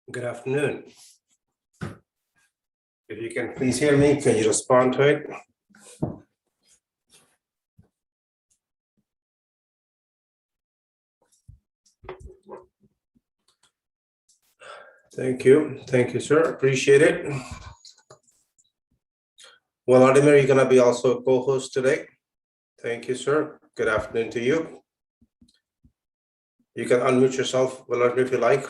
Good afternoon. If you can please hear me, can you respond to it? Thank you, sir. Appreciate it. Well, Vladimir, you're gonna be also a co-host today. Thank you, sir. Good afternoon to you. You can unmute yourself, Vladimir, if you like.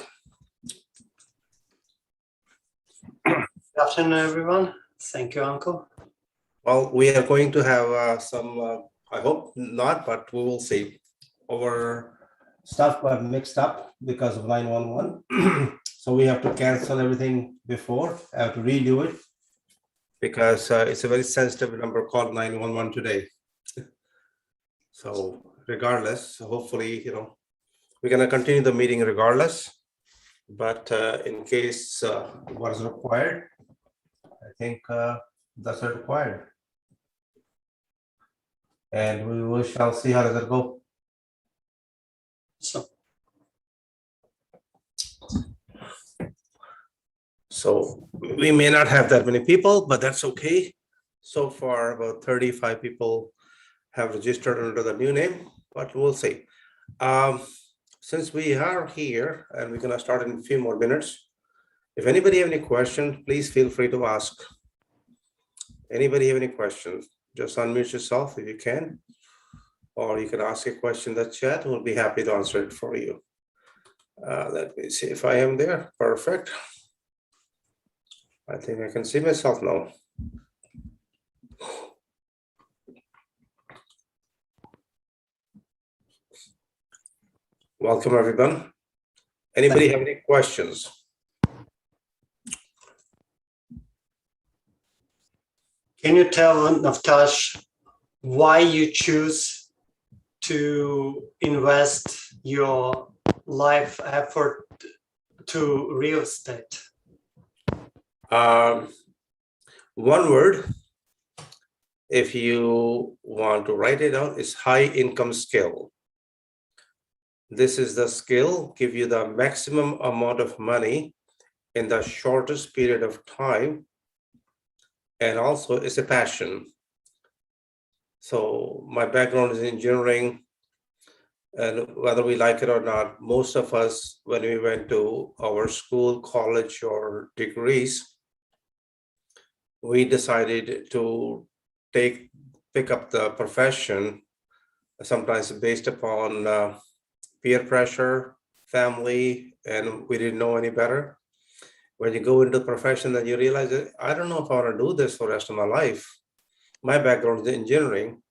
Good afternoon, everyone. Thank you, Uncle. Well, we are going to have some, I hope not, but we will see. Our stuff got mixed up because of 911. So we have to cancel everything before, I have to redo it because it's a very sensitive number called 911 today. So regardless, hopefully, we're gonna continue the meeting regardless. But in case what is required, I think that's required. And we shall see how does it go. So we may not have that many people, but that's okay. So far, about 35 people have registered under the new name, but we'll see. Since we are here and we're gonna start in a few more minutes, if anybody have any questions, please feel free to ask. Anybody have any questions? Just unmute yourself if you can, or you can ask a question in the chat. We'll be happy to answer it for you. Let me see if I am there. Perfect. I think I can see myself now. Welcome, everyone. Anybody have any questions? Can you tell Navtash why you choose to invest your life effort to real estate? One word, if you want to write it down, is high income skill. This is the skill, give you the maximum amount of money in the shortest period of time. And also it's a passion. So my background is engineering, and whether we like it or not, most of us, when we went to our school, college, or degrees, we decided to pick up the profession, sometimes based upon peer pressure, family, and we didn't know any better. When you go into the profession, then you realize that I don't know if I want to do this for the rest of my life. My background is engineering.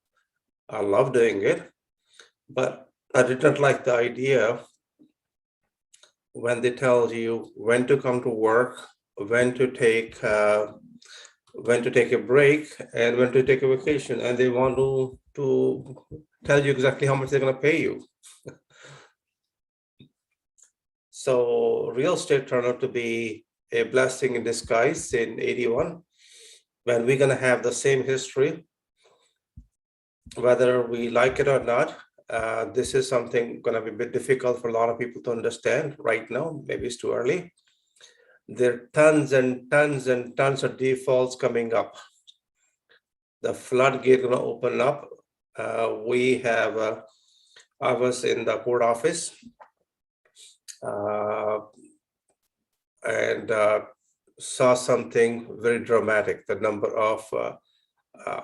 I love doing it, but I did not like the idea when they tell you when to come to work, when to take a break, and when to take a vacation, and they want to tell you exactly how much they're going to pay you. So real estate turned out to be a blessing in disguise in 81, when we're going to have the same history, whether we like it or not. This is something going to be a bit difficult for a lot of people to understand right now. Maybe it's too early. There are tons and tons and tons of defaults coming up. The floodgate going to open up. I was in the court office and saw something very dramatic. The number of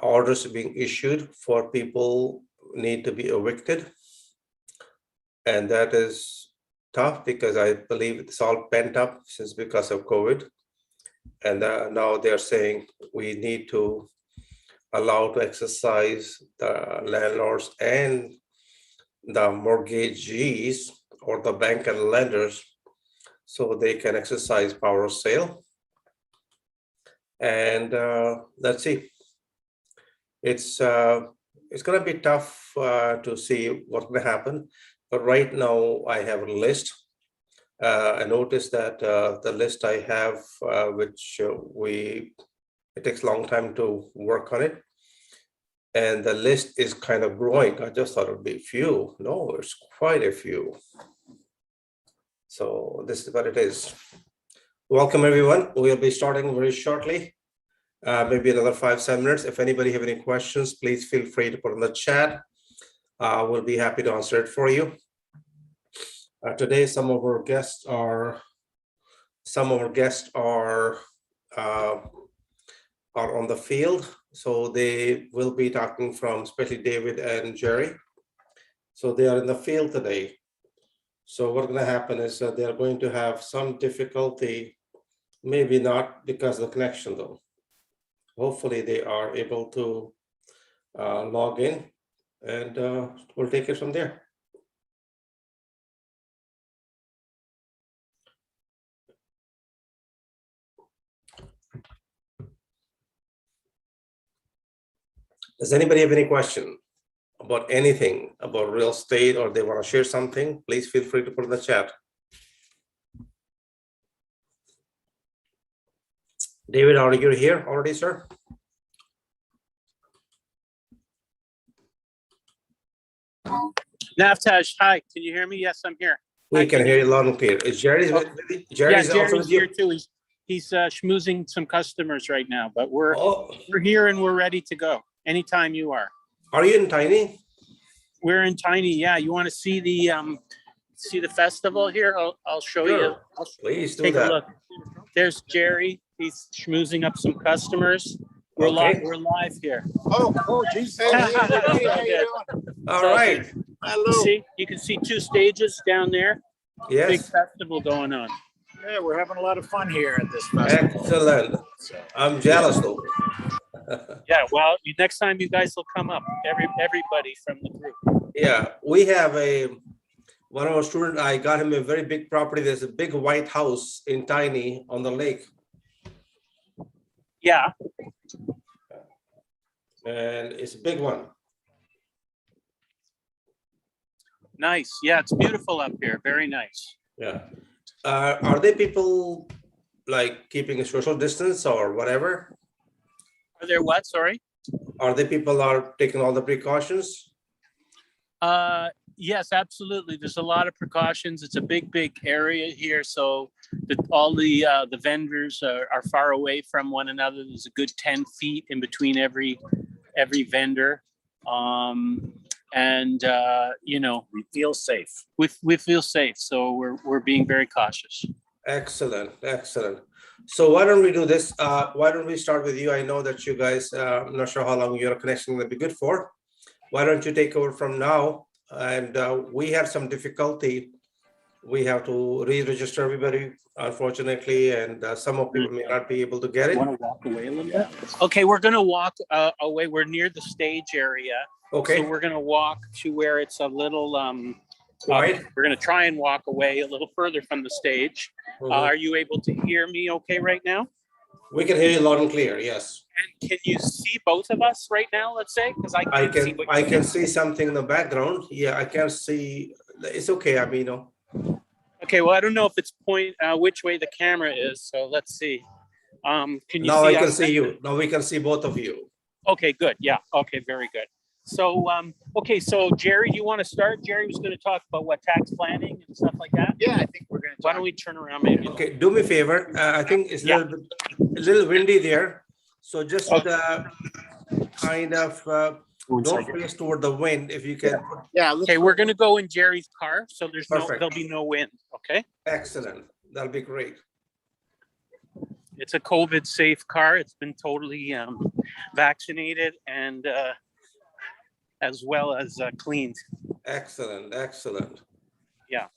orders being issued for people need to be evicted. And that is tough because I believe it's all pent up since because of COVID. And now they're saying we need to allow to exercise the landlords and the mortgagees or the bank and lenders so they can exercise power of sale. And let's see. It's going to be tough to see what's going to happen. But right now I have a list. I noticed that the list I have, it takes a long time to work on it. And the list is kind of growing. I just thought it would be few. No, it's quite a few. So this is what it is. Welcome, everyone. We'll be starting very shortly, maybe another 5-7 minutes. If anybody have any questions, please feel free to put in the chat. We'll be happy to answer it for you. Today, some of our guests are on the field, so they will be talking from, especially David and Jerry. So they are in the field today. So what's going to happen is that they are going to have some difficulty. Maybe not because of the connection, though. Hopefully they are able to log in, and we'll take it from there. Does anybody have any question about anything about real estate, or they want to share something? Please feel free to put in the chat. David, are you here already, sir? Navtaj, hi, can you hear me? Yes, I'm here. We can hear you loud and clear. Is Jerry with you? Jerry's also Jerry's with you? here too. He's schmoozing some customers right now, but we're here and we're ready to go anytime you are. Are you in Tiny? We're in Tiny. Yeah, you want to see the festival here? I'll show you. Please do Take that. a look. There's Jerry. He's schmoozing up some customers. We're Okay. live here. Oh, geez. Hey, how you doing? All right. Hello. See, you can see 2 stages down there. Big Yes. festival going on. Yeah, we're having a lot of fun here at this festival. Excellent. So, I'm jealous, though. Yeah, well, next time you guys will come up, everybody from the group. Yeah, we have one of our students. I got him a very big property. There's a big white house in Tiny on the lake, Yeah, and it's a big one. nice. Yeah, it's beautiful up here. Very nice. Yeah. Are there people like keeping a social distance or whatever? Are there what? Sorry. Are there people are taking all the precautions? Yes, absolutely. There's a lot of precautions. It's a big area here, so all the vendors are far away from one another. There's a good 10 feet in between every vendor, and you know, we feel safe. we feel safe. So we're being very cautious. Excellent, excellent. So why don't we do this? Why don't we start with you? I know that you guys, I'm not sure how long your connection will be good for. Why don't you take over from now? And we had some difficulty. We have to re-register everybody, unfortunately, and some of people may not be able to get it. Want to walk away a little bit? Okay, we're gonna walk away. We're near the stage area. Okay. So we're gonna walk to where it's a little Right. we're gonna try and walk away a little further from the stage. Are you able to hear me okay right now? We can hear you loud and clear. Yes. And can you see both of us right now? Let's say, because I can't see. I can see something in the background. Yeah, I can see. It's okay. I mean, Okay. Well, I don't know if it's which way the camera is. So let's see. Can you now see? I can see you. Now we can see both of you. Okay. Good. Yeah. Okay. Very good. So, okay. So Jerry, do you want to start? Jerry was going to talk about what tax planning and stuff like that. Yeah, I think we're going to. Why don't we turn around maybe? Okay. Do me a favor. I think it's a little windy there. So just kind of don't face toward the wind if you can. Yeah. Okay, we're gonna go in Jerry's car, so there'll be no wind. Okay. Excellent. That'll be great. It's a COVID safe car. It's been totally vaccinated and as well as cleaned. Excellent. Excellent. Yeah.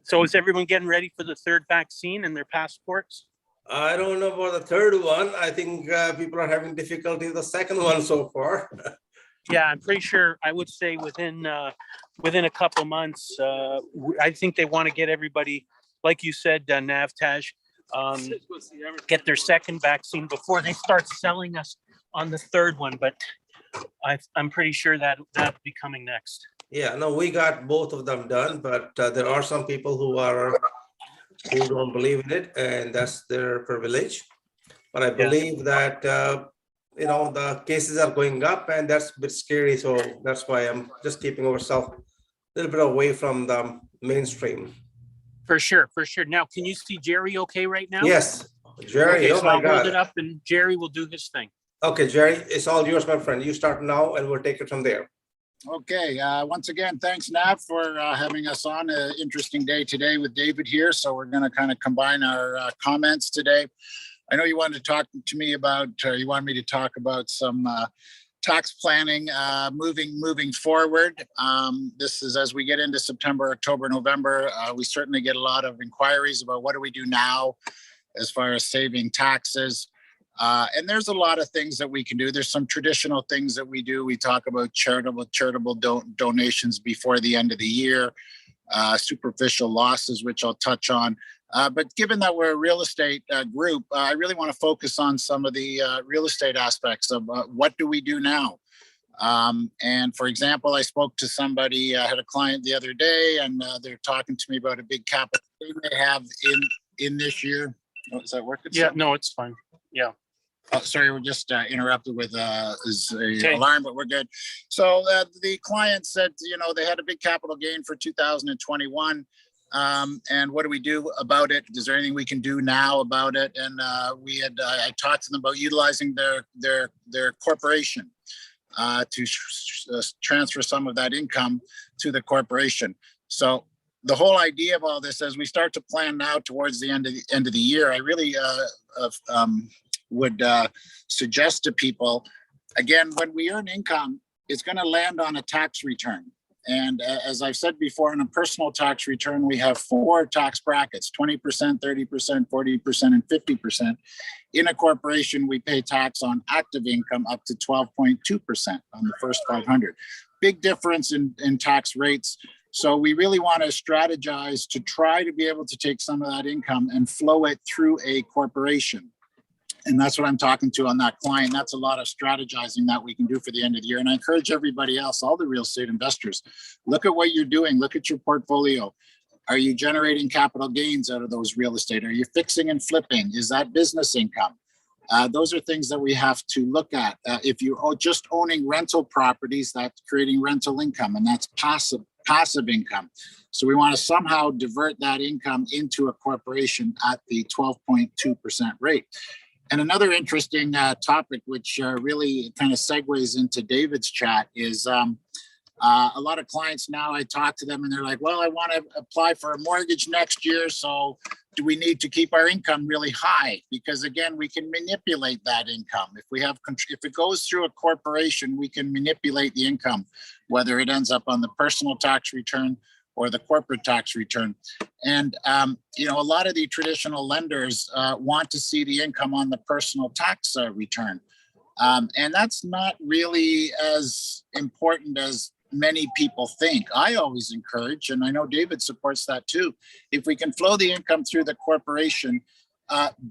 So is everyone getting ready for the 3rd vaccine and their passports? I don't know about the 3rd one. I think people are having difficulty with the 2nd one so far. Yeah, I'm pretty sure. I would say within a couple months. I think they want to get everybody, like you said, Navtaj, get their 2nd vaccine before they start selling us on the 3rd one. But I'm pretty sure that'll be coming next. Yeah, no, we got both of them done, but there are some people who don't believe in it, and that's their privilege. But I believe that you know, the cases are going up, and that's a bit scary. So that's why I'm just keeping ourselves a little bit away from the mainstream. For sure, for sure. Now, can you see Jerry okay right now? Yes, Jerry, Okay, oh so my I'll hold it God. up and Jerry will do his thing. Okay, Jerry, it's all yours, my friend. You start now and we'll take it from there. Okay, once again, thanks Nav for having us on. An interesting day today with David here. So we're going to kind of combine our comments today. I know you wanted to talk to me about, you wanted me to talk about some tax planning moving forward. This is as we get into September, October, November, we certainly get a lot of inquiries about what do we do now as far as saving taxes. And there's a lot of things that we can do. There's some traditional things that we do. We talk about charitable donations before the end of the year, superficial losses, which I'll touch on. But given that we're a real estate group, I really want to focus on some of the real estate aspects of what do we do now? And for example, I spoke to somebody, I had a client the other day, and they're talking to me about a big capital gain they have in this year. Oh, is that working? Yeah, no, it's fine. Yeah. Oh, sorry, we're just interrupted with Okay. alarm, but we're good. So the client said, you know, they had a big capital gain for 2021. And what do we do about it? Is there anything we can do now about it? And I talked to them about utilizing their corporation to transfer some of that income to the corporation. So the whole idea of all this, as we start to plan now towards the end of the year, I really would suggest to people, again, when we earn income, it's going to land on a tax return. And as I've said before, in a personal tax return, we have 4 tax brackets, 20%, 30%, 40%, and 50%. In a corporation, we pay tax on active income up to 12.2% on the first 500. Big difference in tax rates. So we really want to strategize to try to be able to take some of that income and flow it through a corporation. And that's what I'm talking to on that client. That's a lot of strategizing that we can do for the end of the year. And I encourage everybody else, all the real estate investors, look at what you're doing. Look at your portfolio. Are you generating capital gains out of those real estate? Are you fixing and flipping? Is that business income? Those are things that we have to look at. If you're just owning rental properties, that's creating rental income, and that's passive income. So we want to somehow divert that income into a corporation at the 12.2% rate. And another interesting topic, which really kind of segues into David's chat, is a lot of clients now, I talk to them and they're like, well, I want to apply for a mortgage next year. So do we need to keep our income really high? Because again, we can manipulate that income. If it goes through a corporation, we can manipulate the income, whether it ends up on the personal tax return or the corporate tax return. And, you know, a lot of the traditional lenders want to see the income on the personal tax return. And that's not really as important as many people think. I always encourage, and I know David supports that too, if we can flow the income through the corporation,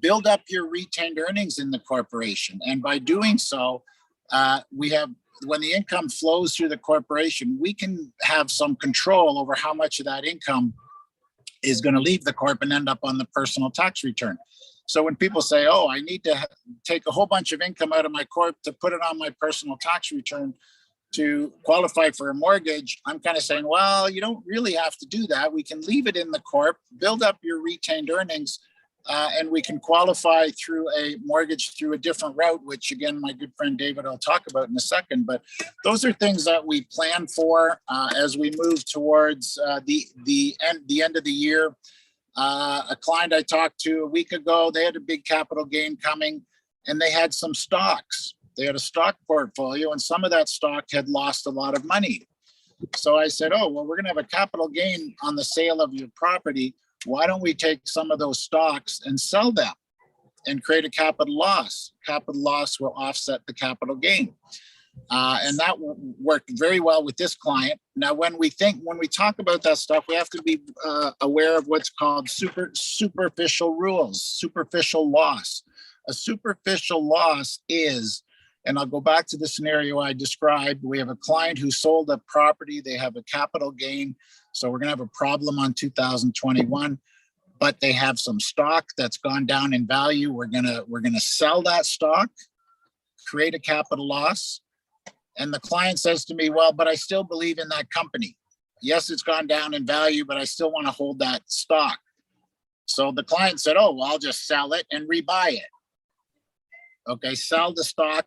build up your retained earnings in the corporation. And by doing so, when the income flows through the corporation, we can have some control over how much of that income is going to leave the corp and end up on the personal tax return. So when people say, oh, I need to take a whole bunch of income out of my corp to put it on my personal tax return to qualify for a mortgage, I'm kind of saying, well, you don't really have to do that. We can leave it in the corp, build up your retained earnings, and we can qualify through a mortgage through a different route, which again, my good friend David, I'll talk about in a second. But those are things that we plan for as we move towards the end of the year. A client I talked to a week ago, they had a big capital gain coming and they had some stocks. They had a stock portfolio and some of that stock had lost a lot of money. So I said, oh, well, we're going to have a capital gain on the sale of your property. Why don't we take some of those stocks and sell them and create a capital loss? Capital loss will offset the capital gain. And that worked very well with this client. Now, when we talk about that stuff, we have to be aware of what's called superficial rules, superficial loss. A superficial loss is, and I'll go back to the scenario I described. We have a client who sold a property. They have a capital gain. So we're going to have a problem on 2021, but they have some stock that's gone down in value. We're going to sell that stock, create a capital loss. And the client says to me, well, but I still believe in that company. Yes, it's gone down in value, but I still want to hold that stock. So the client said, oh, well, I'll just sell it and rebuy it. Okay, sell the stock,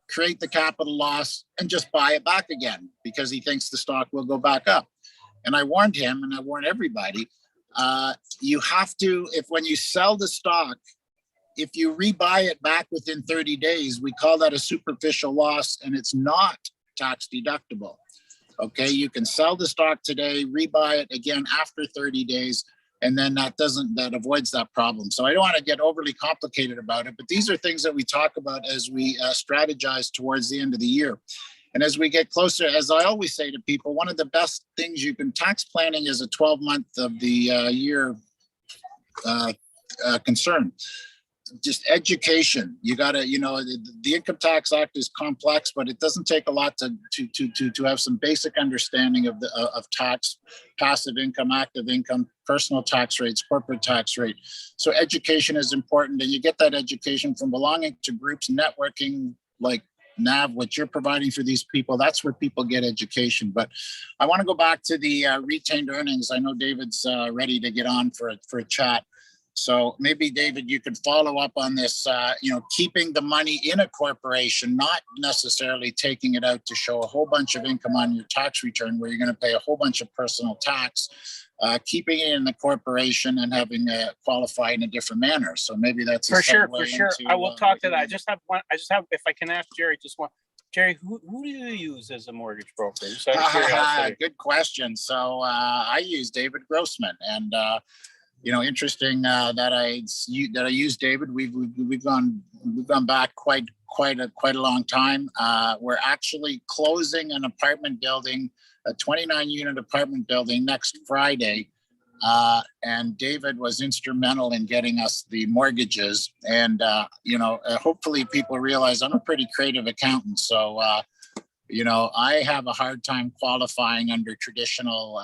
create the capital loss, and just buy it back again because he thinks the stock will go back up. And I warned him, and I warned everybody, you have to, when you sell the stock, if you rebuy it back within 30 days, we call that a superficial loss, and it's not tax deductible. Okay, you can sell the stock today, rebuy it again after 30 days, and then that avoids that problem. So I don't want to get overly complicated about it, but these are things that we talk about as we strategize towards the end of the year. And as we get closer, as I always say to people, one of the best things tax planning is a 12-month of the year concern. Just education. You got to, the Income Tax Act is complex, but it doesn't take a lot to have some basic understanding of tax, passive income, active income, personal tax rates, corporate tax rate. So education is important, and you get that education from belonging to groups, networking, like Nav, what you're providing for these people. That's where people get education. But I want to go back to the retained earnings. I know David's ready to get on for a chat. So maybe, David, you could follow up on this, keeping the money in a corporation, not necessarily taking it out to show a whole bunch of income on your tax return where you're going to pay a whole bunch of personal tax, keeping it in the corporation and having qualify in a different manner. So maybe that's for sure. I will talk to that. I just have, if I can ask Jerry, Jerry, who do you use as a mortgage broker? Good question. So I use David Grossman, and interesting that I use David. We've gone back quite a long time. We're actually closing an apartment building, a 29-unit apartment building next Friday, and David was instrumental in getting us the mortgages. And hopefully people realize I'm a pretty creative accountant, so. I have a hard time qualifying under traditional,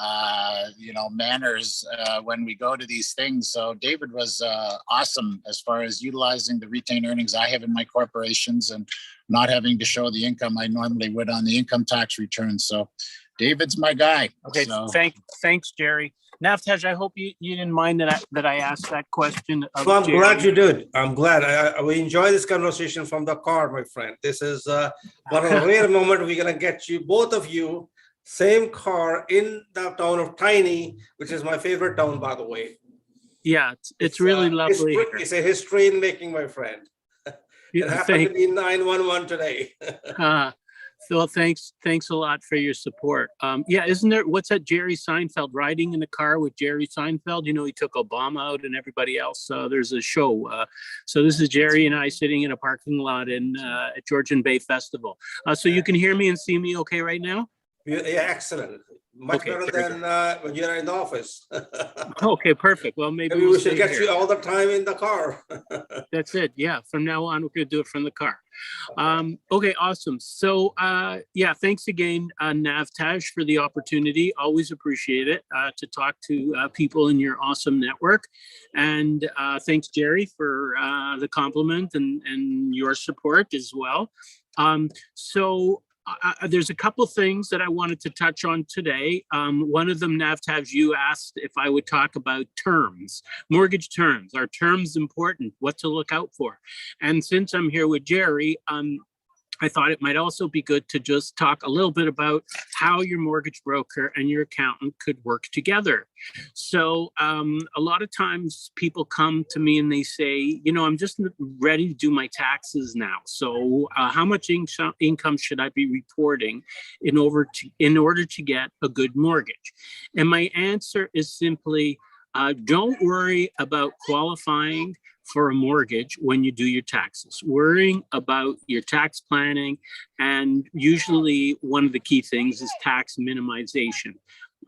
manners when we go to these things. So David was awesome as far as utilizing the retained earnings I have in my corporations and not having to show the income I normally would on the income tax return. So David's my guy. Okay, so. Thanks, Jerry. Navtej, I hope you didn't mind that I asked that question. Well, I'm glad you did. I'm glad. We enjoy this conversation from the car, my friend. This is one of the rare moments we're going to get you, both of you, same car in the town of Tiny, which is my favorite town, by the way. Yeah, it's really lovely. It's a history in making, my friend. It happened to be 911 today. Phil, thanks a lot for your support. Isn't there, what's that, Jerry Seinfeld, riding in the car with Jerry Seinfeld? He took Obama out and everybody else. There's a show. So this is Jerry and I sitting in a parking lot at Georgian Bay Festival. So you can hear me and see me okay right now? Yeah, excellent. Much better than when you're in the office. Okay, perfect. Well, maybe we should get you all the time in the car. That's it. Yeah, from now on, we're going to do it from the car. Okay, awesome. So, thanks again, Navtej, for the opportunity. Always appreciate it to talk to people in your awesome network. And thanks, Jerry, for the compliment and your support as well. There's a couple things that I wanted to touch on today. One of them, Navtej, you asked if I would talk about terms, mortgage terms. Are terms important? What to look out for? And since I'm here with Jerry, I thought it might also be good to just talk a little bit about how your mortgage broker and your accountant could work together. So a lot of times people come to me and they say, I'm just ready to do my taxes now. So how much income should I be reporting in order to get a good mortgage? And my answer is simply, don't worry about qualifying for a mortgage when you do your taxes. Worrying about your tax planning, and usually one of the key things is tax minimization.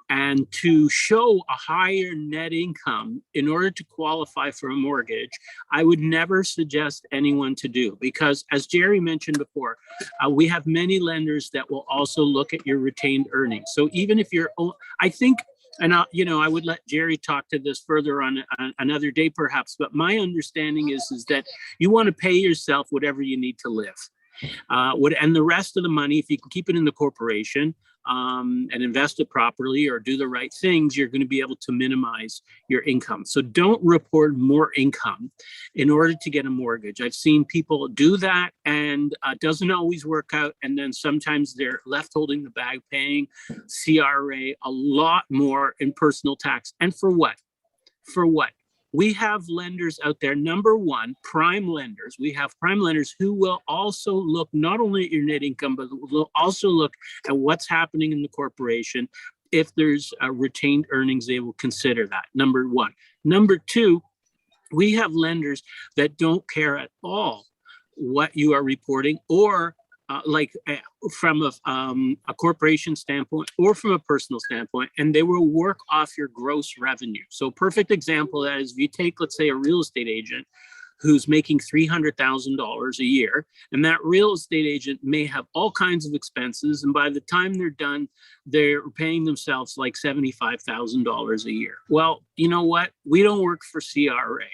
And to show a higher net income in order to qualify for a mortgage, I would never suggest anyone to do, because as Jerry mentioned before, we have many lenders that will also look at your retained earnings. So even if you're, I think, and I would let Jerry talk to this further on another day, perhaps. But my understanding is that you want to pay yourself whatever you need to live. And the rest of the money, if you can keep it in the corporation, and invest it properly or do the right things, you're going to be able to minimize your income. So don't report more income in order to get a mortgage. I've seen people do that, and it doesn't always work out. And then sometimes they're left holding the bag, paying CRA a lot more in personal tax. And for what? For what? We have lenders out there. Number one, prime lenders. We have prime lenders who will also look not only at your net income, but will also look at what's happening in the corporation. If there's retained earnings, they will consider that. Number one. Number two, we have lenders that don't care at all what you are reporting, or from a corporation standpoint or from a personal standpoint, and they will work off your gross revenue. So perfect example of that is if you take, let's say, a real estate agent who's making $300,000 a year, and that real estate agent may have all kinds of expenses, and by the time they're done, they're paying themselves like $75,000 a year. Well, you know what? We don't work for CRA.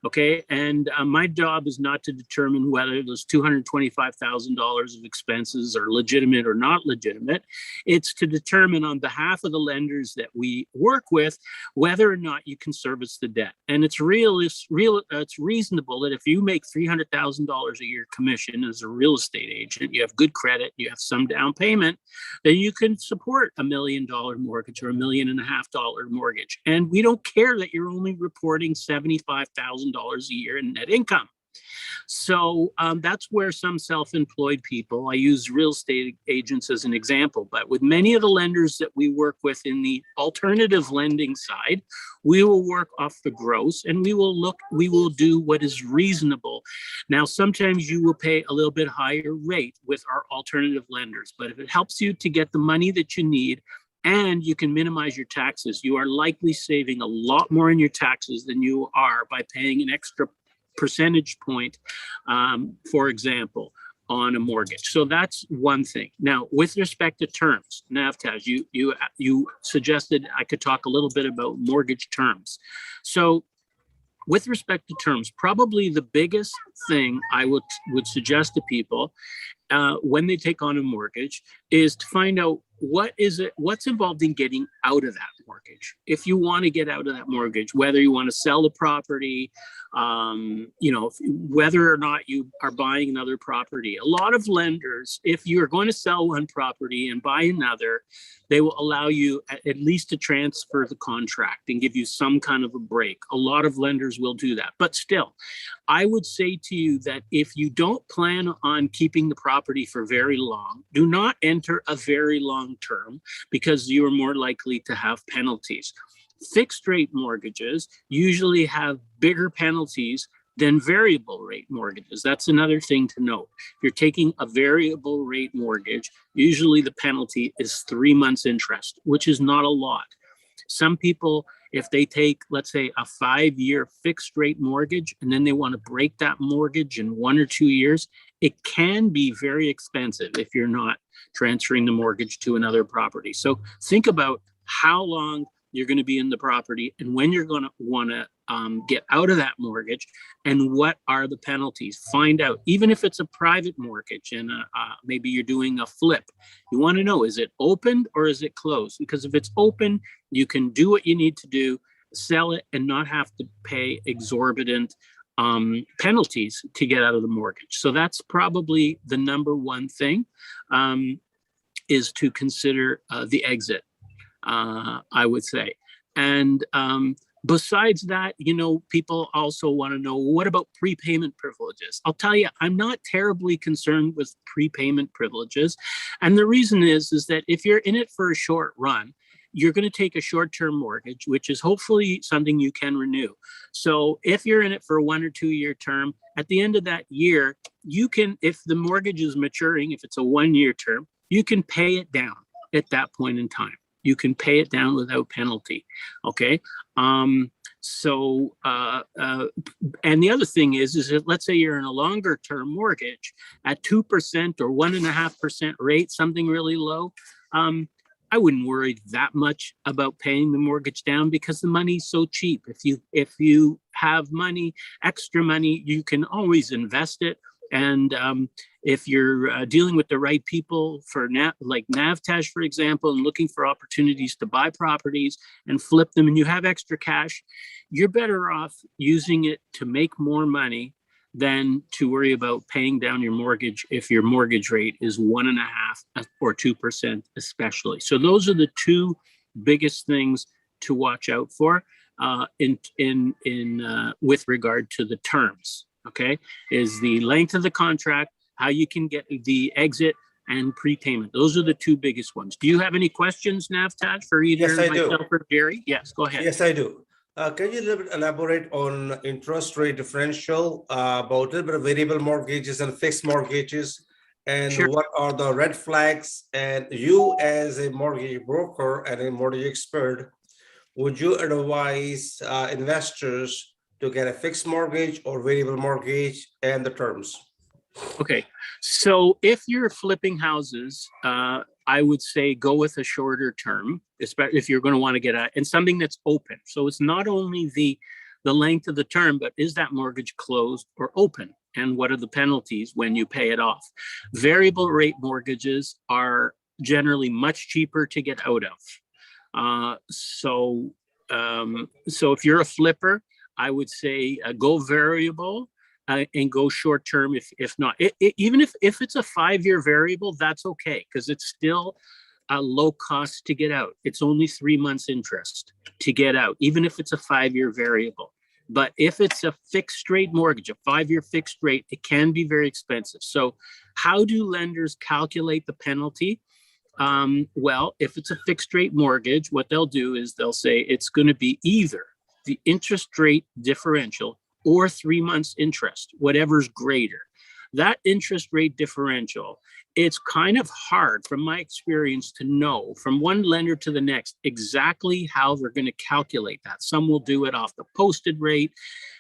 Okay, and my job is not to determine whether those $225,000 of expenses are legitimate or not legitimate. It's to determine on behalf of the lenders that we work with whether or not you can service the debt. And it's reasonable that if you make $300,000 a year commission as a real estate agent, you have good credit, you have some down payment, then you can support $1 million mortgage or $1.5 million mortgage. And we don't care that you're only reporting $75,000 a year in net income. So that's where some self-employed people, I use real estate agents as an example, but with many of the lenders that we work with in the alternative lending side, we will work off the gross, and we will do what is reasonable. Now, sometimes you will pay a little bit higher rate with our alternative lenders, but if it helps you to get the money that you need, and you can minimize your taxes, you are likely saving a lot more in your taxes than you are by paying an extra percentage point, for example, on a mortgage. So that's one thing. Now, with respect to terms, Navtaj, you suggested I could talk a little bit about mortgage terms. So with respect to terms, probably the biggest thing I would suggest to people when they take on a mortgage is to find out what's involved in getting out of that mortgage. If you want to get out of that mortgage, whether you want to sell the property, whether or not you are buying another property. A lot of lenders, if you're going to sell one property and buy another, they will allow you at least to transfer the contract and give you some kind of a break. A lot of lenders will do that. But still, I would say to you that if you don't plan on keeping the property for very long, do not enter a very long term because you are more likely to have penalties. Fixed rate mortgages usually have bigger penalties than variable rate mortgages. That's another thing to note. If you're taking a variable rate mortgage, usually the penalty is 3 months interest, which is not a lot. Some people, if they take, let's say, a 5-year fixed rate mortgage, and then they want to break that mortgage in 1 or 2 years, it can be very expensive if you're not transferring the mortgage to another property. So think about how long you're going to be in the property and when you're going to want to get out of that mortgage and what are the penalties. Find out, even if it's a private mortgage and maybe you're doing a flip, you want to know, is it open or is it closed? Because if it's open, you can do what you need to do, sell it, and not have to pay exorbitant penalties to get out of the mortgage. So that's probably the number one thing, is to consider the exit, I would say. And besides that, people also want to know, what about prepayment privileges? I'll tell you, I'm not terribly concerned with prepayment privileges. And the reason is that if you're in it for a short run, you're going to take a short-term mortgage, which is hopefully something you can renew. So if you're in it for a 1 or 2 year term, at the end of that year, you can, if the mortgage is maturing, if it's a 1 year term, you can pay it down at that point in time. You can pay it down without penalty. Okay. And the other thing is that let's say you're in a longer term mortgage at 2% or 1.5% rate, something really low. I wouldn't worry that much about paying the mortgage down because the money's so cheap. If you have money, extra money, you can always invest it. And if you're dealing with the right people for like Navtash, for example, and looking for opportunities to buy properties and flip them, and you have extra cash, you're better off using it to make more money than to worry about paying down your mortgage if your mortgage rate is 1.5% or 2%, especially. So those are the two biggest things to watch out for with regard to the terms. Okay, is the length of the contract, how you can get the exit, and prepayment. Those are the two biggest ones. Do you have any questions, Navtash, for either Yes, I do. myself or Jerry? Yes, go ahead. Yes, I do. Can you a little bit elaborate on interest rate differential, about a little bit of variable mortgages and fixed mortgages, and Sure. what are the red flags? And you, as a mortgage broker and a mortgage expert, would you advise investors to get a fixed mortgage or variable mortgage and the terms? Okay, so if you're flipping houses, I would say go with a shorter term, especially if you're going to want to get out, and something that's open. So it's not only the length of the term, but is that mortgage closed or open? And what are the penalties when you pay it off? Variable rate mortgages are generally much cheaper to get out of. So if you're a flipper, I would say go variable. And go short term if not. Even if it's a 5-year variable, that's okay, because it's still a low cost to get out. It's only 3 months interest to get out, even if it's a 5-year variable. But if it's a fixed rate mortgage, a 5-year fixed rate, it can be very expensive. So how do lenders calculate the penalty? Well, if it's a fixed rate mortgage, what they'll do is they'll say it's going to be either the interest rate differential or 3 months interest, whatever's greater. That interest rate differential, it's kind of hard from my experience to know from one lender to the next exactly how they're going to calculate that. Some will do it off the posted rate.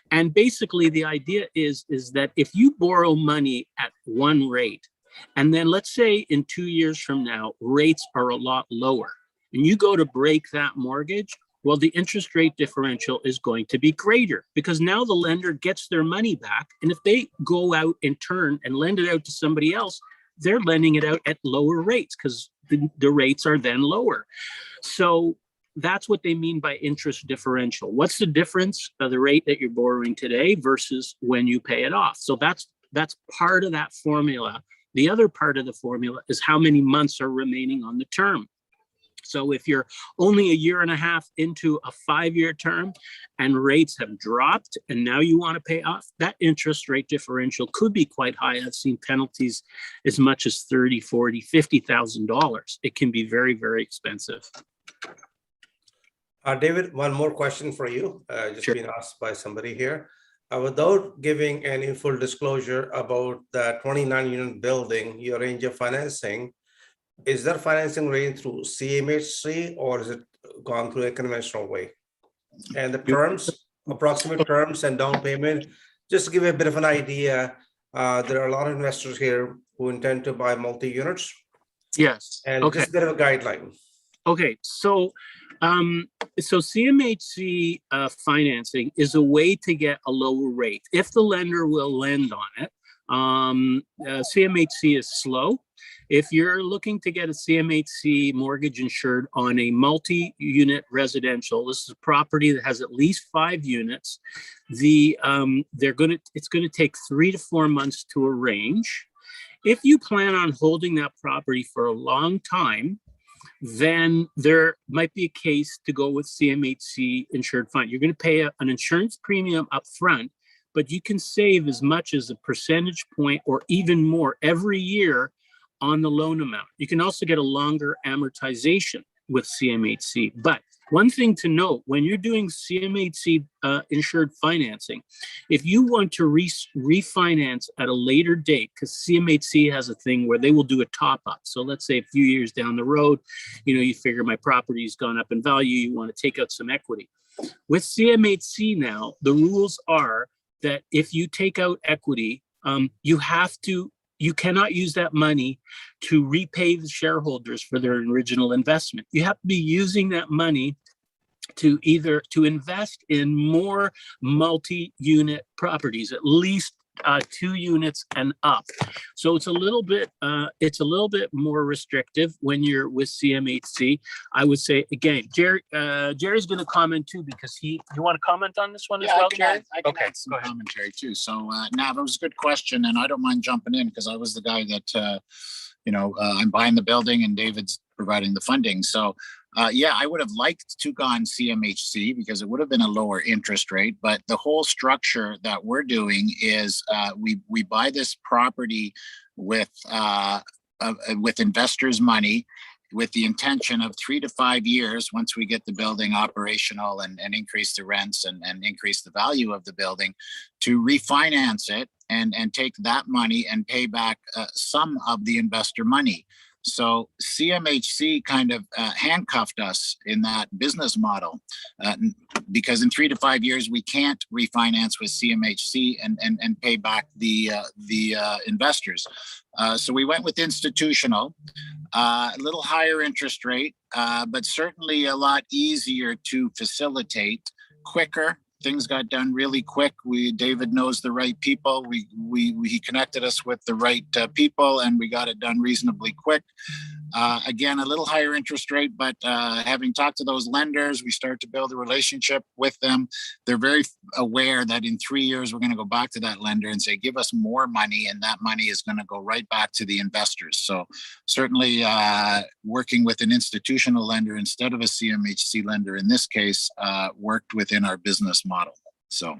And basically the idea is that if you borrow money at one rate, and then let's say in 2 years from now, rates are a lot lower, and you go to break that mortgage, well, the interest rate differential is going to be greater because now the lender gets their money back. And if they go out and turn and lend it out to somebody else, they're lending it out at lower rates because the rates are then lower. So that's what they mean by interest differential. What's the difference of the rate that you're borrowing today versus when you pay it off? So that's part of that formula. The other part of the formula is how many months are remaining on the term. So if you're only a year and a half into a 5-year term and rates have dropped and now you want to pay off, that interest rate differential could be quite high. I've seen penalties as much as $30,000, $40,000, $50,000. It can be very, very expensive. David, one more question for you. Just Sure. been asked by somebody here. Without giving any full disclosure about the 29-unit building, your range of financing, is that financing range through CMHC or is it gone through a conventional way? And the terms, approximate terms and down payment, just to give you a bit of an idea, there are a lot of investors here who intend to buy multi-units. Yes. And Okay. just a bit of a guideline. Okay. So CMHC financing is a way to get a lower rate if the lender will lend on it. CMHC is slow. If you're looking to get a CMHC mortgage insured on a multi-unit residential, this is a property that has at least 5 units. It's going to take 3 to 4 months to arrange. If you plan on holding that property for a long time, then there might be a case to go with CMHC insured fund. You're going to pay an insurance premium up front, but you can save as much as a percentage point or even more every year on the loan amount. You can also get a longer amortization with CMHC. But one thing to note, when you're doing CMHC insured financing, if you want to refinance at a later date, because CMHC has a thing where they will do a top up. So let's say a few years down the road, you figure my property's gone up in value, you want to take out some equity. With CMHC now, the rules are that if you take out equity, you cannot use that money to repay the shareholders for their original investment. You have to be using that money to invest in more multi-unit properties, at least 2 units and up. So it's a little bit more restrictive when you're with CMHC. I would say, again, Jerry's going to comment too, because you want to comment on this one as well, Jerry? I can add some commentary too. So Nav, it was a good question, and I don't mind jumping in because I was the guy that, I'm buying the building and David's providing the funding. So I would have liked to gone CMHC because it would have been a lower interest rate. But the whole structure that we're doing is we buy this property with investors' money, with the intention of 3 to 5 years, once we get the building operational and increase the rents and increase the value of the building, to refinance it and take that money and pay back some of the investor money. So CMHC kind of handcuffed us in that business model because in 3 to 5 years, we can't refinance with CMHC and pay back the investors. So we went with institutional, a little higher interest rate, but certainly a lot easier to facilitate, quicker. Things got done really quick. David knows the right people. He connected us with the right people, and we got it done reasonably quick. Again, a little higher interest rate, but having talked to those lenders, we start to build a relationship with them. They're very aware that in 3 years, we're going to go back to that lender and say, give us more money, and that money is going to go right back to the investors. So certainly working with an institutional lender instead of a CMHC lender in this case worked within our business model. So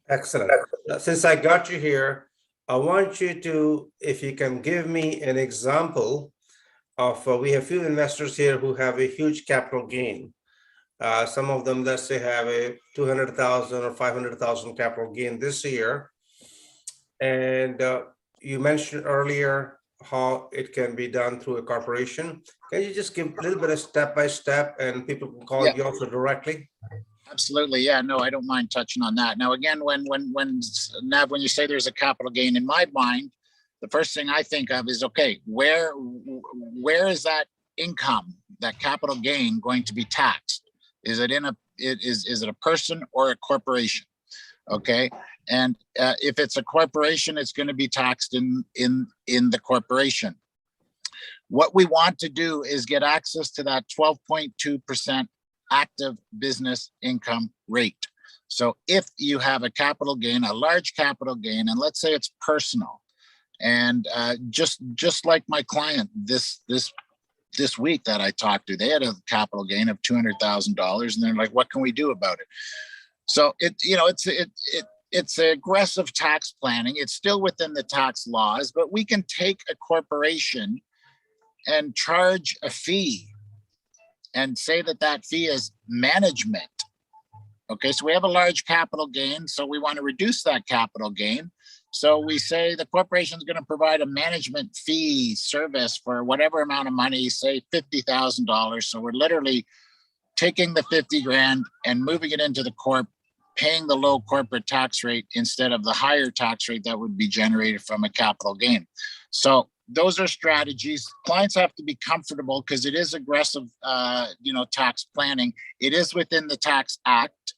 Excellent. Since I got you here, I want you to, if you can give me an example of, we have few investors here who have a huge capital gain. Some of them, let's say, have a 200,000 or 500,000 capital gain this year. And you mentioned earlier how it can be done through a corporation. Can you just give a little bit of step by step, and people can call you also directly? Absolutely. Yeah, no, I don't mind touching on that. Now, again, when Nav, when you say there's a capital gain, in my mind, the first thing I think of is, okay, where is that income, that capital gain, going to be taxed? Is it is it a person or a corporation? Okay. And if it's a corporation, it's going to be taxed in the corporation. What we want to do is get access to that 12.2% active business income rate. So if you have a capital gain, a large capital gain, and let's say it's personal, and just like my client this week that I talked to, they had a capital gain of $200,000, and they're like, "What can we do about it?" So it's aggressive tax planning. It's still within the tax laws, but we can take a corporation and charge a fee and say that fee is management. Okay, so we have a large capital gain, so we want to reduce that capital gain. So we say the corporation is going to provide a management fee service for whatever amount of money, say $50,000. So we're literally taking the 50 grand and moving it into the corp, paying the low corporate tax rate instead of the higher tax rate that would be generated from a capital gain. So those are strategies. Clients have to be comfortable because it is aggressive, tax planning. It is within the Tax Act.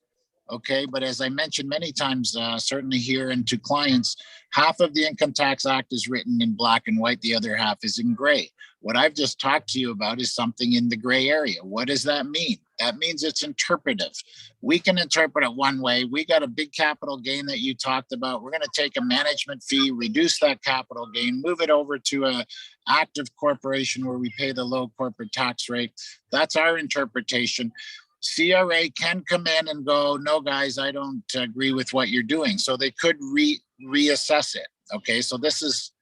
Okay, but as I mentioned many times, certainly here and to clients, half of the Income Tax Act is written in black and white. The other half is in gray. What I've just talked to you about is something in the gray area. What does that mean? That means it's interpretive. We can interpret it one way. We got a big capital gain that you talked about. We're going to take a management fee, reduce that capital gain, move it over to an active corporation where we pay the low corporate tax rate. That's our interpretation. CRA can come in and go, no, guys, I don't agree with what you're doing. So they could reassess it. Okay, so this is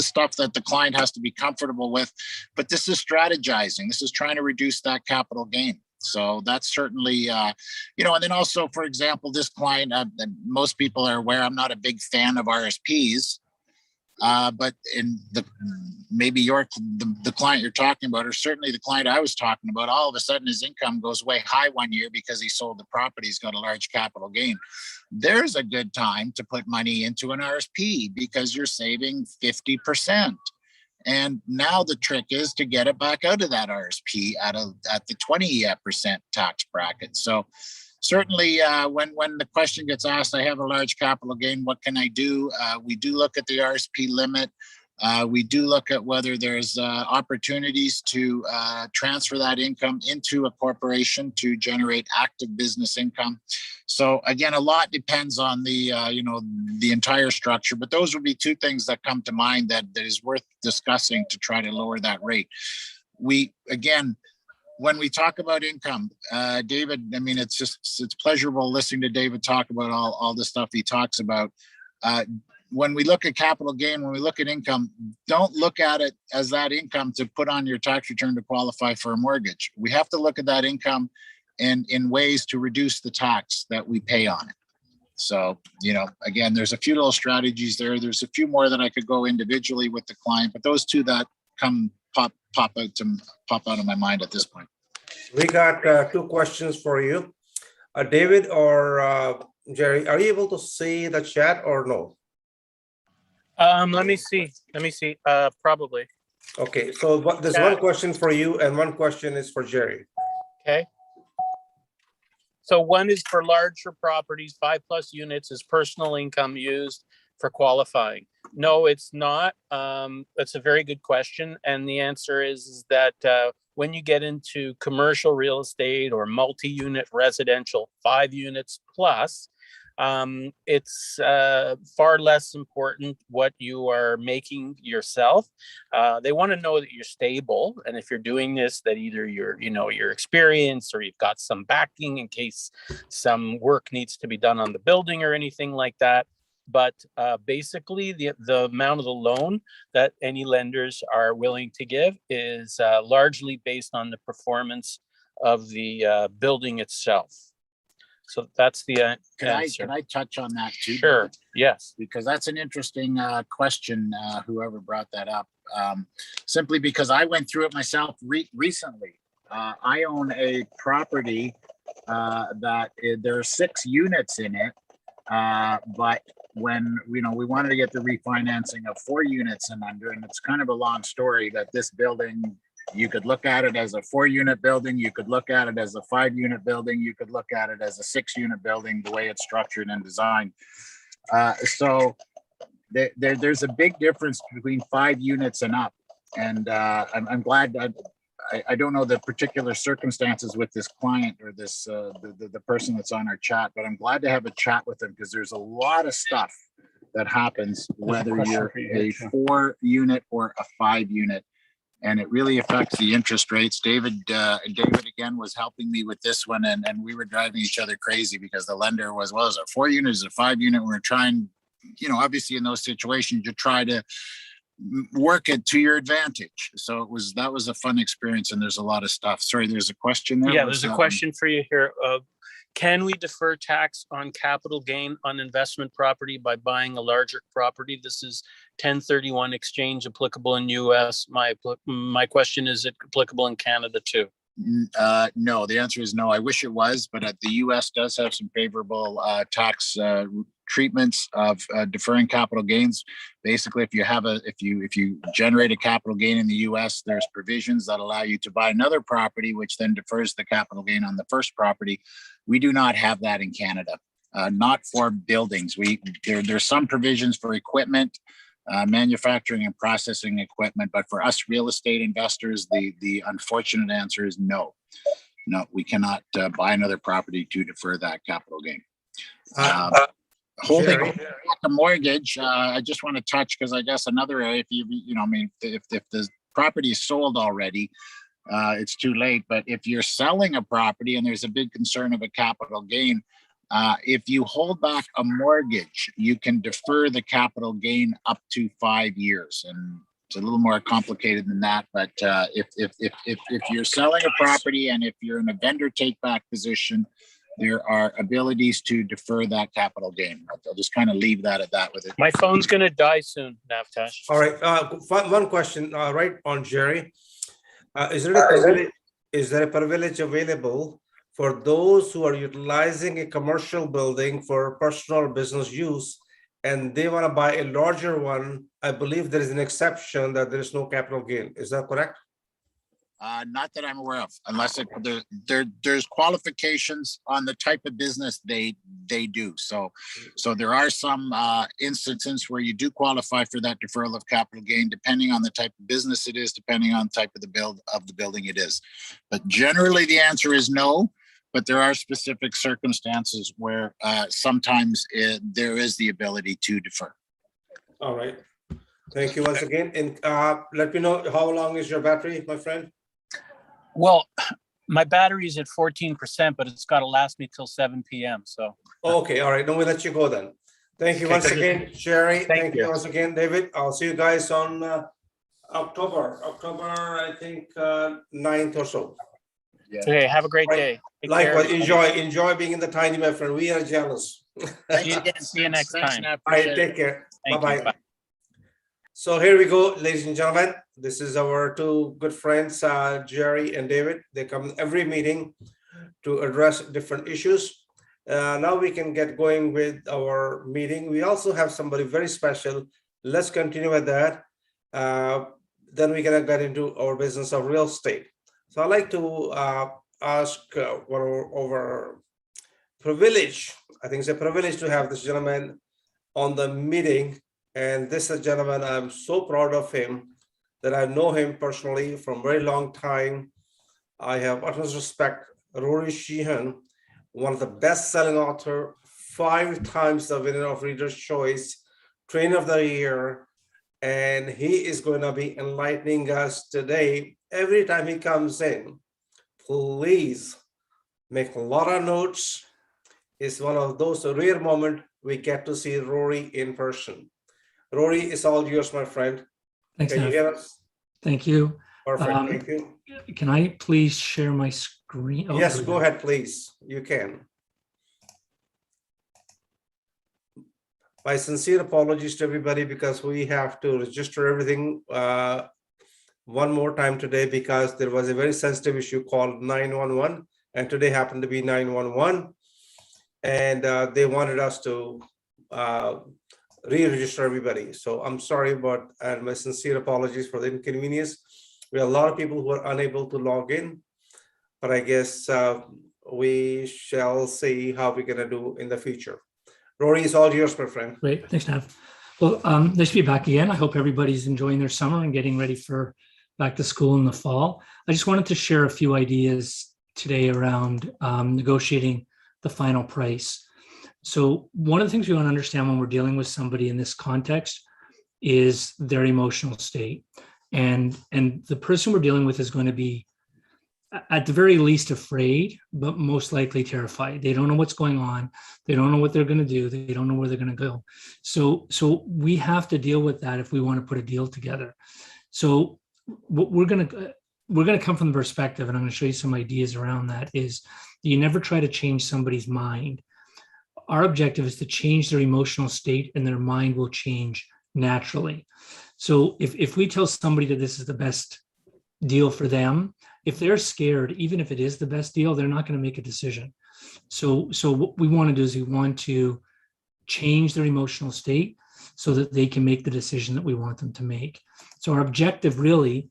stuff that the client has to be comfortable with, but this is strategizing. This is trying to reduce that capital gain. So that's certainly, and then also, for example, this client, most people are aware, I'm not a big fan of RSPs. But in the client you're talking about, or certainly the client I was talking about, all of a sudden his income goes way high one year because he sold the property. He's got a large capital gain. There's a good time to put money into an RSP because you're saving 50%. And now the trick is to get it back out of that RSP at the 20% tax bracket. So certainly, when the question gets asked, I have a large capital gain, what can I do? We do look at the RSP limit. We do look at whether there's opportunities to transfer that income into a corporation to generate active business income. So again, a lot depends on the the entire structure, but those would be two things that come to mind that is worth discussing to try to lower that rate. When we talk about income, David, I mean, it's pleasurable listening to David talk about all the stuff he talks about. When we look at capital gain, when we look at income, don't look at it as that income to put on your tax return to qualify for a mortgage. We have to look at that income in ways to reduce the tax that we pay on it. So, again, there's a few little strategies there. There's a few more that I could go individually with the client, but those two that pop out of my mind at this point. We got two questions for you. David or Jerry, are you able to see the chat or no? Let me see. Probably. Okay, so there's one question for you and one question is for Jerry. Okay. So one is for larger properties, 5+ units, is personal income used for qualifying? No, it's not. That's a very good question. And the answer is that when you get into commercial real estate or multi-unit residential, 5 units plus, it's far less important what you are making yourself. They want to know that you're stable, and if you're doing this, that either you're experienced or you've got some backing in case some work needs to be done on the building or anything like that. But basically, the amount of the loan that any lenders are willing to give is largely based on the performance of the building itself. So that's the answer. Can I touch on that too? Sure. Yes. Because that's an interesting question, whoever brought that up. Simply because I went through it myself recently. I own a property that there are 6 units in it, but when we wanted to get the refinancing of 4 units and under, and it's kind of a long story that this building, you could look at it as a 4-unit building, you could look at it as a 5-unit building, you could look at it as a 6-unit building, the way it's structured and designed. So there's a big difference between 5 units and up. And I'm glad that I don't know the particular circumstances with this client or this the person that's on our chat, but I'm glad to have a chat with them because there's a lot of stuff that happens whether you're a 4-unit or a 5-unit, and it really affects the interest rates. David again was helping me with this one, and we were driving each other crazy because the lender was, well, is it a 4-unit, is it a 5-unit? We were trying, obviously in those situations you try to work it to your advantage. So that was a fun experience, and there's a lot of stuff. Sorry, there's a question there. Yeah, there's a question for you here. Can we defer tax on capital gain on investment property by buying a larger property? This is 1031 exchange applicable in US. My question is it applicable in Canada too? No, the answer is no. I wish it was, but the US does have some favorable tax treatments of deferring capital gains. Basically, if you generate a capital gain in the US, there's provisions that allow you to buy another property, which then defers the capital gain on the first property. We do not have that in Canada, not for buildings. There's some provisions for equipment, manufacturing and processing equipment, but for us real estate investors, the unfortunate answer is no. We cannot buy another property to defer that capital gain. Holding a mortgage, I just want to touch because I guess another area, if the property is sold already, it's too late. But if you're selling a property and there's a big concern of a capital gain, if you hold back a mortgage, you can defer the capital gain up to 5 years. And it's a little more complicated than that. But if you're selling a property and if you're in a vendor take back position, there are abilities to defer that capital gain. I'll just kind of leave that at that with it. My phone's going to die soon, Navtash. All right, one question right on Jerry. Is there a privilege available for those who are utilizing a commercial building for personal or business use and they want to buy a larger one? I believe there is an exception that there is no capital gain. Is that correct? Not that I'm aware of, unless there's qualifications on the type of business they do. So there are some instances where you do qualify for that deferral of capital gain, depending on the type of business it is, depending on the type of the building it is. But generally, the answer is no. But there are specific circumstances where sometimes there is the ability to defer. All right. Thank you once again. And let me know, how long is your battery, my friend? Well, my battery is at 14%, but it's got to last me till 7 p.m. So. Okay, all right. Then we'll let you go then. Thank you once again, Sherry. Thank you once again, David. I'll see you guys on October, I think 9th or so. Yeah. Okay, have a great Right. day. Take care. Likewise, enjoy being in the tiny, my friend. We are jealous. See you next time. All right, take care. Thank you. Bye-bye. Bye. So here we go, ladies and gentlemen. This is our two good friends, Jerry and David. They come every meeting to address different issues. Now we can get going with our meeting. We also have somebody very special. Let's continue with that. Then we're gonna get into our business of real estate. So I'd like to ask one of our privilege. I think it's a privilege to have this gentleman on the meeting. And this is a gentleman, I'm so proud of him that I know him personally from a very long time. I have utmost respect. Rory Sheehan, one of the best-selling author, 5 times the winner of Reader's Choice, Trainer of the Year, and he is going to be enlightening us today. Every time he comes in, please make a lot of notes. It's one of those rare moments we get to see Rory in person. Rory, it's all yours, my friend. Thanks, Can you Nav. hear us? Thank you. Perfect, thank you. Can I please share my screen? Oh, Yes, there we go ahead, please. You can. My sincere apologies to everybody because we have to register everything one more time today because there was a very sensitive issue called 911, and today happened to be 911. And they wanted us to re-register everybody. So I'm sorry, but and my sincere apologies for the inconvenience. We have a lot of people who are unable to log in, but I guess we shall see how we're gonna do in the future. Rory, it's all yours, my friend. Great, thanks, Nav. Well, nice to be back again. I hope everybody's enjoying their summer and getting ready for back to school in the fall. I just wanted to share a few ideas today around negotiating the final price. So one of the things we want to understand when we're dealing with somebody in this context is their emotional state. And the person we're dealing with is going to be at the very least afraid, but most likely terrified. They don't know what's going on. They don't know what they're going to do. They don't know where they're going to go. So we have to deal with that if we want to put a deal together. So what we're going to come from the perspective, and I'm going to show you some ideas around that, is you never try to change somebody's mind. Our objective is to change their emotional state, and their mind will change naturally. So if we tell somebody that this is the best deal for them, if they're scared, even if it is the best deal, they're not going to make a decision. So what we want to do is we want to change their emotional state so that they can make the decision that we want them to make. So our objective really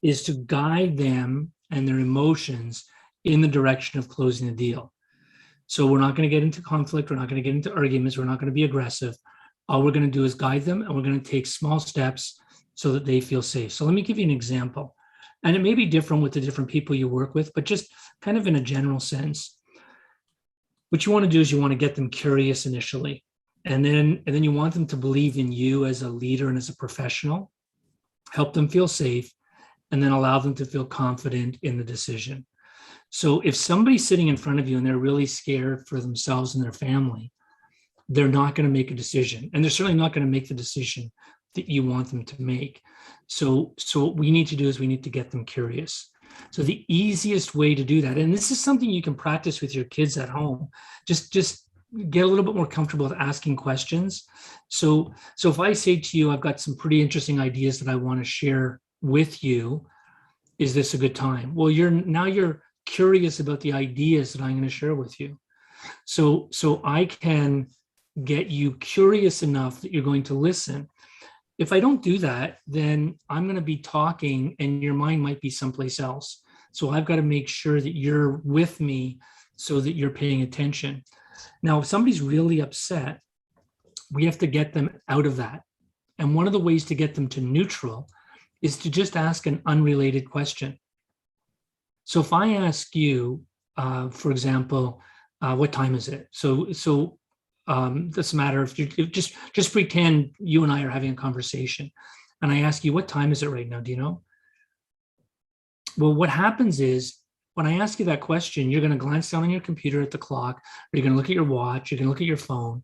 is to guide them and their emotions in the direction of closing the deal. So we're not going to get into conflict. We're not going to get into arguments. We're not going to be aggressive. All we're going to do is guide them, and we're going to take small steps so that they feel safe. So let me give you an example. And it may be different with the different people you work with, but just kind of in a general sense. What you want to do is you want to get them curious initially. And then you want them to believe in you as a leader and as a professional, help them feel safe, and then allow them to feel confident in the decision. So if somebody's sitting in front of you and they're really scared for themselves and their family, they're not going to make a decision. And they're certainly not going to make the decision that you want them to make. So what we need to do is we need to get them curious. So the easiest way to do that, and this is something you can practice with your kids at home, just get a little bit more comfortable with asking questions. So if I say to you, I've got some pretty interesting ideas that I want to share with you, is this a good time? Well, you're curious about the ideas that I'm going to share with you. So I can get you curious enough that you're going to listen. If I don't do that, then I'm going to be talking and your mind might be someplace else. So I've got to make sure that you're with me so that you're paying attention. Now, if somebody's really upset, we have to get them out of that. And one of the ways to get them to neutral is to just ask an unrelated question. So if I ask you, for example, what time is it? So doesn't matter if you just pretend you and I are having a conversation, and I ask you, what time is it right now? Do you know? Well, what happens is when I ask you that question, you're going to glance down on your computer at the clock, or you're going to look at your watch, you're going to look at your phone.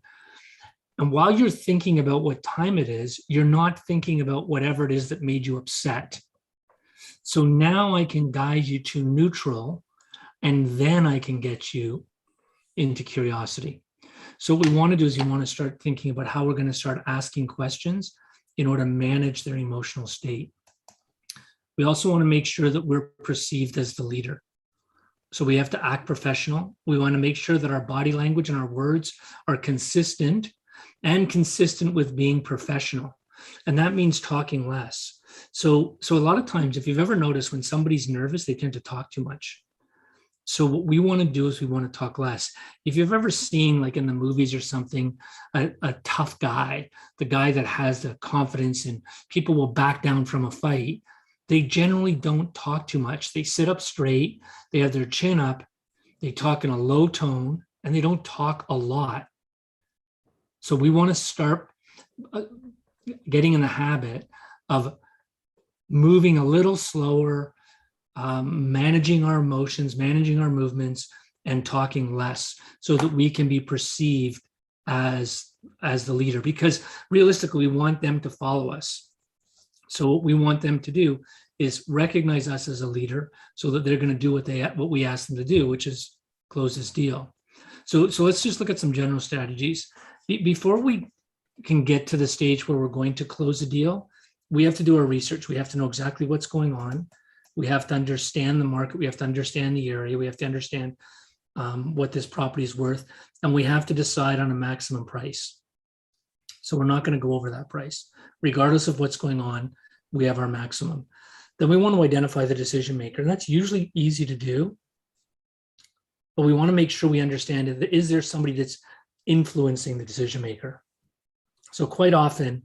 And while you're thinking about what time it is, you're not thinking about whatever it is that made you upset. So now I can guide you to neutral, and then I can get you into curiosity. So what we want to do is we want to start thinking about how we're going to start asking questions in order to manage their emotional state. We also want to make sure that we're perceived as the leader. So we have to act professional. We want to make sure that our body language and our words are consistent with being professional. And that means talking less. So a lot of times, if you've ever noticed when somebody's nervous, they tend to talk too much. So what we want to do is we want to talk less. If you've ever seen, like in the movies or something, a tough guy, the guy that has the confidence and people will back down from a fight, they generally don't talk too much. They sit up straight, they have their chin up, they talk in a low tone, and they don't talk a lot. So we want to start getting in the habit of moving a little slower, managing our emotions, managing our movements, and talking less so that we can be perceived as the leader, because realistically, we want them to follow us. So what we want them to do is recognize us as a leader so that they're going to do what we ask them to do, which is close this deal. So let's just look at some general strategies. Before we can get to the stage where we're going to close a deal, we have to do our research. We have to know exactly what's going on. We have to understand the market. We have to understand the area. We have to understand what this property is worth. And we have to decide on a maximum price. So we're not going to go over that price. Regardless of what's going on, we have our maximum. Then we want to identify the decision maker. And that's usually easy to do. But we want to make sure we understand, is there somebody that's influencing the decision maker? So quite often,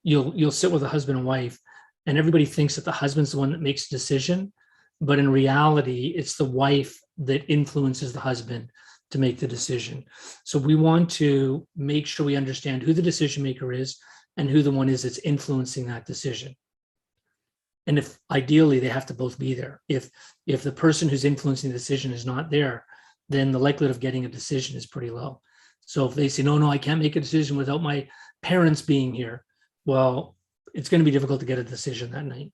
you'll sit with a husband and wife, and everybody thinks that the husband's the one that makes the decision, but in reality, it's the wife that influences the husband to make the decision. So we want to make sure we understand who the decision maker is and who the one is that's influencing that decision. And if ideally they have to both be there. If the person who's influencing the decision is not there, then the likelihood of getting a decision is pretty low. So if they say, no, I can't make a decision without my parents being here, well, it's going to be difficult to get a decision that night.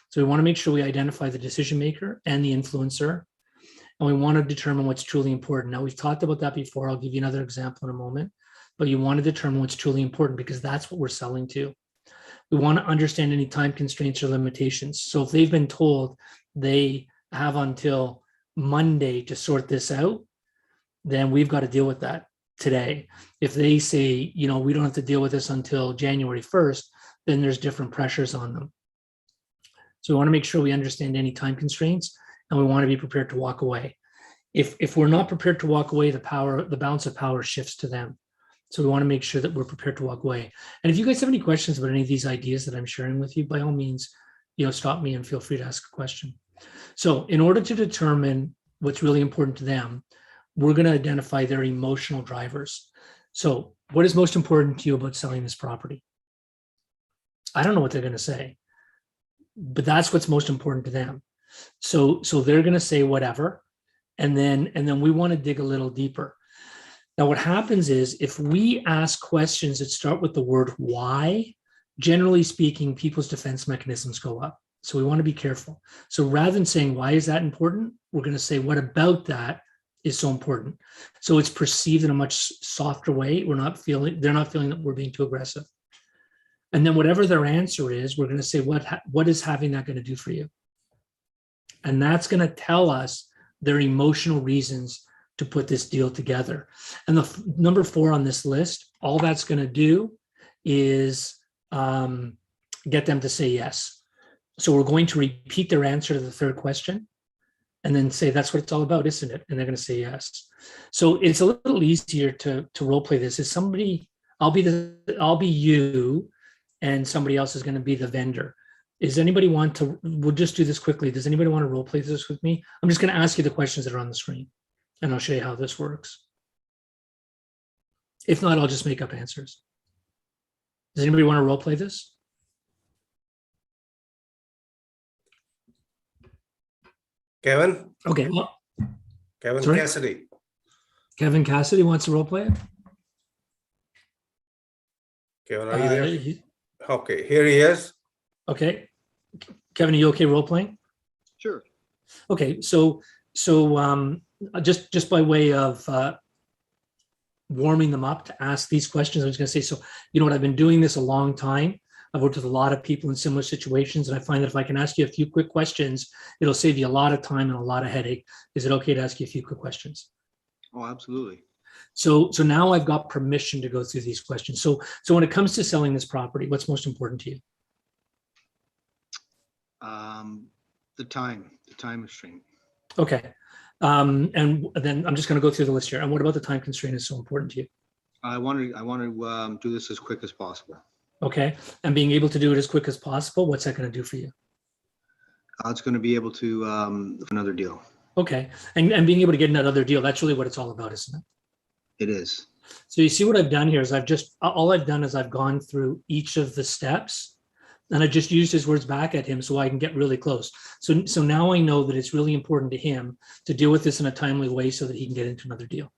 So we want to make sure we identify the decision maker and the influencer, and we want to determine what's truly important. Now, we've talked about that before. I'll give you another example in a moment, but you want to determine what's truly important because that's what we're selling to. We want to understand any time constraints or limitations. So if they've been told they have until Monday to sort this out, then we've got to deal with that today. If they say, we don't have to deal with this until January 1st, then there's different pressures on them. So we want to make sure we understand any time constraints, and we want to be prepared to walk away. If we're not prepared to walk away, the balance of power shifts to them. So we want to make sure that we're prepared to walk away. And if you guys have any questions about any of these ideas that I'm sharing with you, by all means, stop me and feel free to ask a question. So in order to determine what's really important to them, we're going to identify their emotional drivers. So what is most important to you about selling this property? I don't know what they're going to say, but that's what's most important to them. So they're going to say whatever, and then we want to dig a little deeper. Now, what happens is if we ask questions that start with the word why, generally speaking, people's defense mechanisms go up. So we want to be careful. So rather than saying, why is that important? We're going to say, what about that is so important? So it's perceived in a much softer way. They're not feeling that we're being too aggressive. And then whatever their answer is, we're going to say, what is having that going to do for you? And that's going to tell us their emotional reasons to put this deal together. And the number 4 on this list, all that's going to do is get them to say yes. So we're going to repeat their answer to the third question and then say, that's what it's all about, isn't it? And they're going to say yes. So it's a little easier to role play this. Is somebody, I'll be you, and somebody else is going to be the vendor. Does anybody want to, we'll just do this quickly. Does anybody want to role play this with me? I'm just going to ask you the questions that are on the screen, and I'll show you how this works. If not, I'll just make up answers. Does anybody want to role play this? Kevin, Okay, well, Kevin Sorry? Cassidy. Kevin Cassidy wants to role play it. Kevin, are you there? He- Okay, here he is. Okay. Kevin, are you okay role playing? Sure. Okay, so just by way of warming them up to ask these questions, I was going to say, so you know what, I've been doing this a long time. I've worked with a lot of people in similar situations, and I find that if I can ask you a few quick questions, it'll save you a lot of time and a lot of headache. Is it okay to ask you a few quick questions? Oh, absolutely. So now I've got permission to go through these questions. So when it comes to selling this property, what's most important to you? The time constraint. Okay. And then I'm just going to go through the list here. And what about the time constraint is so important to you? I want to do this as quick as possible. Okay. And being able to do it as quick as possible, what's that going to do for you? It's going to be able to another deal. Okay. And being able to get another deal, that's really what it's all about, isn't it? It is. So you see what I've done here is all I've done is I've gone through each of the steps, and I just used his words back at him so I can get really close. So now I know that it's really important to him to deal with this in a timely way so that he can get into another deal.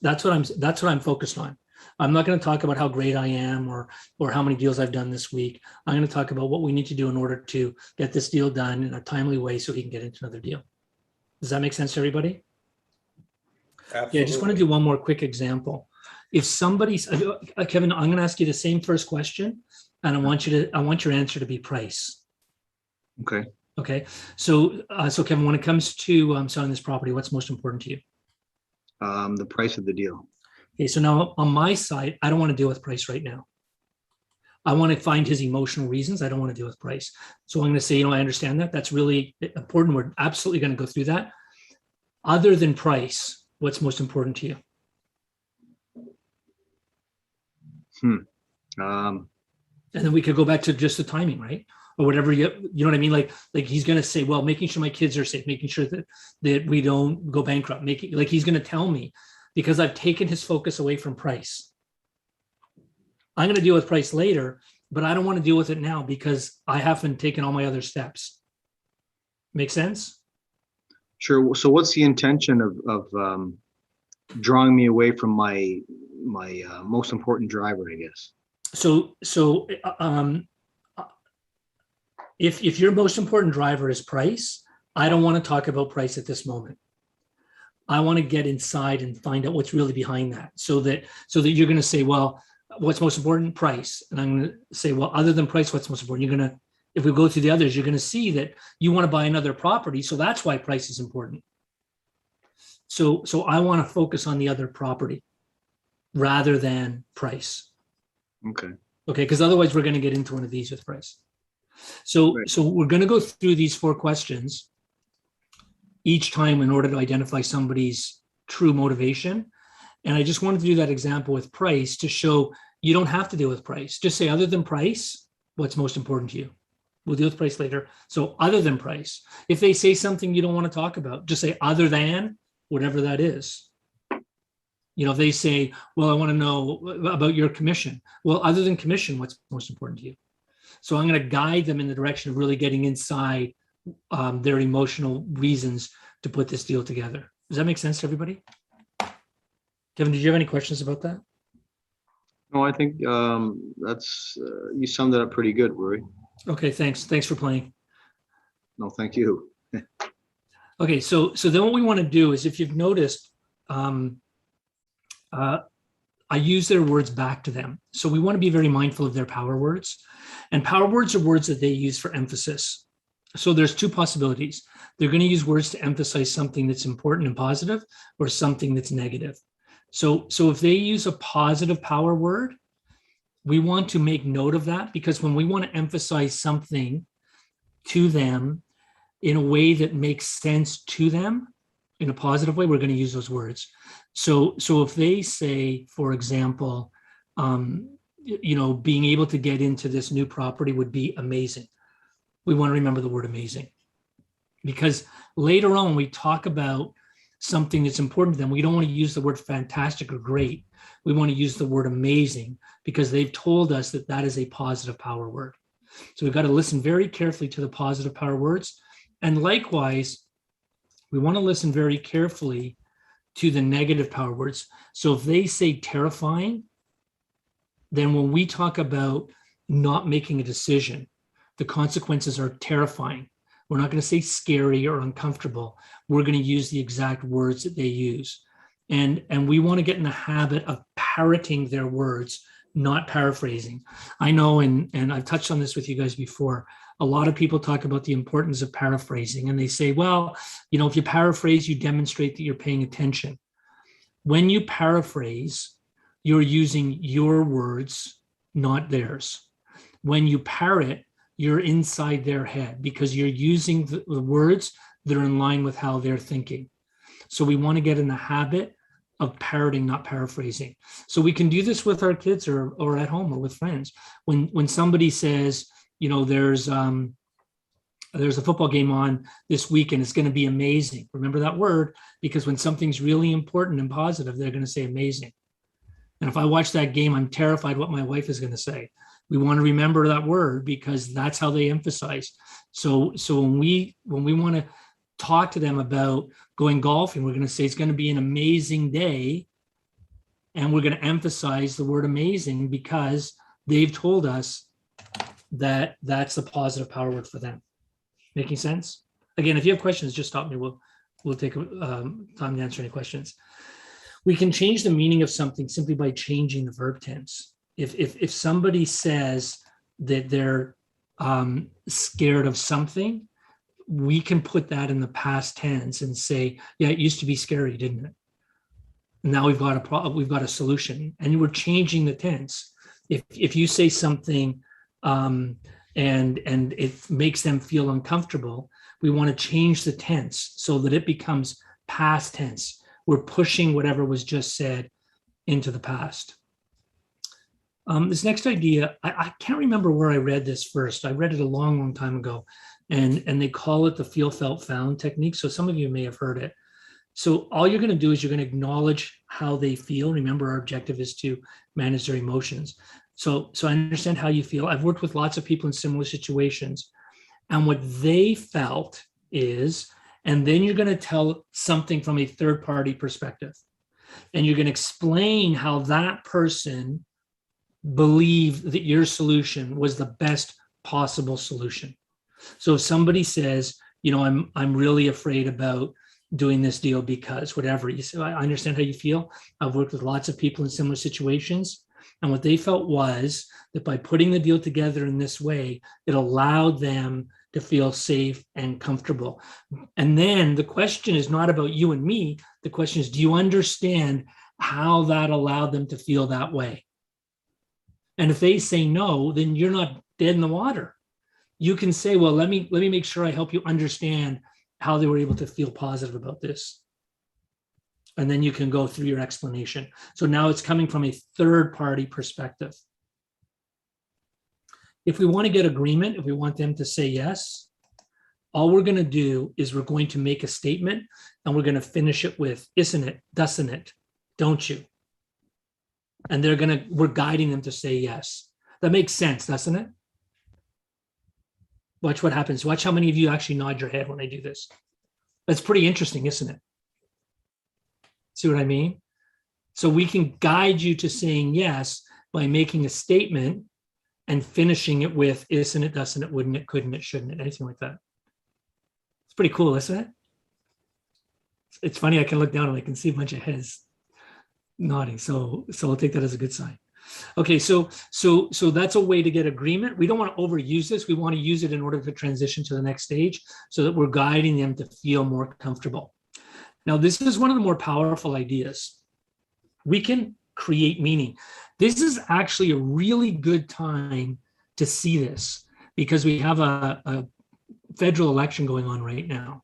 That's what I'm focused on. I'm not going to talk about how great I am or how many deals I've done this week. I'm going to talk about what we need to do in order to get this deal done in a timely way so he can get into another deal. Does that make sense to everybody? Absolutely. Yeah, I just want to do one more quick example. If somebody's, Kevin, I'm going to ask you the same first question, and I want your answer to be price. Okay. Okay. So Kevin, when it comes to selling this property, what's most important to you? The price of the deal. Okay. So now on my side, I don't want to deal with price right now. I want to find his emotional reasons. I don't want to deal with price. So I'm going to say, I understand that. That's really important. We're absolutely going to go through that. Other than price, what's most important to you? And then we could go back to just the timing, right? Or whatever, you know what I mean? Like he's going to say, well, making sure my kids are safe, making sure that we don't go bankrupt, he's going to tell me, because I've taken his focus away from price. I'm going to deal with price later, but I don't want to deal with it now because I haven't taken all my other steps. Make sense? Sure. So what's the intention of drawing me away from my most important driver, I guess? So if your most important driver is price, I don't want to talk about price at this moment. I want to get inside and find out what's really behind that, so that you're going to say, well, what's most important? Price. And I'm going to say, well, other than price, what's most important? You're going to, if we go through the others, you're going to see that you want to buy another property. So that's why price is important. So I want to focus on the other property rather than price. Okay. Okay. Because otherwise we're going to get into one of these with price. So we're going to go through these 4 questions each time in order to identify somebody's true motivation. And I just wanted to do that example with price to show you don't have to deal with price. Just say, other than price, what's most important to you? We'll deal with price later. So other than price, if they say something you don't want to talk about, just say other than whatever that is. If they say, well, I want to know about your commission. Well, other than commission, what's most important to you? So I'm going to guide them in the direction of really getting inside their emotional reasons to put this deal together. Does that make sense to everybody? Kevin, did you have any questions about that? No, I think that's you summed it up pretty good, Rory. Okay, thanks. Thanks for playing. No, thank you. Okay, so then what we want to do is, if you've noticed, I use their words back to them. So we want to be very mindful of their power words. And power words are words that they use for emphasis. So there's 2 possibilities. They're going to use words to emphasize something that's important and positive, or something that's negative. So if they use a positive power word, we want to make note of that, because when we want to emphasize something to them in a way that makes sense to them in a positive way, we're going to use those words. So if they say, for example, being able to get into this new property would be amazing, we want to remember the word amazing, because later on when we talk about something that's important to them, we don't want to use the word fantastic or great. We want to use the word amazing, because they've told us that that is a positive power word. So we've got to listen very carefully to the positive power words. And likewise, we want to listen very carefully to the negative power words. So if they say terrifying, then when we talk about not making a decision, the consequences are terrifying. We're not going to say scary or uncomfortable. We're going to use the exact words that they use. And we want to get in the habit of parroting their words, not paraphrasing. I know, and I've touched on this with you guys before, a lot of people talk about the importance of paraphrasing, and they say, well, if you paraphrase, you demonstrate that you're paying attention. When you paraphrase, you're using your words, not theirs. When you parrot, you're inside their head, because you're using the words that are in line with how they're thinking. So we want to get in the habit of parroting, not paraphrasing. So we can do this with our kids or at home or with friends. When somebody says, there's a football game on this weekend, it's going to be amazing. Remember that word, because when something's really important and positive, they're going to say amazing. And if I watch that game, I'm terrified what my wife is going to say. We want to remember that word, because that's how they emphasize. So when we want to talk to them about going golfing, we're going to say it's going to be an amazing day. And we're going to emphasize the word amazing, because they've told us that that's the positive power word for them. Making sense? Again, if you have questions, just stop me. We'll take time to answer any questions. We can change the meaning of something simply by changing the verb tense. If somebody says that they're scared of something, we can put that in the past tense and say, yeah, it used to be scary, didn't it? Now we've got a solution, and we're changing the tense. If you say something and it makes them feel uncomfortable, we want to change the tense so that it becomes past tense. We're pushing whatever was just said into the past. This next idea, I can't remember where I read this first. I read it a long, long time ago, and they call it the feel, felt, found technique. So some of you may have heard it. So all you're going to do is you're going to acknowledge how they feel. Remember, our objective is to manage their emotions. So I understand how you feel. I've worked with lots of people in similar situations, and what they felt is, and then you're going to tell something from a third party perspective, and you're going to explain how that person believed that your solution was the best possible solution. So if somebody says, I'm really afraid about doing this deal because whatever, you say, I understand how you feel. I've worked with lots of people in similar situations. And what they felt was that by putting the deal together in this way, it allowed them to feel safe and comfortable. And then the question is not about you and me. The question is, do you understand how that allowed them to feel that way? And if they say no, then you're not dead in the water. You can say, well, let me make sure I help you understand how they were able to feel positive about this. And then you can go through your explanation. So now it's coming from a third party perspective. If we want to get agreement, if we want them to say yes, all we're going to do is we're going to make a statement, and we're going to finish it with, isn't it, doesn't it, don't you? And we're guiding them to say yes. That makes sense, doesn't it? Watch what happens. Watch how many of you actually nod your head when I do this. That's pretty interesting, isn't it? See what I mean? So we can guide you to saying yes by making a statement and finishing it with, isn't it, doesn't it, wouldn't it, couldn't it, shouldn't it, anything like that. It's pretty cool, isn't it? It's funny, I can look down and I can see a bunch of heads nodding. So I'll take that as a good sign. Okay, so that's a way to get agreement. We don't want to overuse this. We want to use it in order to transition to the next stage so that we're guiding them to feel more comfortable. Now, this is one of the more powerful ideas. We can create meaning. This is actually a really good time to see this because we have a federal election going on right now.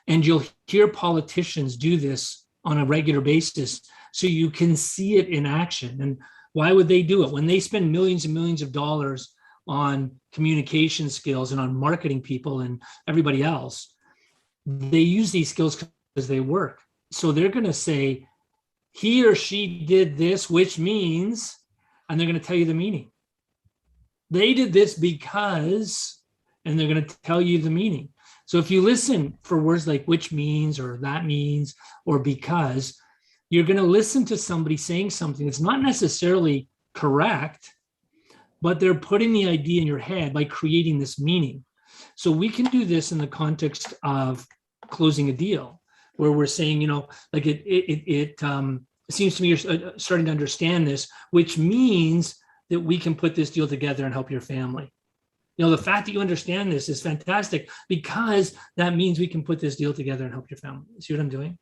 And you'll hear politicians do this on a regular basis. So you can see it in action. And why would they do it? When they spend millions and millions of dollars on communication skills and on marketing people and everybody else, they use these skills because they work. So they're going to say, he or she did this, which means, and they're going to tell you the meaning. They did this because, and they're going to tell you the meaning. So if you listen for words like which means, or that means, or because, you're going to listen to somebody saying something that's not necessarily correct, but they're putting the idea in your head by creating this meaning. So we can do this in the context of closing a deal, where we're saying, you know, like it seems to me you're starting to understand this, which means that we can put this deal together and help your family. You know, the fact that you understand this is fantastic because that means we can put this deal together and help your family. See what I'm doing?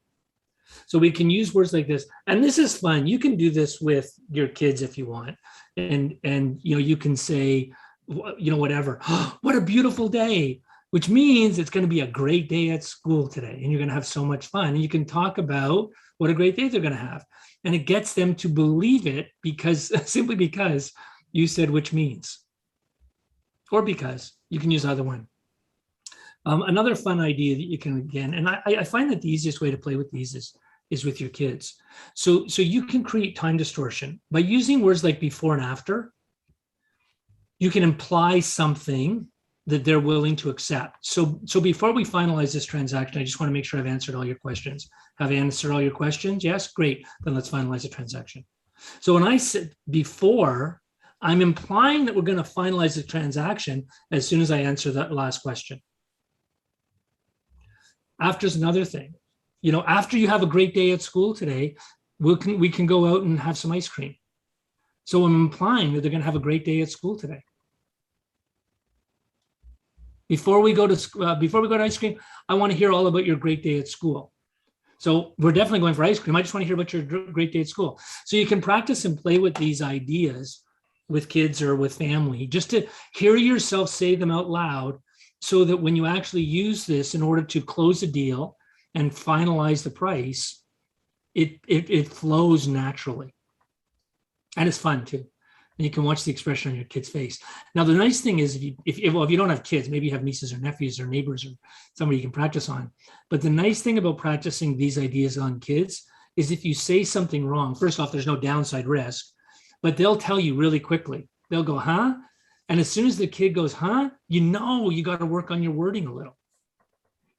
So we can use words like this, and this is fun. You can do this with your kids if you want, and you know, you can say, you know, whatever. Oh, what a beautiful day, which means it's going to be a great day at school today, and you're going to have so much fun. And you can talk about what a great day they're going to have, and it gets them to believe it because simply because you said which means, or because you can use either one. Another fun idea that you can, again, and I find that the easiest way to play with these is with your kids. So you can create time distortion by using words like before and after. You can imply something that they're willing to accept. So before we finalize this transaction, I just want to make sure I've answered all your questions. Have I answered all your questions? Yes, great. Then let's finalize the transaction. So when I said before, I'm implying that we're going to finalize the transaction as soon as I answer that last question. After is another thing. You know, after you have a great day at school today, we can go out and have some ice cream. So I'm implying that they're going to have a great day at school today. Before we go to ice cream, I want to hear all about your great day at school. So we're definitely going for ice cream. I just want to hear about your great day at school. So you can practice and play with these ideas with kids or with family, just to hear yourself say them out loud, so that when you actually use this in order to close a deal and finalize the price, it flows naturally. And it's fun too. And you can watch the expression on your kid's face. Now, the nice thing is if you don't have kids, maybe you have nieces or nephews or neighbors or somebody you can practice on. But the nice thing about practicing these ideas on kids is if you say something wrong, first off, there's no downside risk, but they'll tell you really quickly. They'll go, huh? And as soon as the kid goes, huh, you know, you got to work on your wording a little.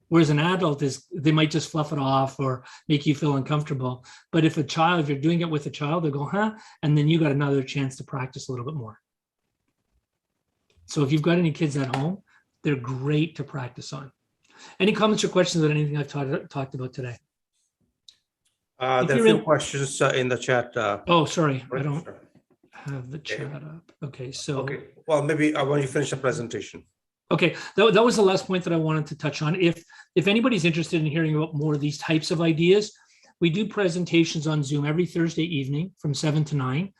Whereas an adult they might just fluff it off or make you feel uncomfortable. But if you're doing it with a child, they'll go, huh? And then you got another chance to practice a little bit more. So if you've got any kids at home, they're great to practice on. Any comments or questions on anything I've talked about today? There are a few questions in the chat. Oh, sorry, I don't have the chat up. Okay, so. Okay, well, maybe when you finish the presentation. Okay, that was the last point that I wanted to touch on. If anybody's interested in hearing about more of these types of ideas, we do presentations on Zoom every Thursday evening from 7 to 9,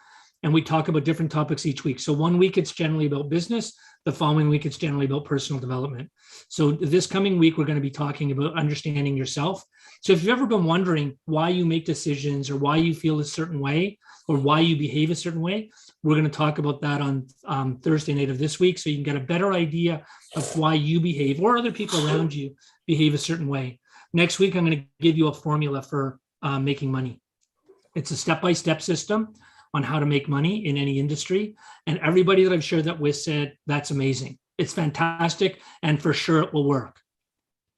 and we talk about different topics each week. So one week it's generally about business, the following week it's generally about personal development. So this coming week, we're going to be talking about understanding yourself. So if you've ever been wondering why you make decisions or why you feel a certain way or why you behave a certain way, we're going to talk about that on Thursday night of this week, so you can get a better idea of why you behave or other people around you behave a certain way. Next week, I'm going to give you a formula for making money. It's a step-by-step system on how to make money in any industry. And everybody that I've shared that with said, that's amazing. It's fantastic. And for sure it will work.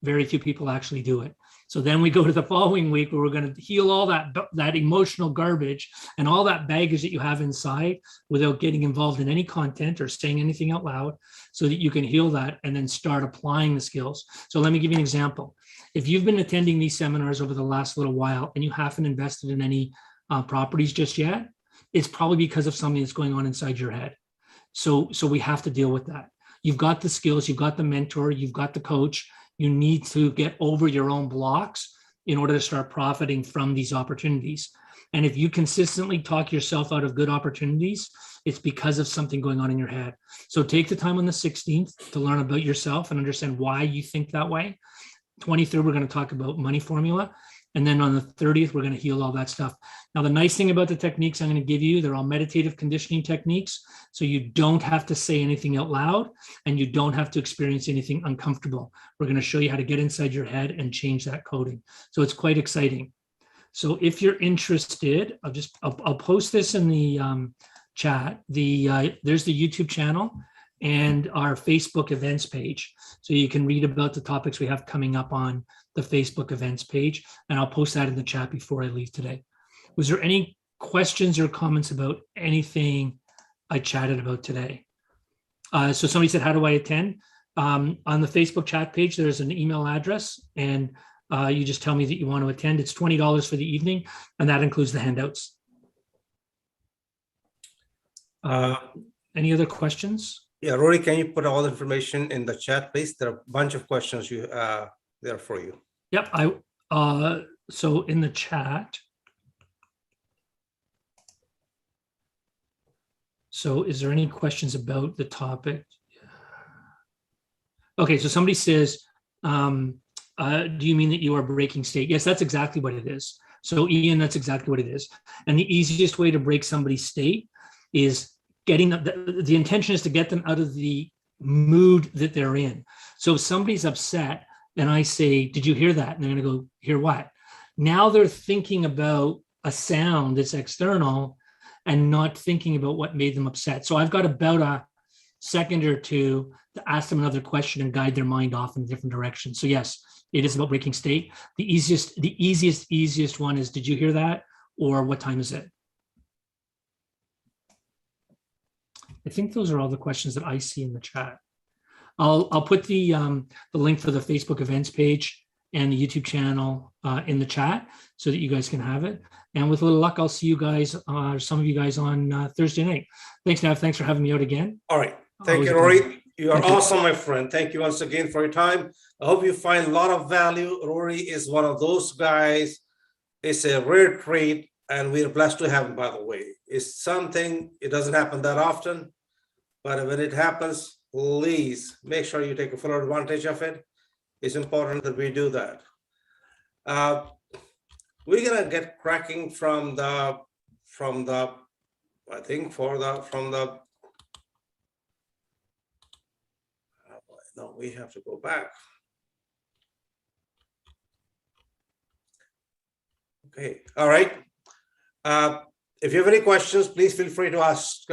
Very few people actually do it. So then we go to the following week where we're going to heal all that emotional garbage and all that baggage that you have inside without getting involved in any content or saying anything out loud, so that you can heal that and then start applying the skills. So let me give you an example. If you've been attending these seminars over the last little while and you haven't invested in any properties just yet, it's probably because of something that's going on inside your head. So we have to deal with that. You've got the skills, you've got the mentor, you've got the coach. You need to get over your own blocks in order to start profiting from these opportunities. And if you consistently talk yourself out of good opportunities, it's because of something going on in your head. So take the time on the 16th to learn about yourself and understand why you think that way. 23rd, we're going to talk about money formula. And then on the 30th, we're going to heal all that stuff. Now, the nice thing about the techniques I'm going to give you, they're all meditative conditioning techniques. So you don't have to say anything out loud and you don't have to experience anything uncomfortable. We're going to show you how to get inside your head and change that coding. So it's quite exciting. So if you're interested, I'll post this in the chat. There's the YouTube channel and our Facebook events page. So you can read about the topics we have coming up on the Facebook events page, and I'll post that in the chat before I leave today. Was there any questions or comments about anything I chatted about today? So somebody said, how do I attend? On the Facebook chat page, there's an email address, and you just tell me that you want to attend. It's $20 for the evening, and that includes the handouts. Any other questions? Yeah, Rory, can you put all the information in the chat, please? There are a bunch of questions there for you. Yep. So in the chat. So is there any questions about the topic? Okay, so somebody says, do you mean that you are breaking state? Yes, that's exactly what it is. So Ian, that's exactly what it is. And the easiest way to break somebody's state is getting the intention is to get them out of the mood that they're in. So if somebody's upset and I say, did you hear that? And they're going to go, hear what? Now they're thinking about a sound that's external and not thinking about what made them upset. So I've got about a second or two to ask them another question and guide their mind off in a different direction. So yes, it is about breaking state. The easiest one is, did you hear that? Or what time is it? I think those are all the questions that I see in the chat. I'll put the link for the Facebook events page and the YouTube channel in the chat so that you guys can have it. And with a little luck, I'll see you guys, some of you guys on Thursday night. Thanks, Nav. Thanks for having me out again. All right. Thank you, Rory. You are awesome, my friend. Thank you once again for your time. I hope you find a lot of value. Rory is one of those guys. It's a rare trait, and we're blessed to have him, by the way. It's something, it doesn't happen that often, but when it happens, please make sure you take a full advantage of it. It's important that we do that. We're gonna get cracking from the no, we have to go back. Okay, all right. If you have any questions, please feel free to ask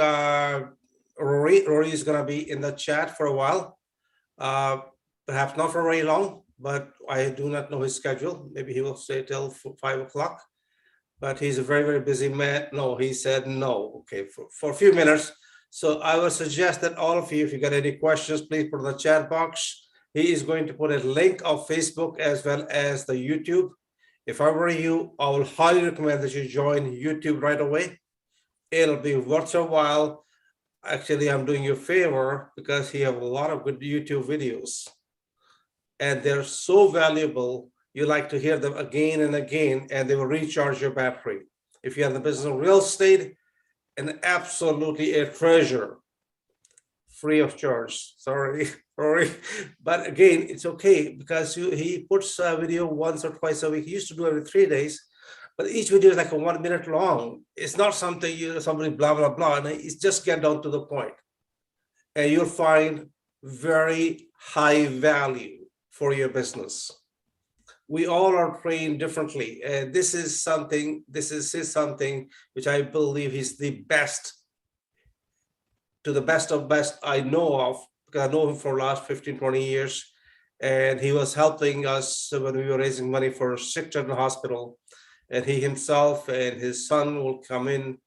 Rory. Rory is gonna be in the chat for a while. Perhaps not for very long, but I do not know his schedule. Maybe he will stay till 5 o'clock, but he's a very, very busy man. No, he said no. Okay, for a few minutes. So I would suggest that all of you, if you got any questions, please put in the chat box. He is going to put a link of Facebook as well as the YouTube. If I were you, I will highly recommend that you join YouTube right away. It'll be worth your while. Actually, I'm doing you a favor because he have a lot of good YouTube videos. And they're so valuable, you like to hear them again and again, and they will recharge your battery. If you're in the business of real estate, and absolutely a treasure, free of charge. Sorry, but again, it's okay because he puts a video once or twice a week. He used to do every 3 days, but each video is like a 1 minute long. It's not something somebody blah blah blah, and it's just get down to the point, and you'll find very high value for your business. We all are trained differently, and this is something which I believe is the best, to the best of best I know of, because I know him for the last 15-20 years, and he was helping us when we were raising money for sick children hospital, and he himself and his son will come in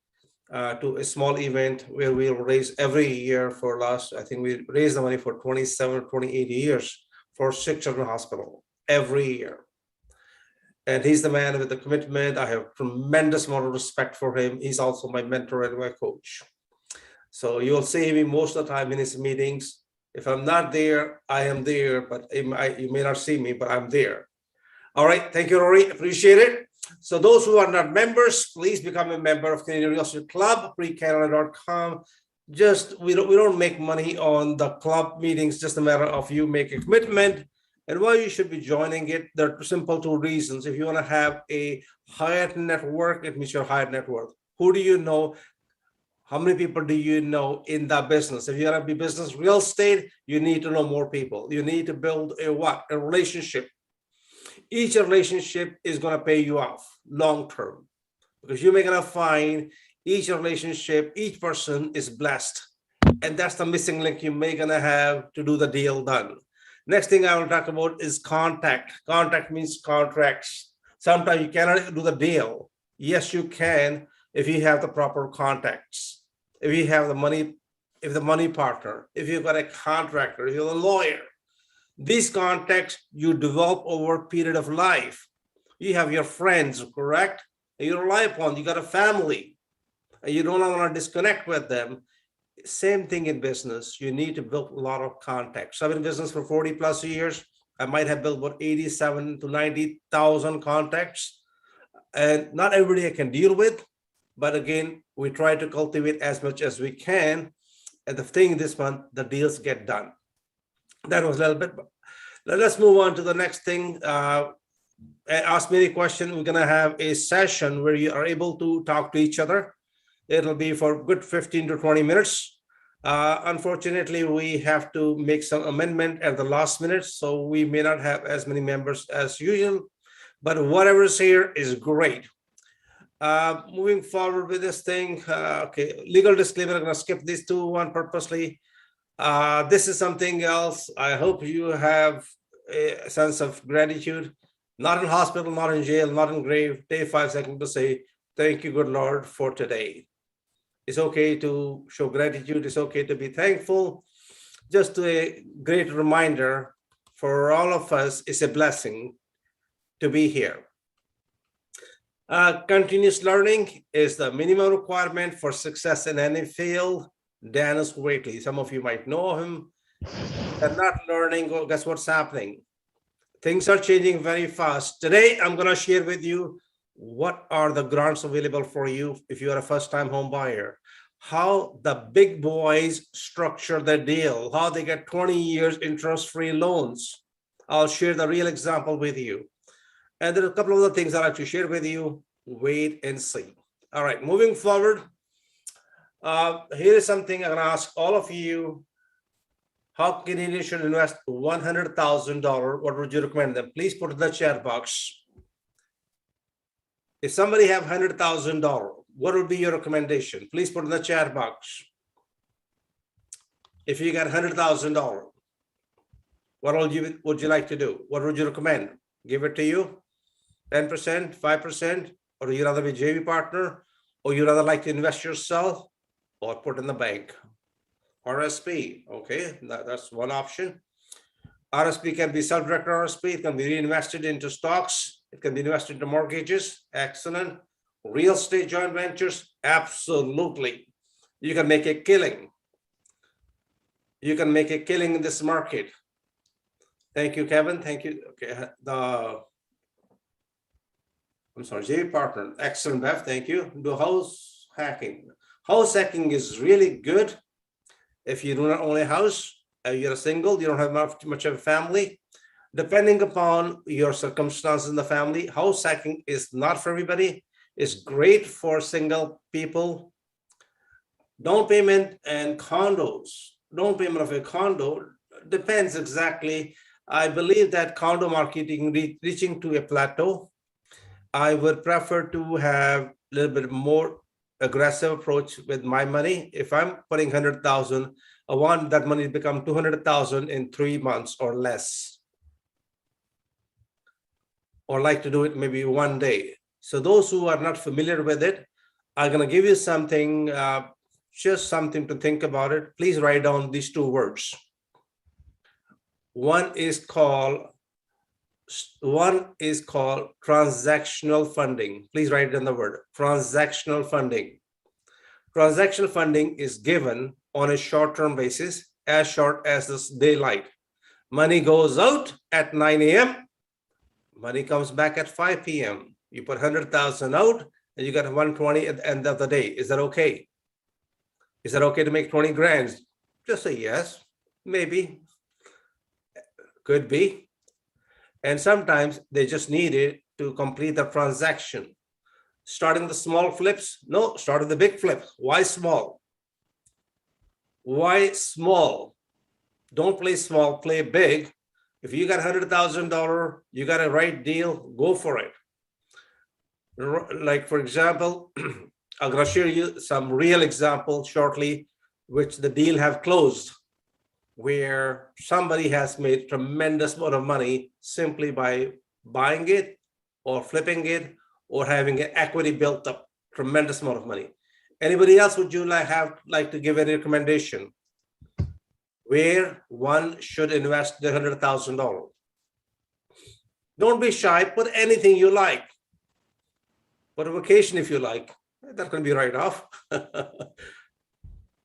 to a small event where we'll raise every year for last, I think we raised the money for 27 28 years for sick children hospital every year. And he's the man with the commitment. I have tremendous amount of respect for him. He's also my mentor and my coach. So you'll see me most of the time in his meetings. If I'm not there, I am there, but you may not see me, but I'm there. All right, thank you, Rory, appreciate it. So those who are not members, please become a member of Canadian Real Estate Club, precanada.com. Just we don't make money on the club meetings, just a matter of you make a commitment. And why you should be joining it, there are simple two reasons. If you want to have a higher network, it means your higher net worth. Who do you know? How many people do you know in that business? If you're going to be business real estate, you need to know more people. You need to build a what? A relationship. Each relationship is going to pay you off long term, because you're going to find each relationship, each person is blessed. And that's the missing link you may going to have to do the deal done. Next thing I will talk about is contact. Contact means contracts. Sometimes you cannot do the deal. Yes, you can if you have the proper contacts. If you have the money, if the money partner, if you've got a contractor, if you're a lawyer. These contacts you develop over a period of life. You have your friends, correct? And you rely upon, you got a family, and you don't want to disconnect with them. Same thing in business. You need to build a lot of contacts. I've been in business for 40 plus years. I might have built about 87 to 90,000 contacts. And not everybody I can deal with. But again, we try to cultivate as much as we can. And the thing this month, the deals get done. That was a little bit. Let's move on to the next thing. Ask me a question. We're going to have a session where you are able to talk to each other. It'll be for a good 15 to 20 minutes. Unfortunately, we have to make some amendment at the last minute, so we may not have as many members as usual, but whatever is here is great. Moving forward with this thing, okay, legal disclaimer, I'm going to skip these two one purposely. This is something else. I hope you have a sense of gratitude. Not in hospital, not in jail, not in grave. Take 5 seconds to say, thank you, good Lord, for today. It's okay to show gratitude. It's okay to be thankful. Just a great reminder for all of us, it's a blessing to be here. Continuous learning is the minimum requirement for success in any field. Dennis Waitley, some of you might know him. They're not learning, well, guess what's happening? Things are changing very fast. Today, I'm going to share with you what are the grants available for you if you are a first-time home buyer, how the big boys structure their deal, how they get 20 years interest-free loans. I'll share the real example with you. And there are a couple of other things I'd like to share with you. Wait and see. All right, moving forward. Here is something I'm going to ask all of you. How Canadian should invest $100,000? What would you recommend them? Please put in the chat box. If somebody have $100,000, what would be your recommendation? Please put in the chat box. If you got $100,000, what would you like to do? What would you recommend? Give it to you? 10%, 5%, or you rather be JV partner, or you rather like to invest yourself, or put in the bank? RSP, okay, that's one option. RSP can be self-directed RSP, it can be reinvested into stocks, it can be invested into mortgages, excellent. Real estate joint ventures, absolutely. You can make a killing. You can make a killing in this market. Thank you, Kevin, thank you. Okay, I'm sorry, JV partner, excellent, Beth, thank you. Do house hacking. House hacking is really good. If you do not own a house, you're single, you don't have much of a family, depending upon your circumstances in the family, house hacking is not for everybody. It's great for single people. Down payment and condos. Down payment of a condo depends exactly. I believe that condo marketing reaching to a plateau. I would prefer to have a little bit more aggressive approach with my money. If I'm putting 100,000, I want that money to become 200,000 in 3 months or less, or like to do it maybe one day. So those who are not familiar with it, I'm going to give you something, just something to think about it. Please write down these two words. One is called transactional funding. Please write down the word transactional funding. Transactional funding is given on a short-term basis, as short as this daylight. Money goes out at 9 a.m. Money comes back at 5 p.m. You put 100,000 out and you got 120 at the end of the day. Is that okay? Is that okay to make 20 grand? Just say yes, maybe, could be. And sometimes they just need it to complete the transaction. Starting the small flips? No, starting the big flips. Why small? Why small? Don't play small, play big. If you got $100,000, you got a right deal, go for it. Like, for example, I'm going to share you some real example shortly, which the deal have closed, where somebody has made tremendous amount of money simply by buying it or flipping it or having an equity built up, tremendous amount of money. Anybody else, would you like to give any recommendation where one should invest the $100,000? Don't be shy, put anything you like. Put a vacation if you like, that can be right off.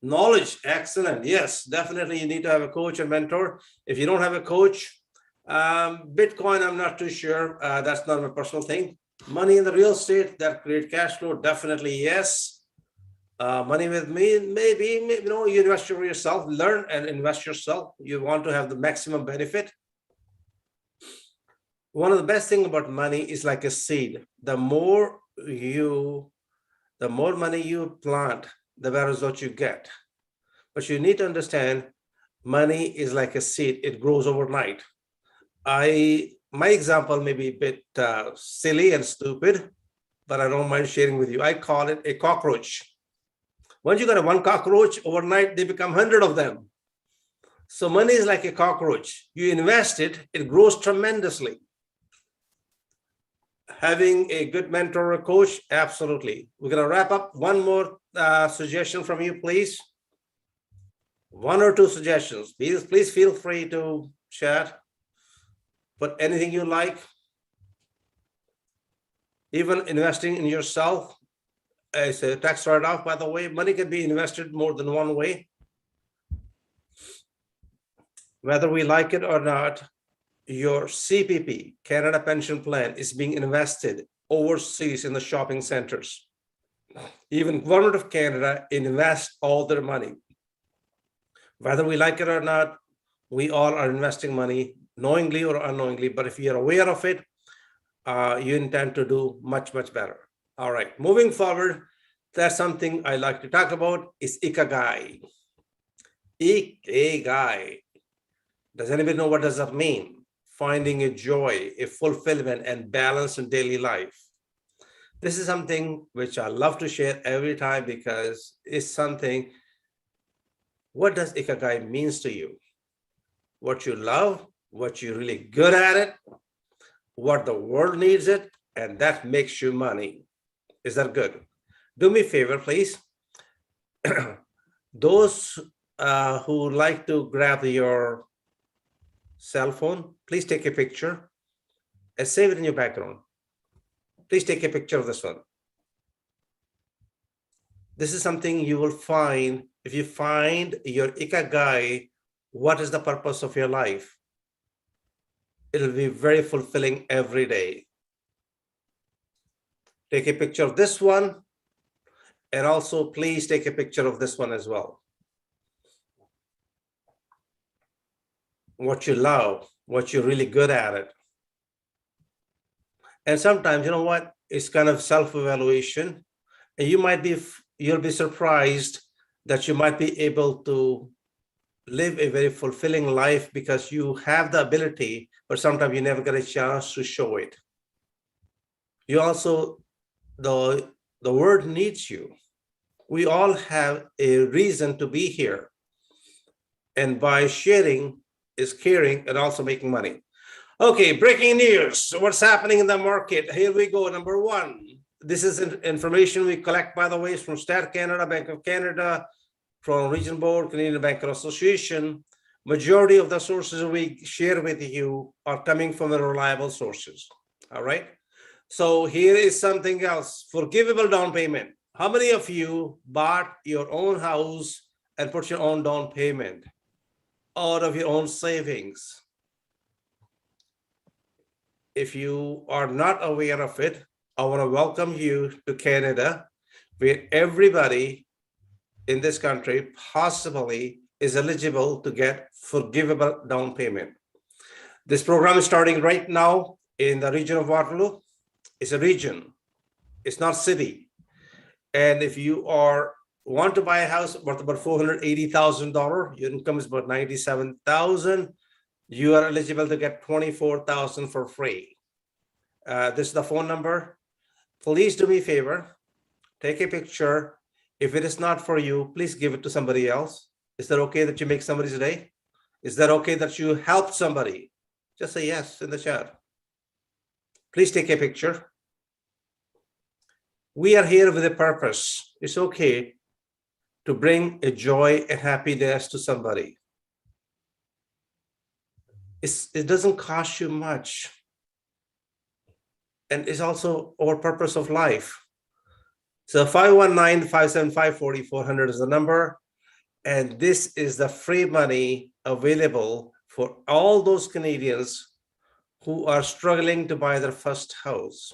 Knowledge, excellent. Yes, definitely you need to have a coach and mentor. If you don't have a coach, Bitcoin, I'm not too sure. That's not my personal thing. Money in the real estate that create cash flow, definitely yes. Money with me, maybe, you invest yourself, learn and invest yourself. You want to have the maximum benefit. One of the best things about money is like a seed. The more money you plant, the better result you get. But you need to understand, money is like a seed. It grows overnight. My example may be a bit silly and stupid, but I don't mind sharing with you. I call it a cockroach. Once you got one cockroach, overnight, they become 100 of them. So money is like a cockroach. You invest it, it grows tremendously. Having a good mentor or coach, absolutely. We're going to wrap up. One more suggestion from you, please. One or two suggestions. Please feel free to chat. Put anything you like. Even investing in yourself. As a tax write-off, by the way, money can be invested more than one way. Whether we like it or not, your CPP, Canada Pension Plan, is being invested overseas in the shopping centers. Even Government of Canada invests all their money. Whether we like it or not, we all are investing money, knowingly or unknowingly, but if you're aware of it, you intend to do much, much better. All right, moving forward, that's something I like to talk about is Ikigai. Ikigai. Does anybody know what does that mean? Finding a joy, a fulfillment and balance in daily life. This is something which I love to share every time because it's something, what does Ikigai means to you? What you love, what you're really good at it, what the world needs it, and that makes you money. Is that good? Do me a favor, please. Those who like to grab your cell phone, please take a picture and save it in your background. Please take a picture of this one. This is something you will find if you find your Ikigai, what is the purpose of your life? It'll be very fulfilling every day. Take a picture of this one, and also please take a picture of this one as well. What you love, what you're really good at it. And sometimes, you know what, it's kind of self-evaluation, and you'll be surprised that you might be able to live a very fulfilling life because you have the ability, but sometimes you never get a chance to show it. You also, the world needs you. We all have a reason to be here. And by sharing is caring and also making money. Okay, breaking news. What's happening in the market? Here we go. Number one. This is information we collect, by the way, from Stat Canada, Bank of Canada, from Region Board, Canadian Banker Association. Majority of the sources we share with you are coming from the reliable sources. All right. So here is something else. Forgivable down payment. How many of you bought your own house and put your own down payment out of your own savings? If you are not aware of it, I want to welcome you to Canada, where everybody in this country possibly is eligible to get forgivable down payment. This program is starting right now in the region of Waterloo. It's a region, it's not city. And if you want to buy a house worth about $480,000, your income is about $97,000, you are eligible to get $24,000 for free. This is the phone number. Please do me a favor, take a picture. If it is not for you, please give it to somebody else. Is that okay that you make somebody's day? Is that okay that you help somebody? Just say yes in the chat. Please take a picture. We are here with a purpose. It's okay to bring a joy and happiness to somebody. It doesn't cost you much. And it's also our purpose of life. So 519-575-4400 is the number. And this is the free money available for all those Canadians who are struggling to buy their first house.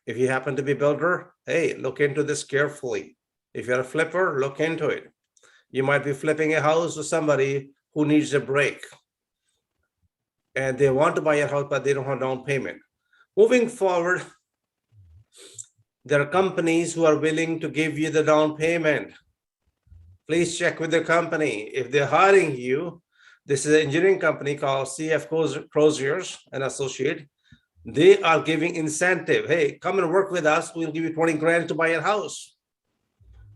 If you happen to be a builder, hey, look into this carefully. If you're a flipper, look into it. You might be flipping a house to somebody who needs a break. And they want to buy a house, but they don't have down payment. Moving forward, there are companies who are willing to give you the down payment. Please check with the company. If they're hiring you, this is an engineering company called CF Croziers and Associate. They are giving incentive. Hey, come and work with us. We'll give you 20 grand to buy a house.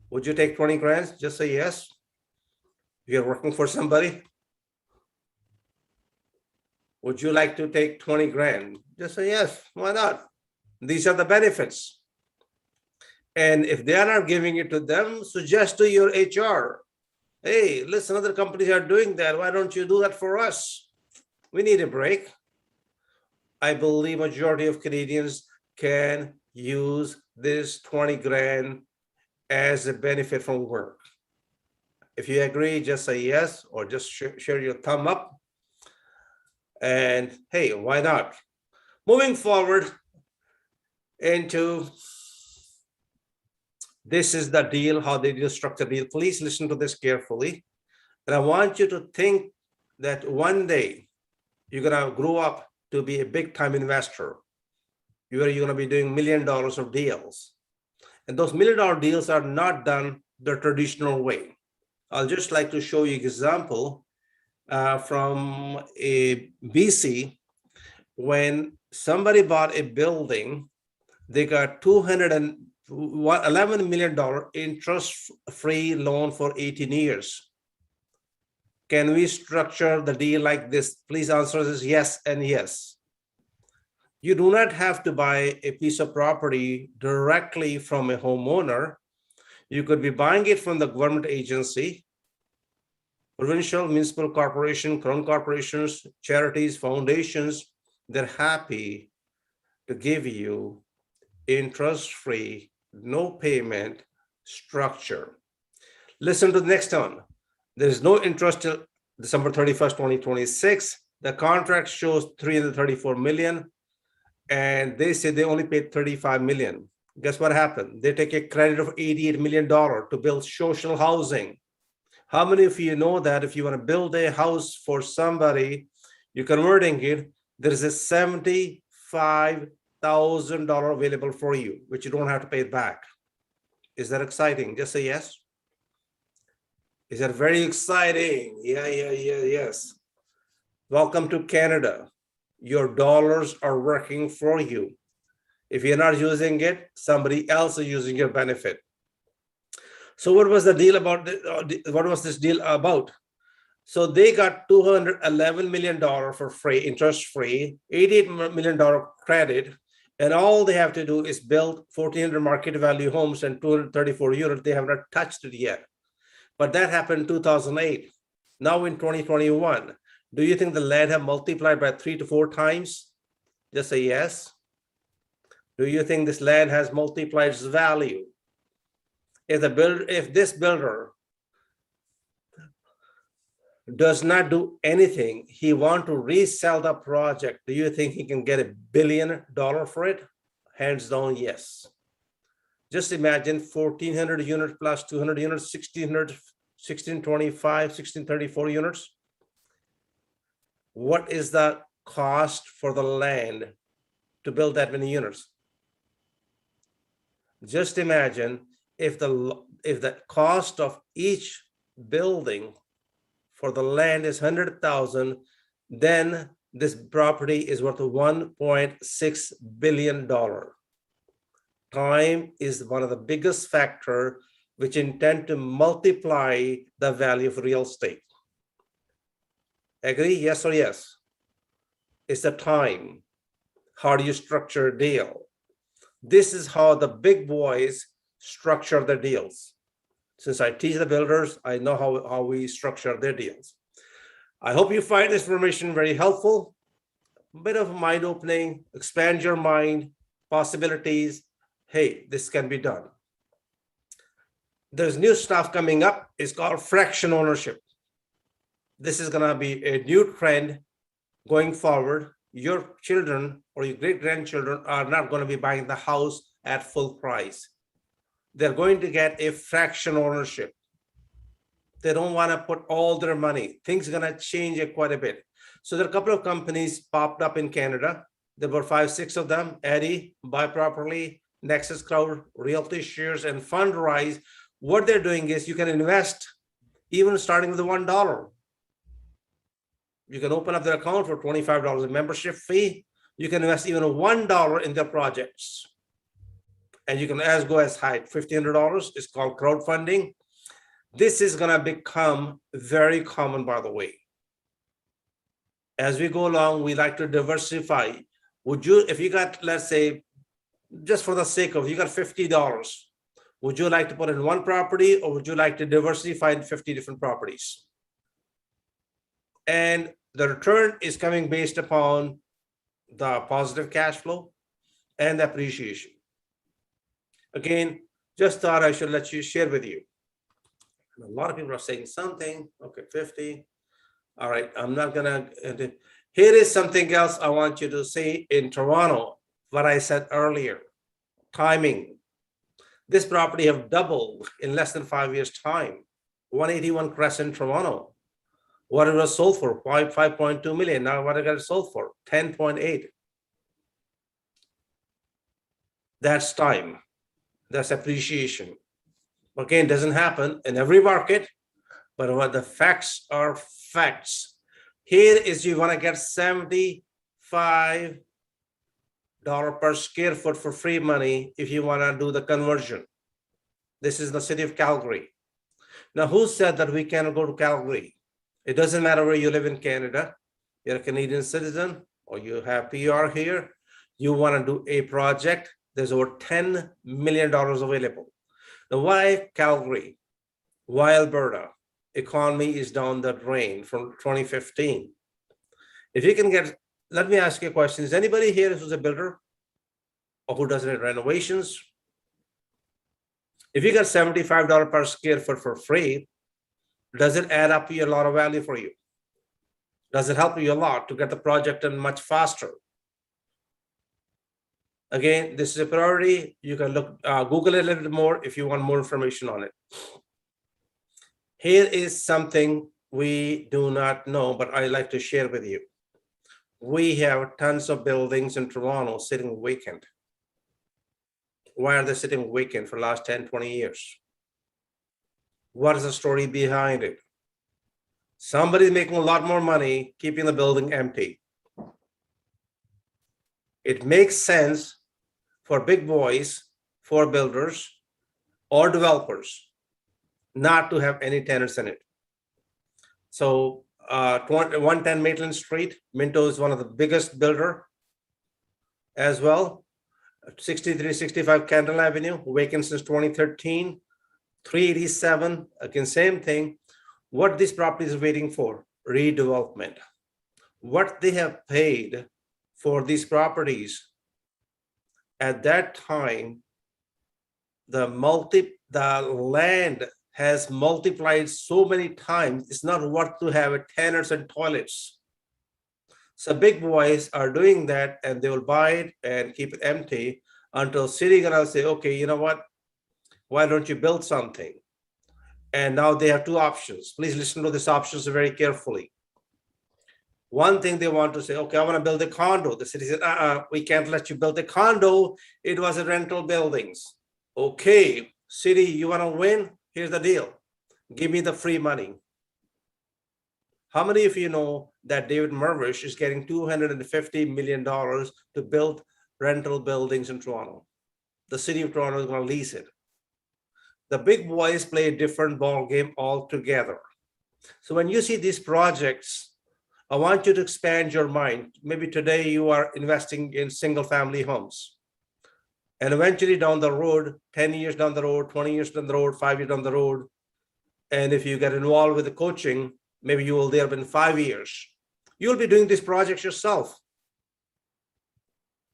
Would you take 20 grand? Just say yes. If you're working for somebody. Would you like to take 20 grand? Just say yes. Why not? These are the benefits. And if they are not giving it to them, suggest to your HR. Hey, listen, other companies are doing that. Why don't you do that for us? We need a break. I believe majority of Canadians can use this 20 grand as a benefit from work. If you agree, just say yes, or just share your thumb up. And hey, why not? Moving forward into this is the deal, how they do structure the deal. Please listen to this carefully. And I want you to think that one day you're gonna grow up to be a big time investor. You're gonna be doing $1 million of deals. And those $1 million deals are not done the traditional way. I'll just like to show you an example from a BC. When somebody bought a building, they got $211 million interest-free loan for 18 years. Can we structure the deal like this? Please answer this yes and yes. You do not have to buy a piece of property directly from a homeowner. You could be buying it from the government agency, provincial, municipal corporation, crown corporations, charities, foundations. They're happy to give you interest-free, no payment structure. Listen to the next one. There is no interest till December 31st, 2026. The contract shows $334 million, and they say they only paid $35 million. Guess what happened? They take a credit of $88 million to build social housing. How many of you know that if you want to build a house for somebody, you're converting it, there is a $75,000 available for you, which you don't have to pay it back. Is that exciting? Just say yes. Is that very exciting? Yes. Welcome to Canada. Your dollars are working for you. If you're not using it, somebody else is using your benefit. So what was the deal about? What was this deal about? So they got $211 million for free, interest-free, $88 million credit, and all they have to do is build 1,400 market value homes and 234 units. They have not touched it yet. But that happened in 2008. Now in 2021, do you think the land have multiplied by 3 to 4 times? Just say yes. Do you think this land has multiplied its value? If this builder does not do anything, he want to resell the project, do you think he can get $1 billion for it? Hands down, yes. Just imagine 1,400 units plus 200 units, 1,600, 1,625, 1,634 units. What is the cost for the land to build that many units? Just imagine if the cost of each building for the land is 100,000, then this property is worth $1.6 billion. Time is one of the biggest factor which intend to multiply the value of real estate. Agree? Yes or yes? It's the time. How do you structure a deal? This is how the big boys structure their deals. Since I teach the builders, I know how we structure their deals. I hope you find this information very helpful. A bit of mind opening, expand your mind, possibilities. Hey, this can be done. There's new stuff coming up. It's called fraction ownership. This is going to be a new trend going forward. Your children or your great-grandchildren are not going to be buying the house at full price. They're going to get a fraction ownership. They don't want to put all their money. Things are going to change quite a bit. So there are a couple of companies popped up in Canada. There were 5, 6 of them. Eddie, Buy Properly, Nexus Crowd, Realty Shares, and Fundrise. What they're doing is you can invest even starting with the $1. You can open up their account for $25 a membership fee. You can invest even $1 in their projects. And you can go as high, $1,500. It's called crowdfunding. This is going to become very common, by the way. As we go along, we like to diversify. Would you, if you got, let's say, just for the sake of, you got $50, would you like to put in one property or would you like to diversify in 50 different properties? And the return is coming based upon the positive cash flow and the appreciation. Again, just thought I should let you share with you. A lot of people are saying something. Okay, 50. All right, I'm not gonna. Here is something else I want you to see in Toronto, what I said earlier, timing. This property have doubled in less than 5 years' time. 181 Crescent, Toronto. What it was sold for, 5.2 million. Now what it got sold for, 10.8. That's time. That's appreciation. Again, doesn't happen in every market, but what the facts are facts. Here is you want to get $75 per square foot for free money if you want to do the conversion. This is the city of Calgary. Now, who said that we cannot go to Calgary? It doesn't matter where you live in Canada. You're a Canadian citizen or you have PR here. You want to do a project. There's over $10 million available. Now, why Calgary? Why Alberta? Economy is down the drain from 2015. If you can get, let me ask you a question. Is anybody here who's a builder or who does renovations? If you got $75 per square foot for free, does it add up to a lot of value for you? Does it help you a lot to get the project done much faster? Again, this is a priority. You can look, Google it a little bit more if you want more information on it. Here is something we do not know, but I like to share with you. We have tons of buildings in Toronto sitting vacant. Why are they sitting vacant for the last 10, 20 years? What is the story behind it? Somebody's making a lot more money keeping the building empty. It makes sense for big boys, for builders or developers not to have any tenants in it. So 110 Maitland Street, Minto is one of the biggest builder as well. 6365 Candle Avenue, vacant since 2013. 387, again, same thing. What this property is waiting for? Redevelopment. What they have paid for these properties at that time, the land has multiplied so many times, it's not worth to have tenants and toilets. So big boys are doing that and they will buy it and keep it empty. until city gonna say, okay, you know what? Why don't you build something? And now they have two options. Please listen to these options very carefully. One thing they want to say, okay, I want to build a condo. The city said, we can't let you build a condo. It was a rental buildings. Okay, city, you want to win? Here's the deal. Give me the free money. How many of you know that David Mervish is getting $250 million to build rental buildings in Toronto? The city of Toronto is going to lease it. The big boys play a different ball game altogether. So when you see these projects, I want you to expand your mind. Maybe today you are investing in single family homes. And eventually down the road, 10 years down the road, 20 years down the road, 5 years down the road, and if you get involved with the coaching, maybe you will there in 5 years. You'll be doing these projects yourself.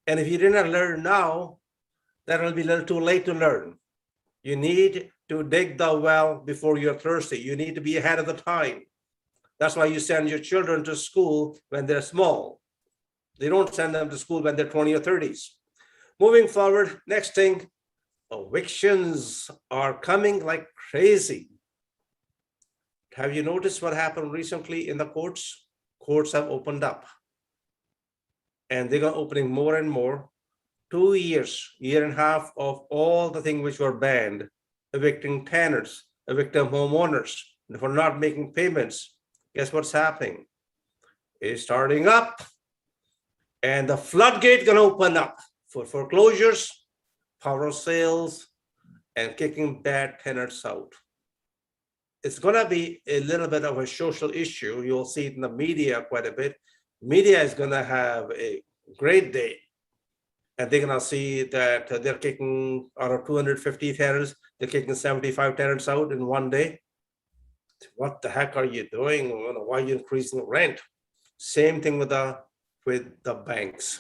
And if you didn't learn now, that will be a little too late to learn. You need to dig the well before you're thirsty. You need to be ahead of the time. That's why you send your children to school when they're small. They don't send them to school when they're 20 or 30s. Moving forward, next thing, evictions are coming like crazy. Have you noticed what happened recently in the courts? Courts have opened up. And they're going to opening more and more. 2 years, year and a half of all the things which were banned, evicting tenants, evicting homeowners for not making payments. Guess what's happening? It's starting up, and the floodgate gonna open up for foreclosures, power sales, and kicking bad tenants out. It's gonna be a little bit of a social issue. You'll see it in the media quite a bit. Media is gonna have a great day, and they're gonna see that they're kicking out of 250 tenants, they're kicking 75 tenants out in one day. What the heck are you doing? Why are you increasing rent? Same thing with the banks.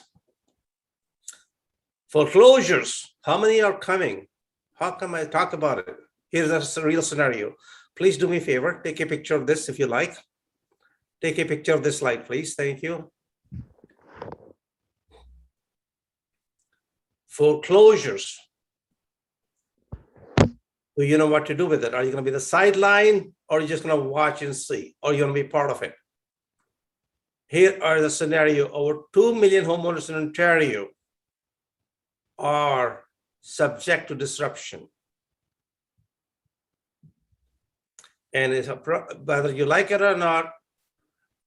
Foreclosures, how many are coming? How come I talk about it? Here's a real scenario. Please do me a favor, take a picture of this if you like. Take a picture of this slide, please. Thank you. Foreclosures. Do you know what to do with it? Are you going to be the sideline, or are you just going to watch and see? Or are you going to be part of it? Here are the scenario. Over 2 million homeowners in Ontario are subject to disruption. And it's whether you like it or not,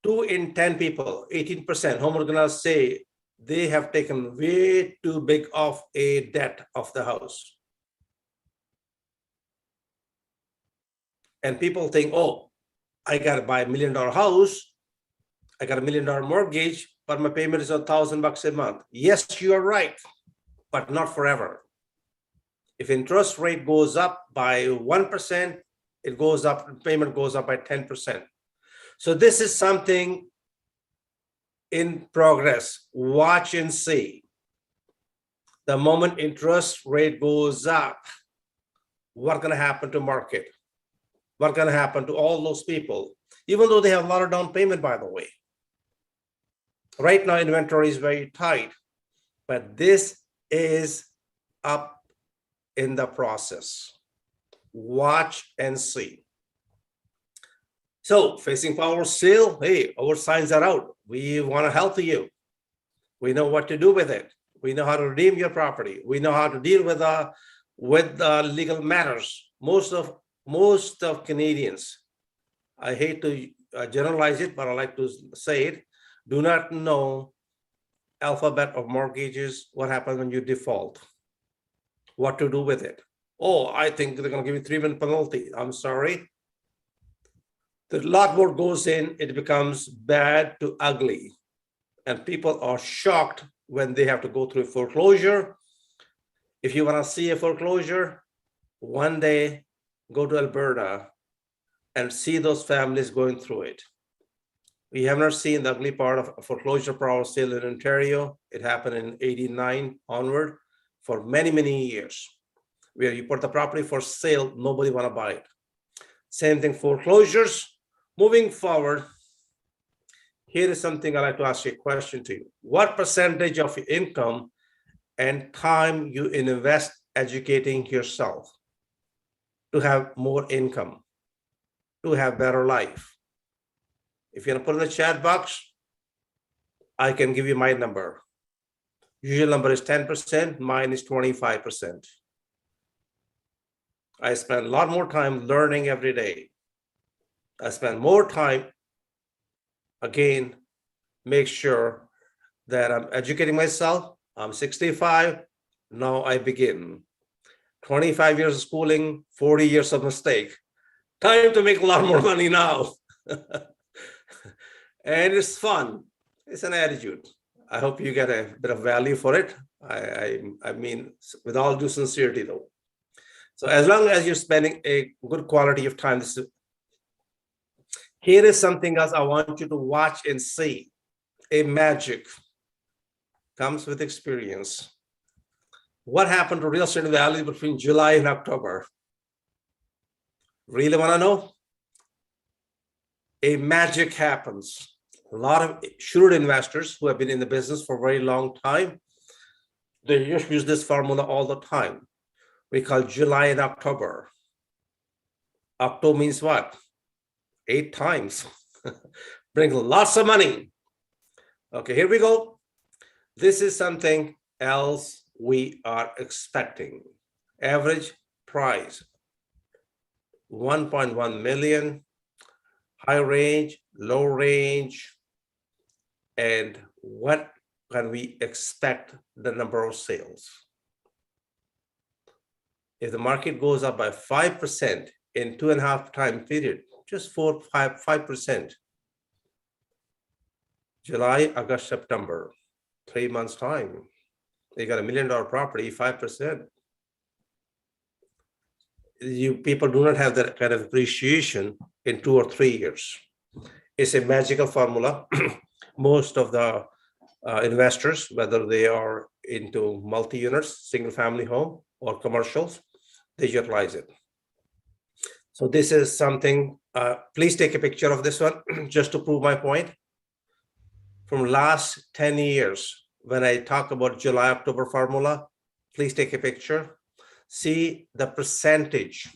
2 in 10 people, 18% homeowners going to say they have taken way too big of a debt of the house. And people think, oh, I got to buy $1 million house. I got $1 million mortgage, but my payment is $1,000 a month. Yes, you are right, but not forever. If interest rate goes up by 1%, it goes up, payment goes up by 10%. So this is something in progress. Watch and see. The moment interest rate goes up, what's going to happen to market? What's going to happen to all those people, even though they have a lot of down payment, by the way. Right now, inventory is very tight, but this is up in the process. Watch and see. So facing power sale, hey, our signs are out. We want to help you. We know what to do with it. We know how to redeem your property. We know how to deal with legal matters. Most of Canadians, I hate to generalize it, but I like to say it, do not know alphabet of mortgages, what happens when you default, what to do with it. Oh, I think they're going to give you 3-month penalty. I'm sorry. There's a lot more goes in, it becomes bad to ugly. And people are shocked when they have to go through foreclosure. If you want to see a foreclosure, one day, go to Alberta and see those families going through it. We have not seen the ugly part of foreclosure power sale in Ontario. It happened in '89 onward for many, many years, where you put the property for sale, nobody want to buy it. Same thing, foreclosures. Moving forward, here is something I'd like to ask you a question to you. What percentage of your income and time you invest educating yourself to have more income, to have better life. If you're gonna put in the chat box, I can give you my number. Usual number is 10%, mine is 25%. I spend a lot more time learning every day. I spend more time, again, make sure that I'm educating myself. I'm 65, now I begin. 25 years of schooling, 40 years of mistake. Time to make a lot more money now. And it's fun. It's an attitude. I hope you get a bit of value for it. I mean, with all due sincerity though. So as long as you're spending a good quality of time, here is something else I want you to watch and see. A magic comes with experience. What happened to real estate value between July and October? Really want to know? A magic happens. A lot of shrewd investors who have been in the business for a very long time, they just use this formula all the time. We call July and October. Octo means what? 8 times. Brings lots of money. Okay, here we go. This is something else we are expecting. Average price, 1.1 million, high range, low range, and what can we expect the number of sales? If the market goes up by 5% in 2.5 time period, just 5%. July, August, September, 3 months time. They got $1 million property, 5%. You people do not have that kind of appreciation in 2 or 3 years. It's a magical formula. Most of the investors, whether they are into multi-units, single family home or commercials, they utilize it. So this is something, please take a picture of this one just to prove my point. From last 10 years, when I talk about July, October formula, please take a picture. See the percentage.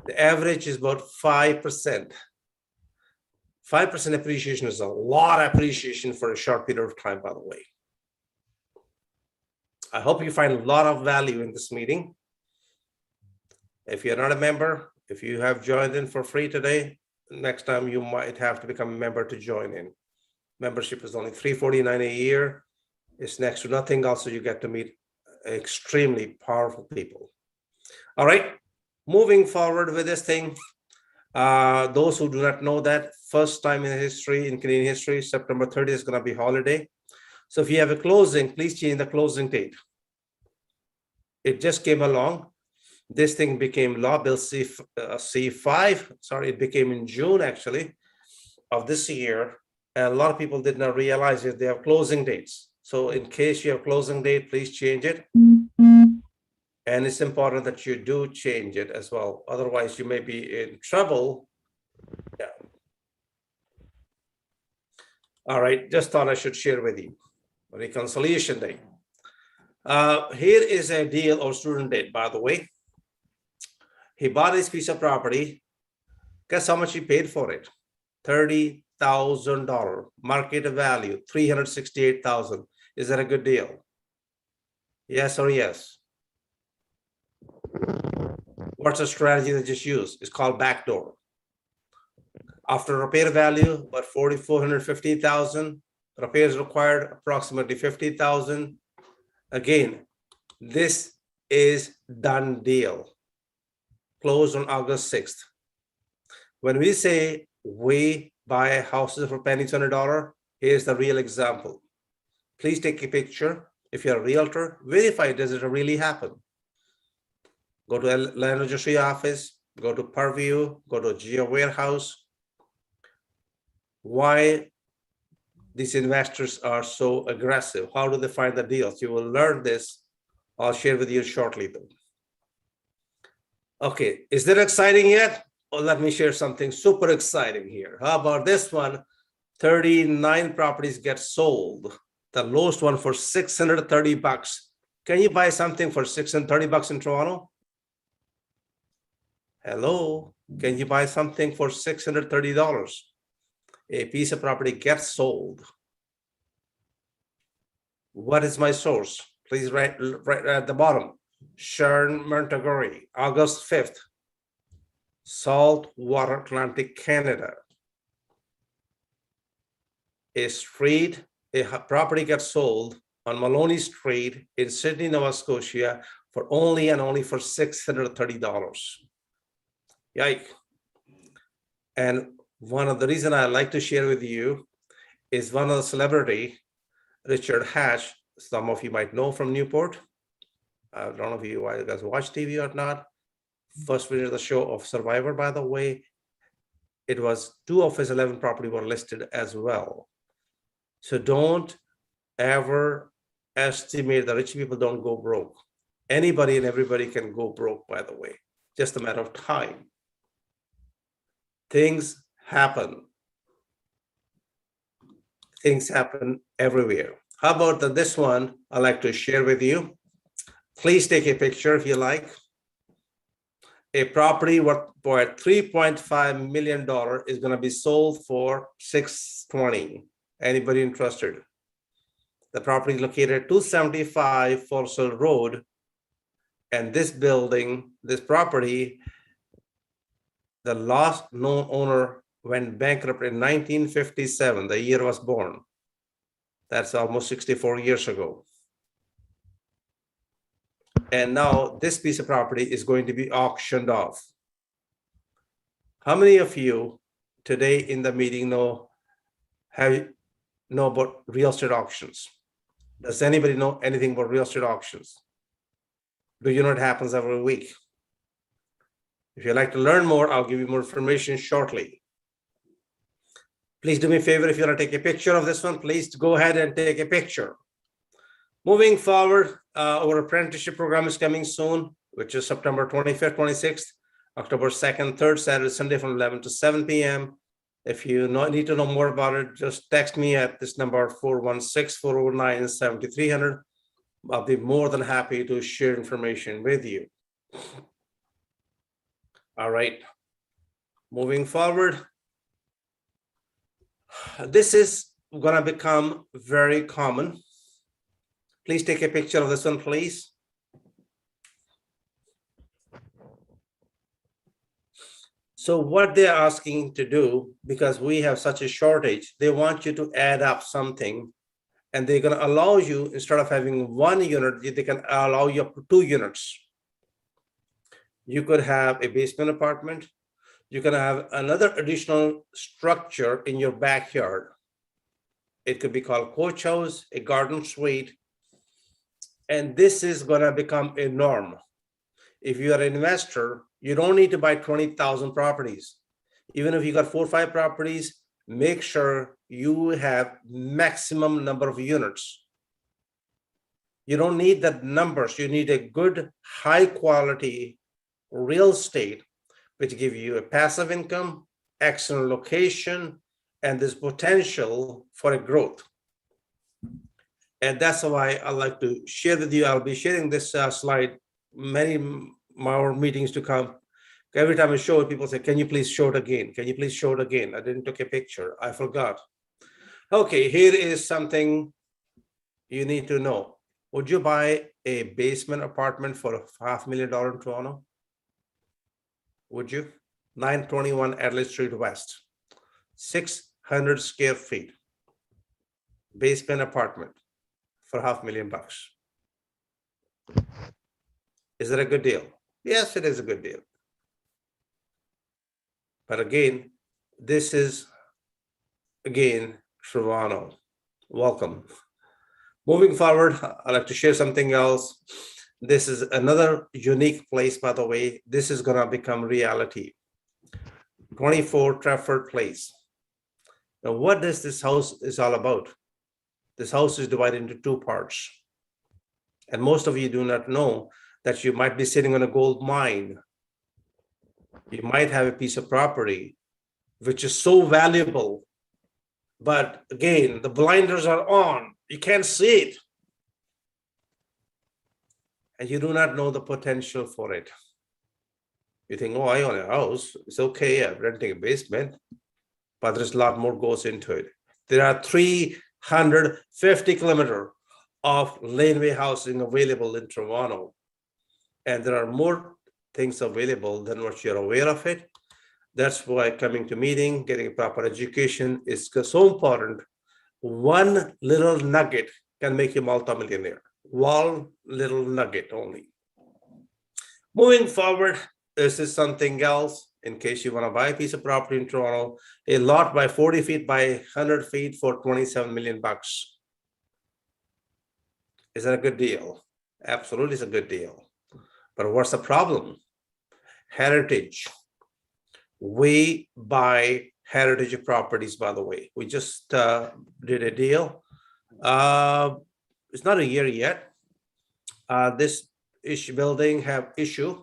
The average is about 5%. 5% appreciation is a lot of appreciation for a short period of time, by the way. I hope you find a lot of value in this meeting. If you're not a member, if you have joined in for free today, next time you might have to become a member to join in. Membership is only $349 a year. It's next to nothing. Also, you get to meet extremely powerful people. All right, moving forward with this thing. Those who do not know that, first time in history, in Canadian history, September 30th is going to be holiday. So if you have a closing, please change the closing date. It just came along. This thing became law, Bill C5. Sorry, it became in June actually of this year. And a lot of people did not realize that they have closing dates. So in case you have closing date, please change it. And it's important that you do change it as well. Otherwise, you may be in trouble. Yeah. All right, just thought I should share with you. Reconciliation Day. Here is a deal or student date, by the way. He bought this piece of property. Guess how much he paid for it? $30,000. Market value, $368,000. Is that a good deal? Yes or yes? What's the strategy that just used? It's called backdoor. After repair value, about $450,000. Repairs required approximately $50,000. Again, this is done deal. Closed on August 6th. When we say we buy houses for pennies on a dollar, here's the real example. Please take a picture. If you're a realtor, verify, does it really happen? Go to a land registry office, go to Purview, go to Geo Warehouse. Why these investors are so aggressive? How do they find the deals? You will learn this. I'll share with you shortly though. Okay, is that exciting yet? Oh, let me share something super exciting here. How about this one? 39 properties get sold. The lowest one for $630. Can you buy something for $630 in Toronto? Hello, can you buy something for $630? A piece of property gets sold. What is my source? Please write right at the bottom. Sharon Montgomery, August 5th, Saltwater, Atlantic, Canada. A property gets sold on Maloney Street in Sydney, Nova Scotia for only for $630. Yike. And one of the reasons I like to share with you is one of the celebrity, Richard Hatch, some of you might know from Newport. I don't know if you guys watch TV or not. First winner of the show of Survivor, by the way. It was 2 of his 11 property were listed as well. So don't ever estimate that rich people don't go broke. Anybody and everybody can go broke, by the way, just a matter of time. Things happen. Things happen everywhere. How about this one I'd like to share with you? Please take a picture if you like. A property worth $3.5 million is going to be sold for $620. Anybody interested? The property is located at 275 Forcell Road. And this building, this property, the last known owner went bankrupt in 1957. The year was born. That's almost 64 years ago. And now this piece of property is going to be auctioned off. How many of you today in the meeting know about real estate auctions? Does anybody know anything about real estate auctions? Do you know it happens every week? If you'd like to learn more, I'll give you more information shortly. Please do me a favor, if you want to take a picture of this one, please go ahead and take a picture. Moving forward, our apprenticeship program is coming soon, which is September 25th, 26th, October 2nd, 3rd, Saturday, Sunday from 11 to 7 p.m. If you need to know more about it, just text me at this number, 416-409-7300. I'll be more than happy to share information with you. All right, moving forward. This is going to become very common. Please take a picture of this one, please. So what they're asking to do, because we have such a shortage, they want you to add up something, and they're going to allow you, instead of having 1 unit, they can allow you up to 2 units. You could have a basement apartment. You can have another additional structure in your backyard. It could be called coach house, a garden suite. And this is going to become a norm. If you are an investor, you don't need to buy 20,000 properties. Even if you got 4 or 5 properties, make sure you have maximum number of units. You don't need the numbers. You need a good, high quality real estate, which give you a passive income, excellent location, and this potential for a growth. And that's why I like to share with you. I'll be sharing this slide, many more meetings to come. Every time I show it, people say, can you please show it again? Can you please show it again? I didn't take a picture. I forgot. Okay, here is something you need to know. Would you buy a basement apartment for $500,000 in Toronto? Would you? 921 Adelaide Street West, 600 square feet, basement apartment for $500,000. Is that a good deal? Yes, it is a good deal. But again, this is, again, Toronto. Welcome. Moving forward, I'd like to share something else. This is another unique place, by the way. This is going to become reality. 24 Trafford Place. Now, what does this house is all about? This house is divided into 2 parts. And most of you do not know that you might be sitting on a gold mine. You might have a piece of property which is so valuable. But again, the blinders are on. You can't see it. and you do not know the potential for it. You think, oh, I own a house. It's okay. I'm renting a basement, but there's a lot more goes into it. There are 350 kilometers of laneway housing available in Toronto. And there are more things available than what you're aware of it. That's why coming to meeting, getting proper education is so important. One little nugget can make you multimillionaire. One little nugget only. Moving forward, this is something else in case you want to buy a piece of property in Toronto, a lot by 40 feet by 100 feet for 27 million bucks. Is that a good deal? Absolutely, it's a good deal. But what's the problem? Heritage. We buy heritage properties, by the way. We just did a deal. It's not a year yet. This building have issue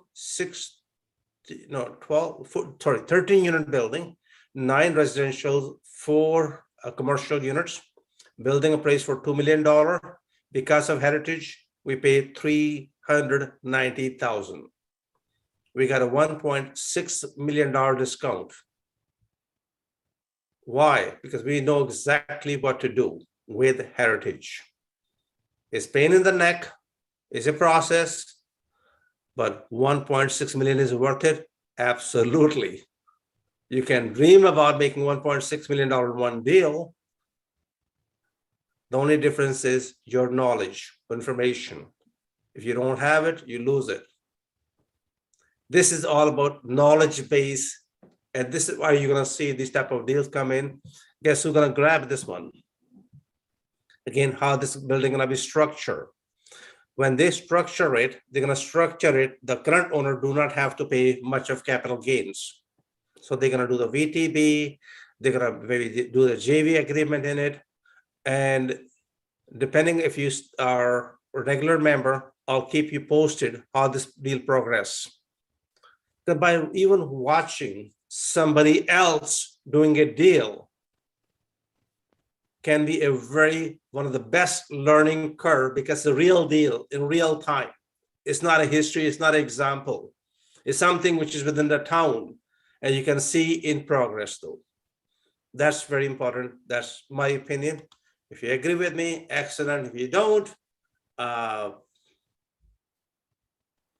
13 unit building, 9 residential, 4 commercial units. Building appraised for $2 million. Because of heritage, we paid $390,000. We got a $1.6 million discount. Why? Because we know exactly what to do with heritage. It's pain in the neck, it's a process, but 1.6 million is worth it. Absolutely. You can dream about making $1.6 million in one deal. The only difference is your knowledge, information. If you don't have it, you lose it. This is all about knowledge base. And this is why you're going to see these type of deals come in. Guess who's going to grab this one? Again, how this building going to be structured. When they structure it, they're going to structure it. The current owner do not have to pay much of capital gains. So they're going to do the VTB. They're going to maybe do the JV agreement in it. And depending if you are a regular member, I'll keep you posted how this deal progress. That by even watching somebody else doing a deal can be one of the best learning curve, because the real deal in real time. It's not a history, it's not an example. It's something which is within the town and you can see in progress though. That's very important. That's my opinion. If you agree with me, excellent. If you don't,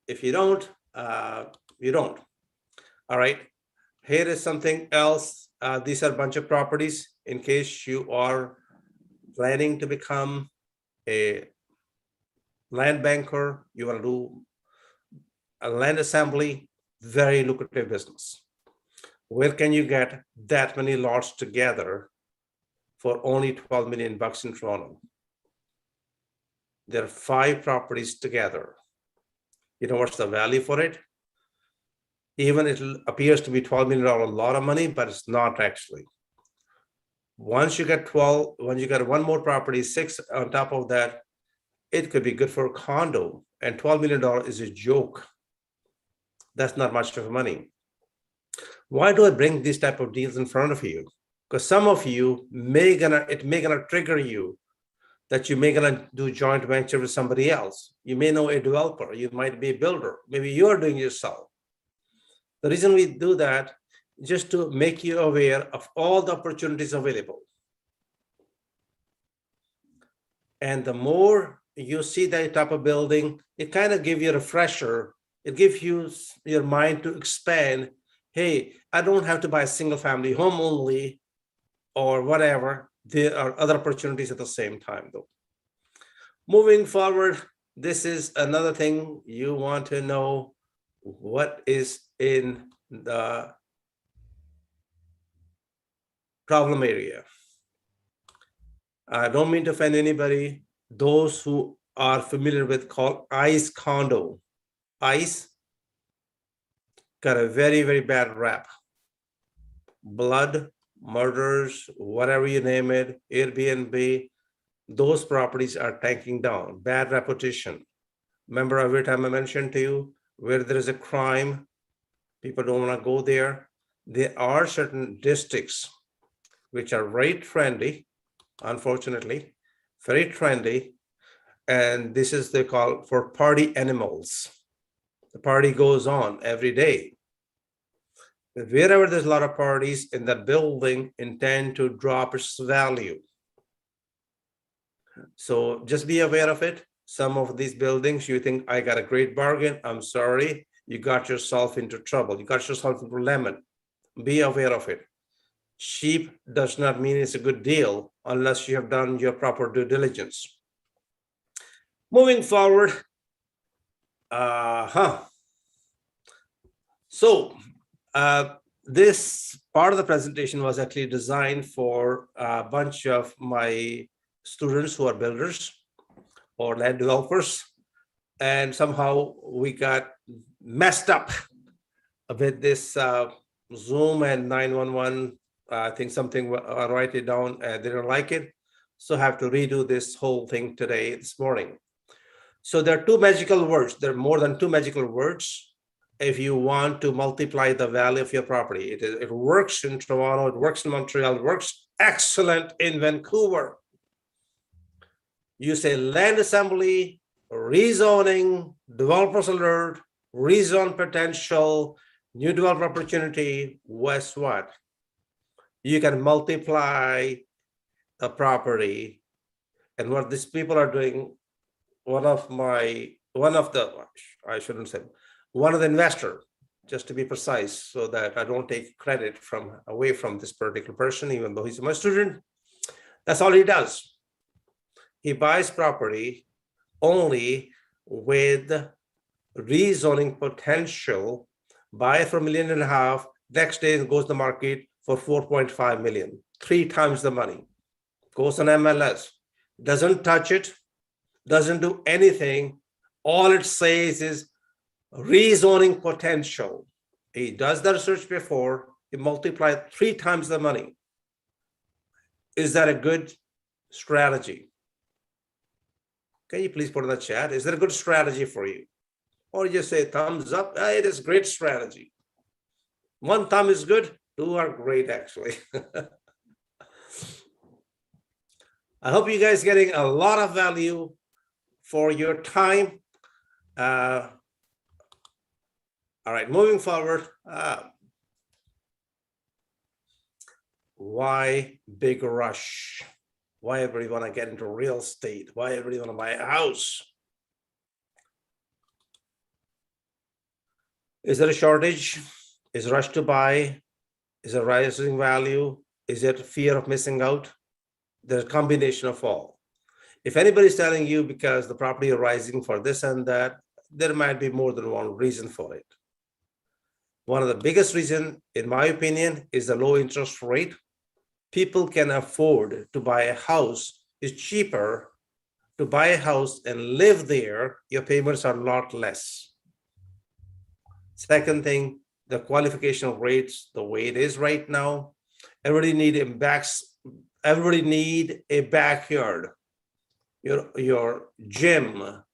you don't. All right. Here is something else. These are a bunch of properties in case you are planning to become a land banker, you want to do a land assembly, very lucrative business. Where can you get that many lots together for only 12 million bucks in Toronto? There are 5 properties together. You know what's the value for it? Even it appears to be $12 million, a lot of money, but it's not actually. Once you get 12, when you get one more property, 6 on top of that, it could be good for a condo. And $12 million is a joke. That's not much of money. Why do I bring these type of deals in front of you? Because some of you may gonna trigger you that you may gonna do joint venture with somebody else. You may know a developer, you might be a builder, maybe you're doing yourself. The reason we do that is just to make you aware of all the opportunities available. And the more you see that type of building, it kind of gives you a refresher. It gives you your mind to expand. Hey, I don't have to buy a single family home only or whatever. There are other opportunities at the same time though. Moving forward, this is another thing you want to know, what is in the problem area. I don't mean to offend anybody. Those who are familiar with called ICE condo. ICE got a very, very bad rap. Blood, murders, whatever you name it, Airbnb, those properties are tanking down, bad reputation. Remember every time I mentioned to you, where there is a crime, people don't want to go there. There are certain districts which are very trendy, unfortunately, very trendy. And this is they call for party animals. The party goes on every day. Wherever there's a lot of parties in the building, intend to drop its value. So just be aware of it. Some of these buildings, you think I got a great bargain. I'm sorry, you got yourself into trouble. You got yourself into lemon. Be aware of it. Cheap does not mean it's a good deal unless you have done your proper due diligence. Moving forward, So this part of the presentation was actually designed for a bunch of my students who are builders or land developers. And somehow we got messed up with this Zoom and 911. I think something, I write it down, they didn't like it. So I have to redo this whole thing today, this morning. So there are two magical words. There are more than two magical words. If you want to multiply the value of your property, it works in Toronto, it works in Montreal, it works excellent in Vancouver. You say land assembly, rezoning, developers alert, rezone potential, new developer opportunity. Guess what? You can multiply a property. And what these people are doing, one of the investor, just to be precise, so that I don't take credit away from this particular person, even though he's my student. That's all he does. He buys property only with rezoning potential, buy it for $1.5 million, next day it goes to the market for 4.5 million, 3 times the money. Goes on MLS, doesn't touch it, doesn't do anything. All it says is rezoning potential. He does the research before, he multiplied 3 times the money. Is that a good strategy? Can you please put in the chat? Is that a good strategy for you? Or you just say thumbs up? It is great strategy. 1 thumb is good, 2 are great actually. I hope you guys getting a lot of value for your time. All right, moving forward. Why big rush? Why everybody want to get into real estate? Why everybody want to buy a house? Is there a shortage? Is rush to buy? Is it rising value? Is it fear of missing out? There's a combination of all. If anybody's telling you because the property is rising for this and that, there might be more than one reason for it. One of the biggest reasons, in my opinion, is the low interest rate. People can afford to buy a house. It's cheaper to buy a house and live there. Your payments are a lot less. Second thing, the qualification rates, the way it is right now, everybody need a backyard. Your gym,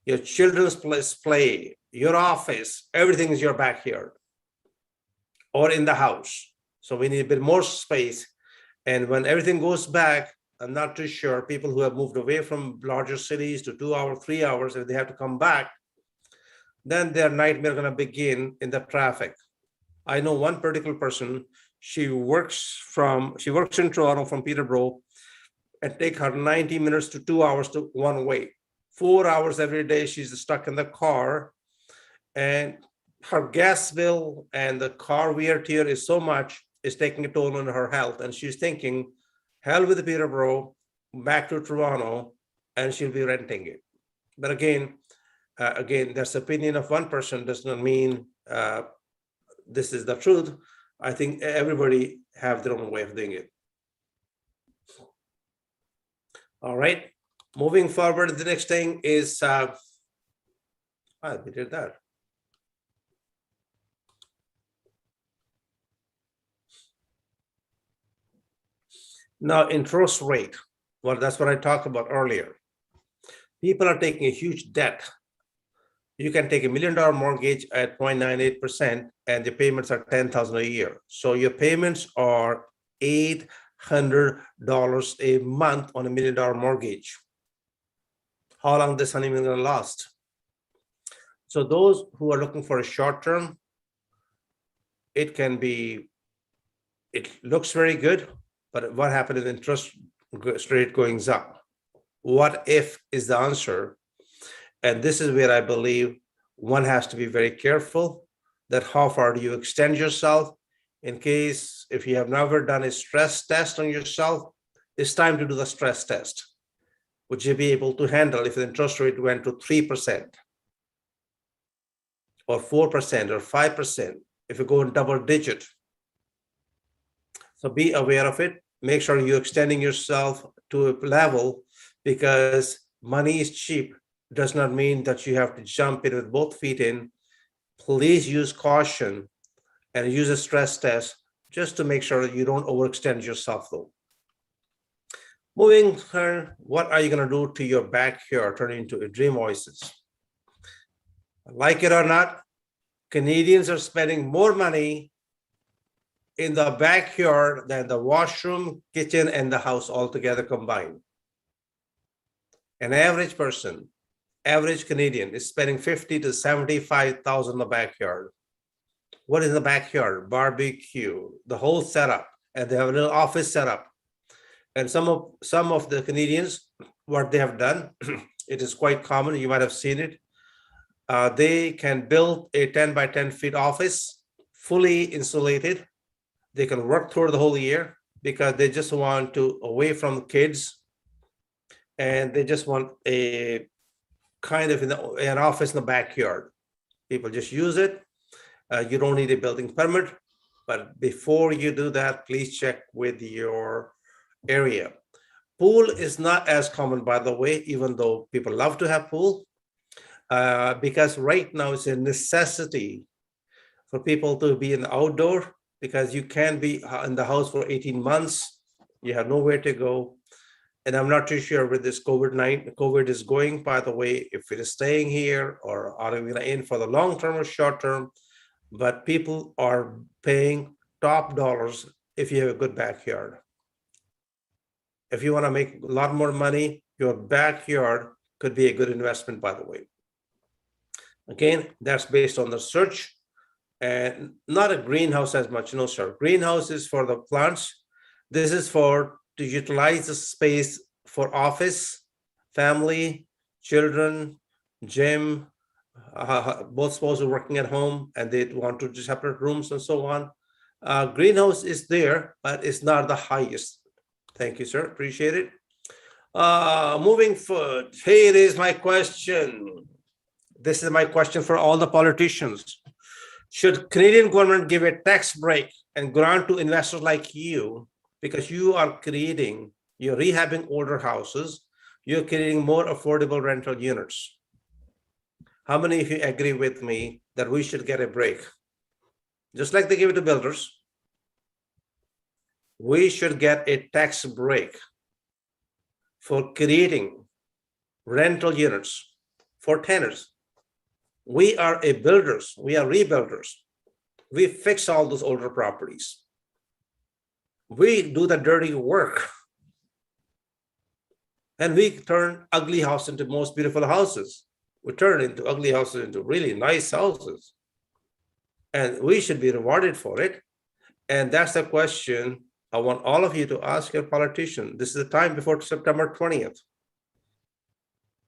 your children's play, your office, everything is your backyard or in the house. So we need a bit more space. And when everything goes back, I'm not too sure, people who have moved away from larger cities to 2 hours, 3 hours, if they have to come back, then their nightmare gonna begin in the traffic. I know one particular person, she works in Toronto from Peterborough, and take her 90 minutes to 2 hours to one way. 4 hours every day, she's stuck in the car, and her gas bill and the car wear tear is so much, it's taking a toll on her health. And she's thinking, hell with the Peterborough, back to Toronto, and she'll be renting it. But again, that's the opinion of one person, does not mean this is the truth. I think everybody have their own way of doing it. All right, moving forward, the next thing is, we did that. Now, interest rate. Well, that's what I talked about earlier. People are taking a huge debt. You can take $1 million mortgage at 0.98% and the payments are $10,000 a year. So your payments are $800 a month on $1 million mortgage. how long this honeymoon is going to last. So those who are looking for a short term, it looks very good, but what happens if interest rate going up? What if is the answer? And this is where I believe one has to be very careful that how far do you extend yourself in case if you have never done a stress test on yourself, it's time to do the stress test. Would you be able to handle if the interest rate went to 3% or 4% or 5%, if you go in double digit? So be aware of it. Make sure you're extending yourself to a level, because money is cheap. Does not mean that you have to jump in with both feet in. Please use caution and use a stress test just to make sure that you don't overextend yourself though. Moving on, what are you going to do to your backyard, turn it into a dream oasis? Like it or not, Canadians are spending more money in the backyard than the washroom, kitchen, and the house altogether combined. An average person, average Canadian, is spending $50,000 to $75,000 in the backyard. What is the backyard? Barbecue, the whole setup, and they have a little office setup. And some of the Canadians, what they have done, it is quite common. You might have seen it. They can build a 10 by 10 feet office, fully insulated. They can work through the whole year because they just want to away from kids, and they just want a kind of an office in the backyard. People just use it. You don't need a building permit, but before you do that, please check with your area. Pool is not as common, by the way, even though people love to have pool, because right now it's a necessity for people to be in the outdoor, because you can't be in the house for 18 months. You have nowhere to go. And I'm not too sure where this COVID is going, by the way, if it is staying here or are we in for the long term or short term, but people are paying top dollars if you have a good backyard. If you want to make a lot more money, your backyard could be a good investment, by the way. Again, that's based on the research, and not a greenhouse as much. No, sir. Greenhouse is for the plants. This is for to utilize the space for office, family, children, gym, both spouses are working at home and they want to do separate rooms and so on. Greenhouse is there, but it's not the highest. Thank you, sir. Appreciate it. Moving forward, here is my question. This is my question for all the politicians. Should Canadian government give a tax break and grant to investors like you, because you are you're rehabbing older houses, you're creating more affordable rental units? How many of you agree with me that we should get a break? Just like they give it to builders, we should get a tax break for creating rental units for tenants. We are builders, we are rebuilders. We fix all those older properties. We do the dirty work. And we turn ugly houses into most beautiful houses. We turn into ugly houses into really nice houses. And we should be rewarded for it. And that's the question I want all of you to ask your politician. This is the time before September 20th.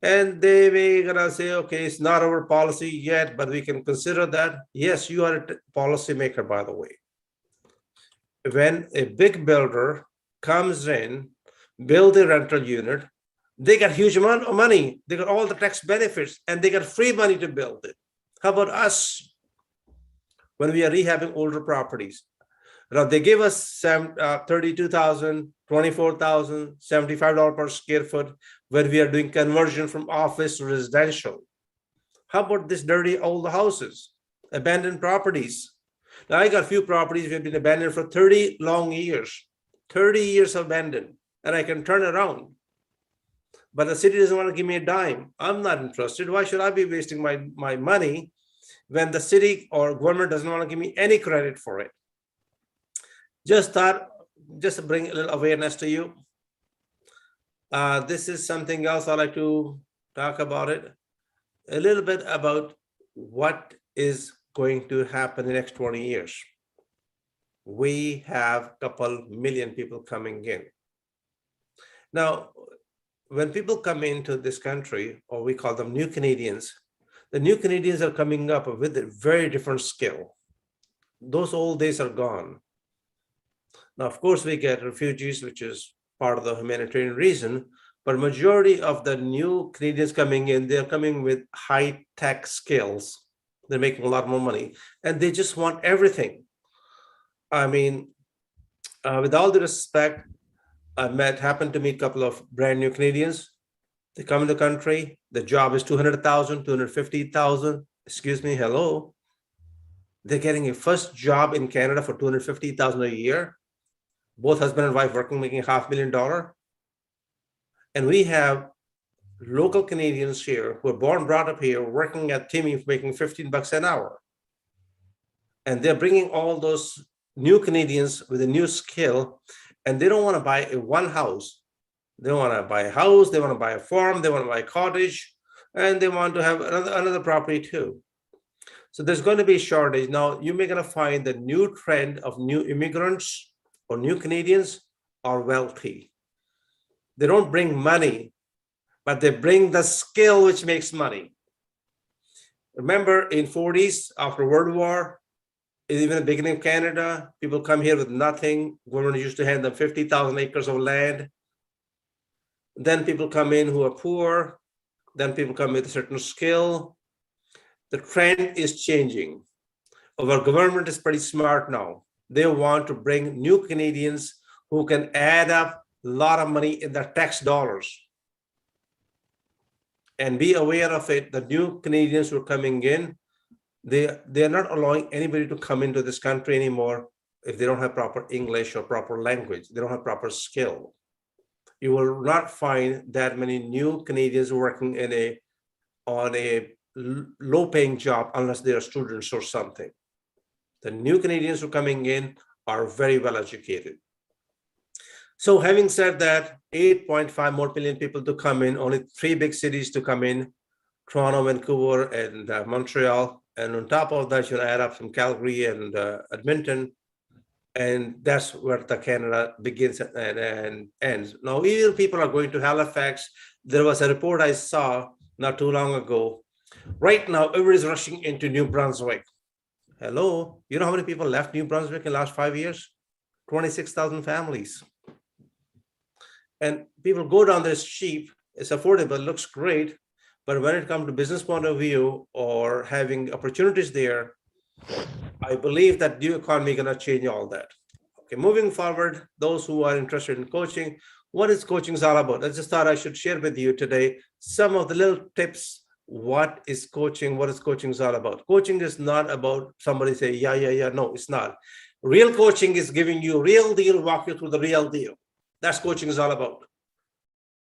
And they may gonna say, okay, it's not our policy yet, but we can consider that. Yes, you are a policy maker, by the way. When a big builder comes in, build a rental unit, they got huge amount of money. They got all the tax benefits and they got free money to build it. How about us? When we are rehabbing older properties, now they give us $32,000, $24,000, $75 per square foot when we are doing conversion from office to residential. How about this dirty old houses, abandoned properties? Now I got a few properties that have been abandoned for 30 long years, 30 years abandoned, and I can turn around. But the city doesn't want to give me a dime. I'm not interested. Why should I be wasting my money when the city or government doesn't want to give me any credit for it? Just to bring a little awareness to you. This is something else I like to talk about it, a little bit about what is going to happen in the next 20 years. We have a couple million people coming in. Now, when people come into this country, or we call them new Canadians, the new Canadians are coming up with a very different skill. Those old days are gone. Now, of course, we get refugees, which is part of the humanitarian reason, but majority of the new Canadians coming in, they're coming with high-tech skills. They're making a lot more money, and they just want everything. I mean, with all due respect, happened to meet a couple of brand new Canadians. They come in the country, the job is 200,000, 250,000. Excuse me, hello. They're getting a first job in Canada for 250,000 a year. Both husband and wife working, making $500,000. And we have local Canadians here who are born, brought up here, working at Timmy, making $15 an hour. And they're bringing all those new Canadians with a new skill, and they don't want to buy one house. They want to buy a house, they want to buy a farm, they want to buy a cottage, and they want to have another property too. So there's going to be a shortage. Now, you may going to find the new trend of new immigrants or new Canadians are wealthy. They don't bring money, but they bring the skill which makes money. Remember in 40s, after World War, even the beginning of Canada, people come here with nothing. Government used to hand them 50,000 acres of land. Then people come in who are poor. Then people come with a certain skill. The trend is changing. Our government is pretty smart now. They want to bring new Canadians who can add up a lot of money in their tax dollars. And be aware of it, the new Canadians who are coming in, they're not allowing anybody to come into this country anymore if they don't have proper English or proper language. They don't have proper skill. You will not find that many new Canadians working on a low-paying job unless they are students or something. The new Canadians who are coming in are very well educated. So having said that, 8.5 more million people to come in, only 3 big cities to come in, Toronto, Vancouver, and Montreal. And on top of that, you add up from Calgary and Edmonton. And that's where the Canada begins and ends. Now, even people are going to Halifax. There was a report I saw not too long ago. Right now, everybody's rushing into New Brunswick. Hello, you know how many people left New Brunswick in the last 5 years? 26,000 families. And people go down there, it's cheap, it's affordable, looks great. But when it comes to business point of view or having opportunities there, I believe that new economy is going to change all that. Okay, moving forward, those who are interested in coaching, what is coaching all about? I just thought I should share with you today some of the little tips. What is coaching? What is coaching all about? Coaching is not about somebody say, yeah. No, it's not. Real coaching is giving you real deal, walk you through the real deal. That's coaching is all about.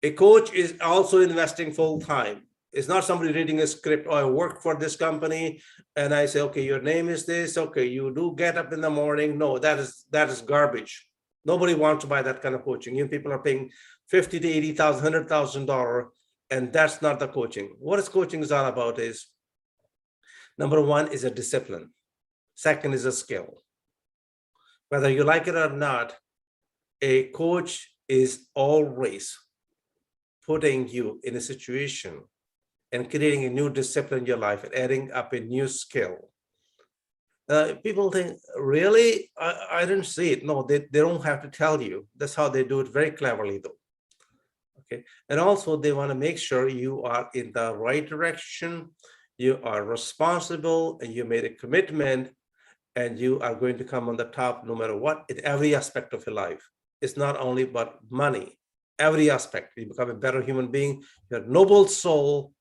A coach is also investing full time. It's not somebody reading a script, oh, I work for this company and I say, okay, your name is this. Okay, you do get up in the morning. No, that is garbage. Nobody wants to buy that kind of coaching. You people are paying $50,000 to $80,000, $100,000, and that's not the coaching. What is coaching is all about is, number one is a discipline. Second is a skill. Whether you like it or not, a coach is always putting you in a situation and creating a new discipline in your life and adding up a new skill. People think, really? I didn't see it. No, they don't have to tell you. That's how they do it very cleverly though. Okay, and also they want to make sure you are in the right direction, you are responsible, and you made a commitment, and you are going to come on the top no matter what in every aspect of your life. It's not only about money, every aspect. You become a better human being, you have a noble soul,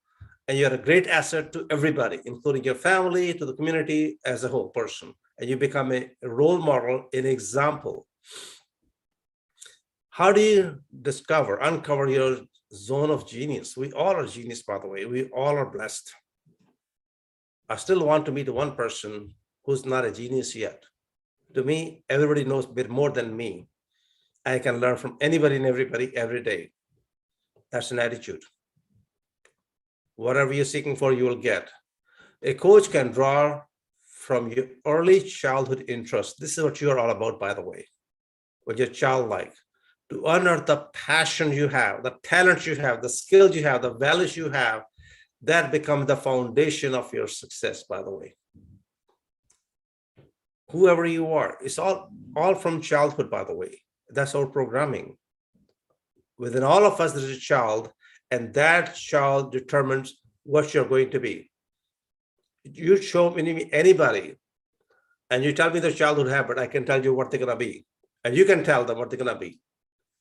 and you're a great asset to everybody, including your family, to the community as a whole person. And you become a role model, an example. How do you uncover your zone of genius? We all are genius, by the way. We all are blessed. I still want to meet one person who's not a genius yet. To me, everybody knows a bit more than me. I can learn from anybody and everybody every day. That's an attitude. Whatever you're seeking for, you will get. A coach can draw from your early childhood interest. This is what you're all about, by the way, what your child like, to unearth the passion you have, the talent you have, the skills you have, the values you have. That becomes the foundation of your success, by the way. Whoever you are, it's all from childhood, by the way. That's our programming. Within all of us, there's a child, and that child determines what you're going to be. You show me anybody, and you tell me the childhood habit, I can tell you what they're gonna be, and you can tell them what they're gonna be,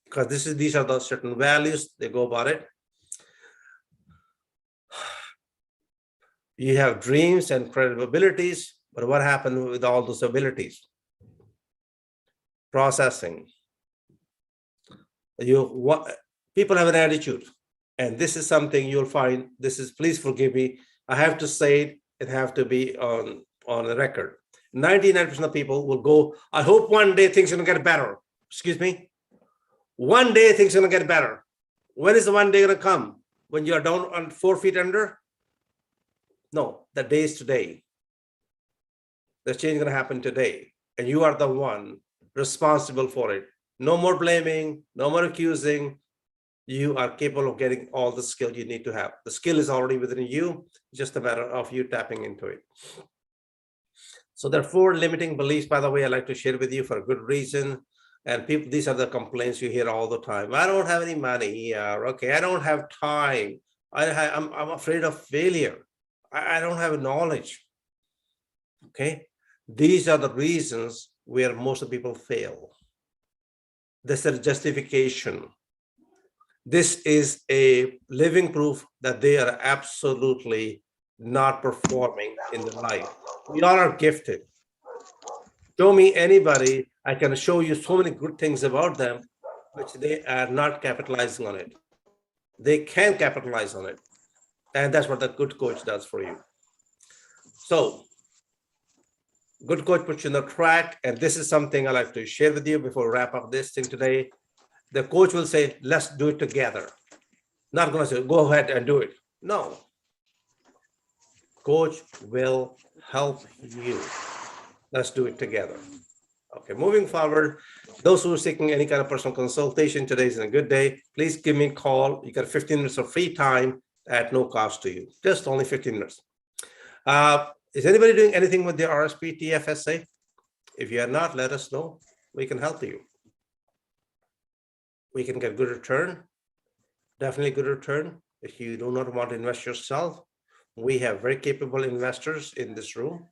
because these are the certain values they go about it. You have dreams and creative abilities, but what happened with all those abilities? Processing. People have an attitude, and this is something you'll find. This is, please forgive me, I have to say it have to be on the record. 99% of people will go, I hope one day things are gonna get better. Excuse me? One day things are gonna get better. When is the one day gonna come? When you're down on 4 feet under? No, the day is today. The change is gonna happen today, and you are the one responsible for it. No more blaming, no more accusing. You are capable of getting all the skill you need to have. The skill is already within you, just a matter of you tapping into it. So there are 4 limiting beliefs, by the way, I like to share with you for a good reason. And people, these are the complaints you hear all the time. I don't have any money. Okay, I don't have time. I'm afraid of failure. I don't have knowledge. Okay, these are the reasons where most of people fail. This is a justification. This is a living proof that they are absolutely not performing in their life. We all are gifted. Show me anybody, I can show you so many good things about them, which they are not capitalizing on it. They can capitalize on it. And that's what the good coach does for you. So, good coach puts you on the track, and this is something I like to share with you before we wrap up this thing today. The coach will say, let's do it together. Not gonna say, go ahead and do it. No. Coach will help you. Let's do it together. Okay, moving forward, those who are seeking any kind of personal consultation, today is a good day. Please give me a call. You got 15 minutes of free time at no cost to you. Just only 15 minutes. Is anybody doing anything with the RSP TFSA? If you are not, let us know. We can help you. We can get good return, definitely good return. If you do not want to invest yourself, we have very capable investors in this room.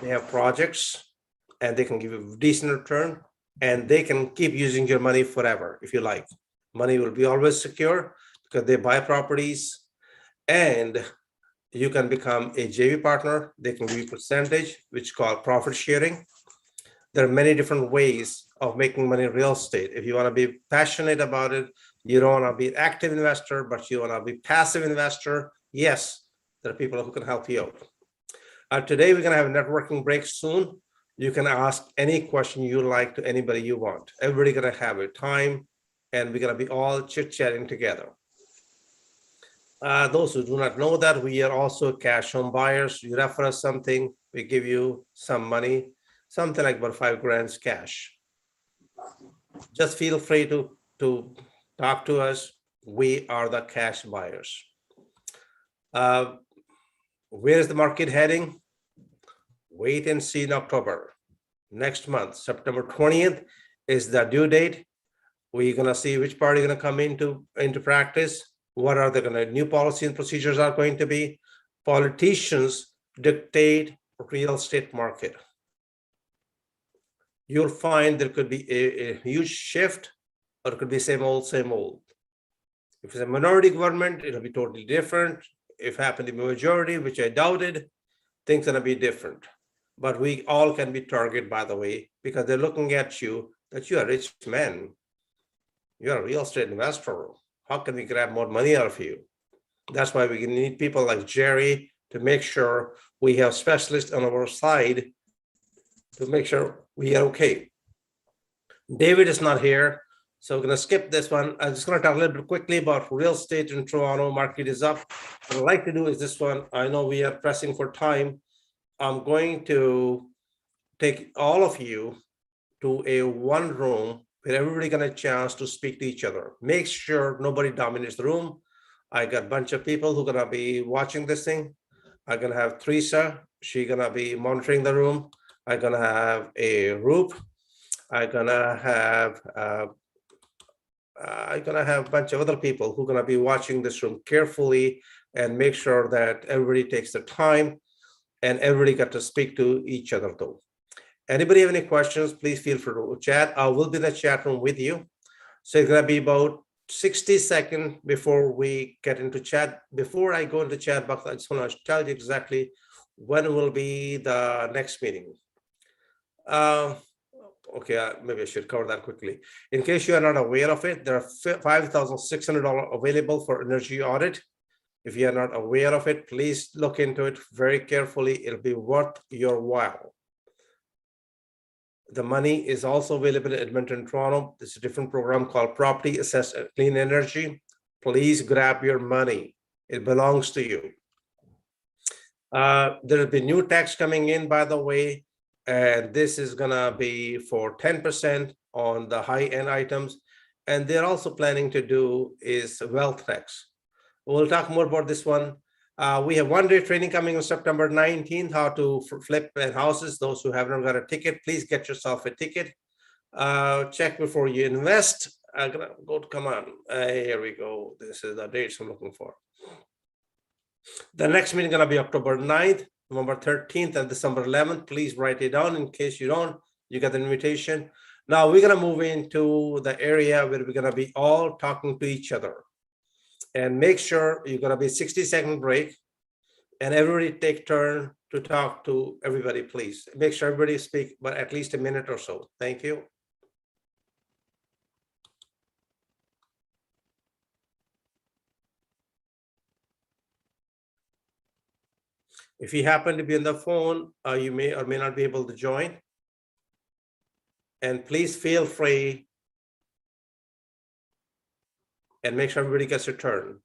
They have projects, and they can give you a decent return, and they can keep using your money forever if you like. Money will be always secure because they buy properties, and you can become a JV partner. They can give you percentage, which is called profit sharing. There are many different ways of making money in real estate. If you want to be passionate about it, you don't want to be an active investor, but you want to be passive investor, yes, there are people who can help you out. Today, we're going to have a networking break soon. You can ask any question you like to anybody you want. Everybody's going to have a time, and we're going to be all chit-chatting together. Those who do not know that, we are also cash home buyers. You refer us something, we give you some money, something like about $5,000 cash. Just feel free to talk to us. We are the cash buyers. Where is the market heading? Wait and see in October. Next month, September 20th is the due date. We're gonna see which party is gonna come into practice. What are the new policy and procedures are going to be? Politicians dictate real estate market. You'll find there could be a huge shift, or it could be same old, same old. If it's a minority government, it'll be totally different. If it happened to be majority, which I doubted, things are gonna be different. But we all can be targeted, by the way, because they're looking at you, that you're a rich man. You're a real estate investor. How can we grab more money out of you? That's why we need people like Jerry to make sure we have specialists on our side to make sure we are okay. David is not here. So we're gonna skip this one. I'm just gonna talk a little bit quickly about real estate in Toronto. Market is up. What I'd like to do is this one. I know we are pressing for time. I'm going to take all of you to a one room where everybody get a chance to speak to each other. Make sure nobody dominates the room. I got a bunch of people who are gonna be watching this thing. I'm gonna have Teresa. She's gonna be monitoring the room. I'm gonna have a Roop. I'm gonna have a bunch of other people who are gonna be watching this room carefully and make sure that everybody takes the time and everybody got to speak to each other though. Anybody have any questions, please feel free to chat. I will be in the chat room with you. So it's gonna be about 60 seconds before we get into chat. Before I go into chat box, I just wanna tell you exactly when will be the next meeting. Okay, maybe I should cover that quickly. In case you are not aware of it, there are $5,600 available for energy audit. If you are not aware of it, please look into it very carefully. It'll be worth your while. The money is also available in Edmonton, Toronto. There's a different program called Property Assessed Clean Energy. Please grab your money. It belongs to you. There will be new tax coming in, by the way, and this is gonna be for 10% on the high-end items. And they're also planning to do is wealth tax. We'll talk more about this one. We have one-day training coming on September 19th, how to flip houses. Those who have not got a ticket, please get yourself a ticket. Check before you invest. I'm gonna go, come on, here we go. This is the dates I'm looking for. The next meeting is gonna be October 9th, November 13th, and December 11th. Please write it down in case you don't, you get an invitation. Now we're gonna move into the area where we're gonna be all talking to each other. And make sure you're gonna be 60-second break and everybody take turn to talk to everybody, please. Make sure everybody speak, but at least a minute or so. Thank you. If you happen to be on the phone, you may or may not be able to join. And please feel free and make sure everybody gets a turn.